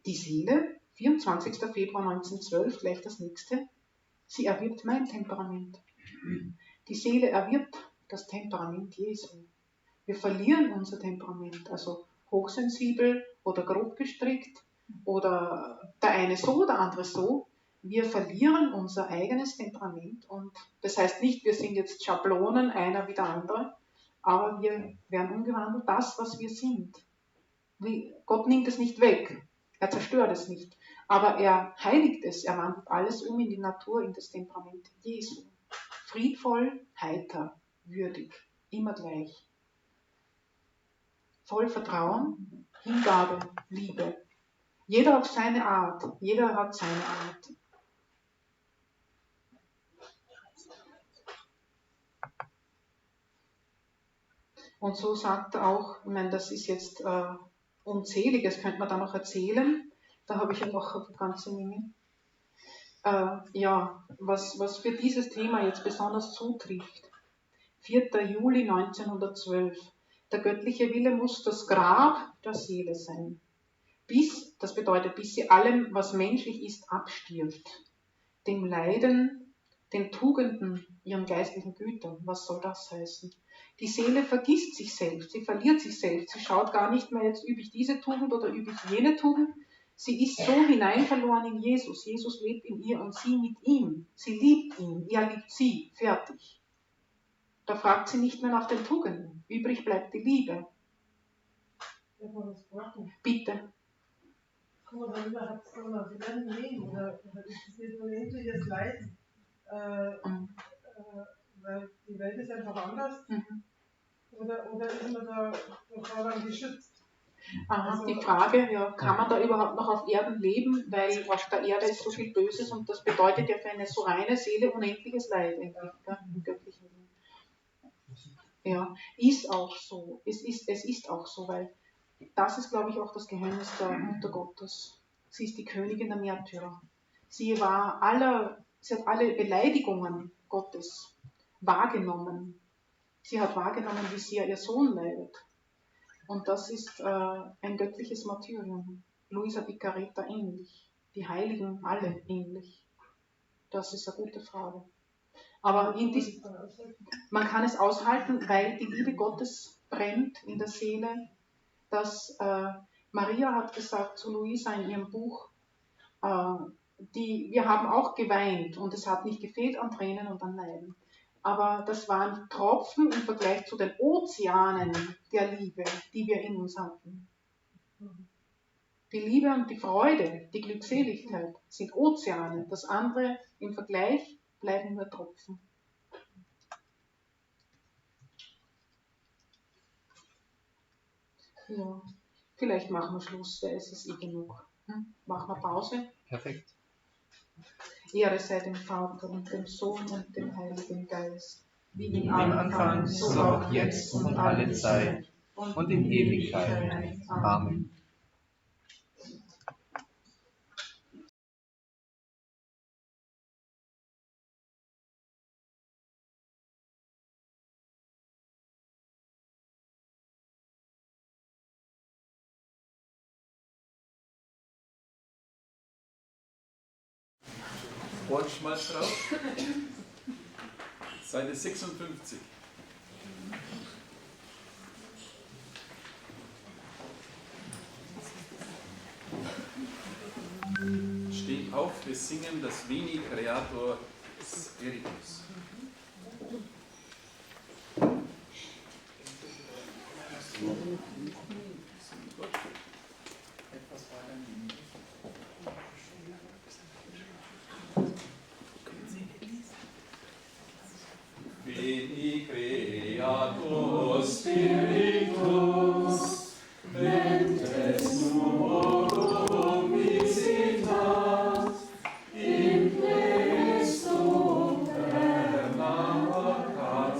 die Seele, 24. Februar 1912, gleich das nächste, sie erwirbt mein Temperament. Die Seele erwirbt das Temperament Jesu. Wir verlieren unser Temperament, also hochsensibel oder grob gestrickt oder der eine so, der andere so. Wir verlieren unser eigenes Temperament und das heißt nicht, wir sind jetzt Schablonen, einer wie der andere, aber wir werden umgewandelt, das, was wir sind. Gott nimmt es nicht weg, er zerstört es nicht, aber er heiligt es, er wandelt alles um in die Natur, in das Temperament Jesu. Friedvoll, heiter, würdig, immer gleich. Voll Vertrauen, Hingabe, Liebe. Jeder auf seine Art, jeder hat seine Art. Und so sagt er auch, ich meine, das ist jetzt unzählig, das könnte man da noch erzählen, da habe ich ja noch eine ganze Menge. Was für dieses Thema jetzt besonders zutrifft. 4. Juli 1912. Der göttliche Wille muss das Grab der Seele sein. Das bedeutet, bis sie allem, was menschlich ist, abstirbt. Dem Leiden, den Tugenden, ihren geistlichen Gütern. Was soll das heißen? Die Seele vergisst sich selbst, sie verliert sich selbst. Sie schaut gar nicht mehr, jetzt übe ich diese Tugend oder übe ich jene Tugend. Sie ist so hineinverloren in Jesus. Jesus lebt in ihr und sie mit ihm. Sie liebt ihn, er liebt sie. Fertig. Da fragt sie nicht mehr nach den Tugenden. Übrig bleibt die Liebe. Bitte. Guck mal, wenn überhaupt so nach dem Leben oder ist es nicht unendliches Leid? Weil die Welt ist einfach anders. Oder ist man da dann geschützt? Aha, die Frage, kann man da überhaupt noch auf Erden leben, weil auf der Erde ist so viel Böses und das bedeutet ja für eine so reine Seele unendliches Leid eigentlich, im göttlichen Leben. Ja, ist auch so. Es ist auch so, weil das ist, glaube ich, auch das Geheimnis der Mutter Gottes. Sie ist die Königin der Märtyrer. Sie hat alle Beleidigungen Gottes wahrgenommen. Sie hat wahrgenommen, wie sehr ihr Sohn leidet. Und das ist ein göttliches Martyrium. Luisa Piccarreta ähnlich. Die Heiligen alle ähnlich. Das ist eine gute Frage. Aber man kann es aushalten, weil die Liebe Gottes brennt in der Seele. Maria hat gesagt zu Luisa in ihrem Buch, wir haben auch geweint und es hat nicht gefehlt an Tränen und an Leiden. Aber das waren Tropfen im Vergleich zu den Ozeanen der Liebe, die wir in uns hatten. Die Liebe und die Freude, die Glückseligkeit sind Ozeane. Das andere im Vergleich bleiben nur Tropfen. Ja, vielleicht machen wir Schluss, weil es ist genug. Machen wir Pause. Perfekt. Ehre sei dem Vater und dem Sohn und dem Heiligen Geist. Wie im Anfang, so auch jetzt und alle Zeit und in Ewigkeit. Amen. Wortschmalz drauf. Seite 56. Steht auf, wir singen das Veni Creator Spiritus. Veni Creator Spiritus, mentes nuorum visitat, in Christum per vacatia,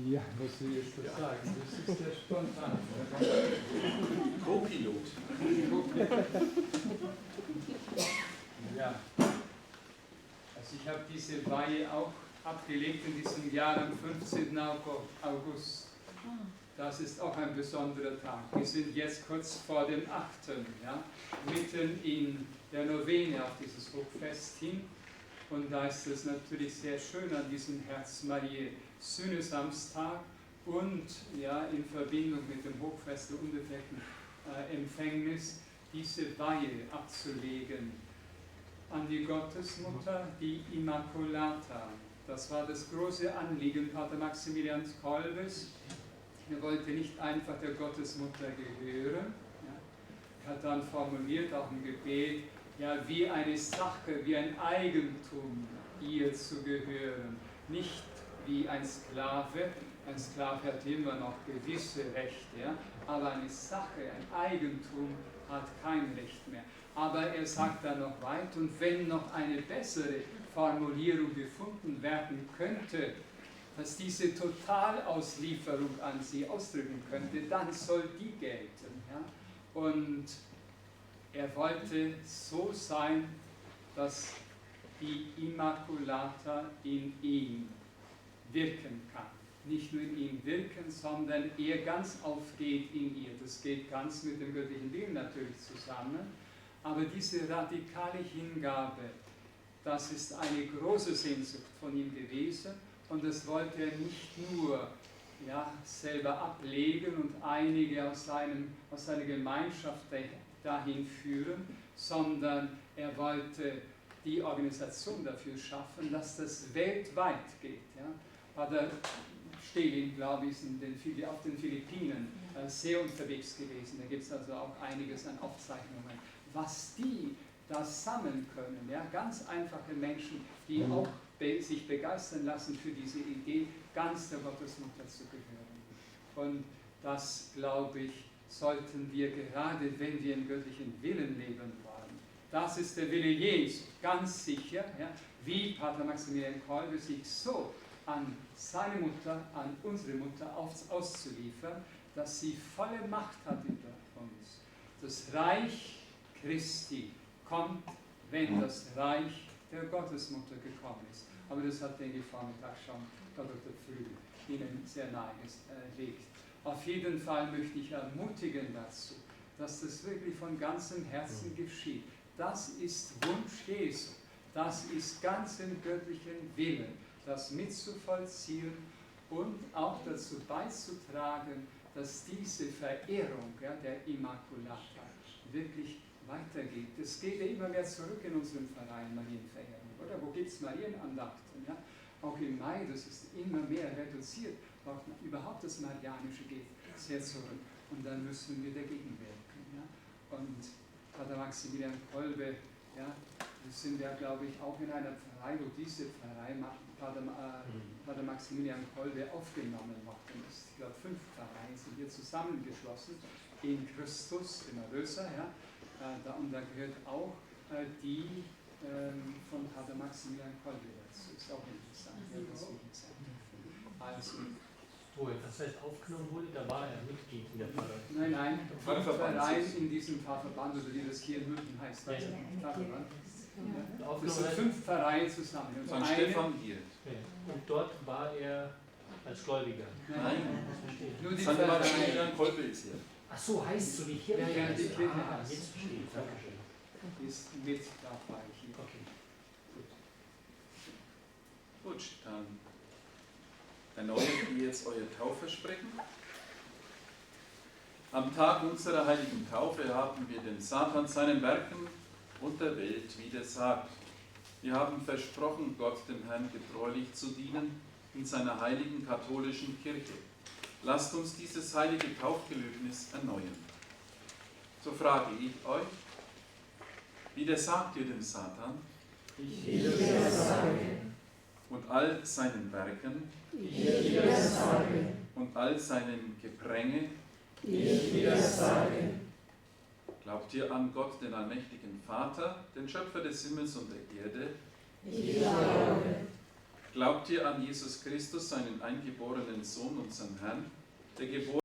Ja, was soll ich jetzt da sagen? Das ist ja spontan. Co-Pilot. Ja. Also ich habe diese Weihe auch abgelegt in diesem Jahr am 15. August. Das ist auch ein besonderer Tag. Wir sind jetzt kurz vor dem 8., ja, mitten in der Novene auf dieses Hochfest hin. Und da ist es natürlich sehr schön an diesem Herz-Mariä Sühne-Samstag und ja, in Verbindung mit dem Hochfest der unbefleckten Empfängnis diese Weihe abzulegen an die Gottesmutter, die Immaculata. Das war das große Anliegen Pater Maximilian Kolbes. Er wollte nicht einfach der Gottesmutter gehören. Ja. Er hat dann formuliert, auch im Gebet, ja, wie eine Sache, wie ein Eigentum ihr zu gehören, nicht wie ein Sklave. Ein Sklave hat immer noch gewisse Rechte, ja? Aber eine Sache, ein Eigentum hat kein Recht mehr. Aber er sagt dann noch weiter, und wenn noch eine bessere Formulierung gefunden werden könnte, dass diese Totalauslieferung an sie ausdrücken könnte, dann soll die gelten. Ja? Und er wollte so sein, dass die Immaculata in ihm wirken kann. Nicht nur in ihm wirken, sondern er ganz aufgeht in ihr. Das geht ganz mit dem göttlichen Willen natürlich zusammen. Aber diese radikale Hingabe, das ist eine große Sehnsucht von ihm gewesen. Und das wollte er nicht nur selber ablegen und einige aus seiner Gemeinschaft dahin führen, sondern er wollte die Organisation dafür schaffen, dass das weltweit geht. Ja? Pater Stelin, glaube ich, ist auf den Philippinen sehr unterwegs gewesen. Da gibt es also auch einiges an Aufzeichnungen, was die da sammeln können. Ja? Ganz einfache Menschen, die auch sich begeistern lassen für diese Idee, ganz der Gottesmutter zu gehören. Und das, glaube ich, sollten wir gerade, wenn wir im göttlichen Willen leben wollen. Das ist der Wille Jesu, ganz sicher, ja? Wie Pater Maximilian Kolbe sich so an seine Mutter, an unsere Mutter auszuliefern, dass sie volle Macht hat über uns. Das Reich Christi kommt, wenn das Reich der Gottesmutter gekommen ist. Aber das hat, denke ich, Vormittag schon Dr. Früh Ihnen sehr nahegelegt. Auf jeden Fall möchte ich ermutigen dazu, dass das wirklich von ganzem Herzen geschieht. Das ist Wunsch Jesu. Das ist ganz im göttlichen Willen, das mitzuvollziehen und auch dazu beizutragen, dass diese Verehrung der Immaculata wirklich weitergeht. Es geht ja immer mehr zurück in unserem Verein Marienverehrung, oder? Wo gibt es Marienandachten? Ja? Auch im Mai, das ist immer mehr reduziert. Auch überhaupt das Marianische geht sehr zurück. Und dann müssen wir dagegen wirken. Ja? Und Pater Maximilian Kolbe, ja, wir sind ja, glaube ich, auch in einer Pfarrei, wo diese Pfarrei Pater Maximilian Kolbe aufgenommen worden ist. Ich glaube, 5 Pfarreien sind hier zusammengeschlossen in Christus, im Erlöser. Ja? Und da gehört auch die von Pater Maximilian Kolbe dazu. Ist auch interessant. Also, wo er das heißt aufgenommen wurde, da war er Mitglied in der Pfarrei. Nein, Verein in diesem Pfarrverband, oder wie das hier in München heißt. Das Pfarrverband. Ja. Das sind 5 Pfarreien zusammen. Und St. Stephan hier. Und dort war er als Gläubiger. Nein. Nur die St. Maximilian Kolbe ist hier. Ach so, heißt es so wie Kirche? Ja, die Kirche heißt. Jetzt verstehe ich. Dankeschön. Ist mit dabei hier. Okay. Gut, dann erneuert ihr jetzt euer Taufversprechen. Am Tag unserer heiligen Taufe haben wir den Satan seinen Werken und der Welt widersagt. Wir haben versprochen, Gott, dem Herrn, getreulich zu dienen in seiner heiligen katholischen Kirche. Lasst uns dieses heilige Taufgelöbnis erneuern. So frage ich euch, widersagt ihr dem Satan? Ich widersage. Und all seinen Werken? Ich widersage. Und all seinen Gepränge? Ich widersage. Glaubt ihr an Gott, den allmächtigen Vater, den Schöpfer des Himmels und der Erde? Ich glaube. Glaubt ihr an Jesus Christus, seinen eingeborenen Sohn, unseren Herrn, der geboren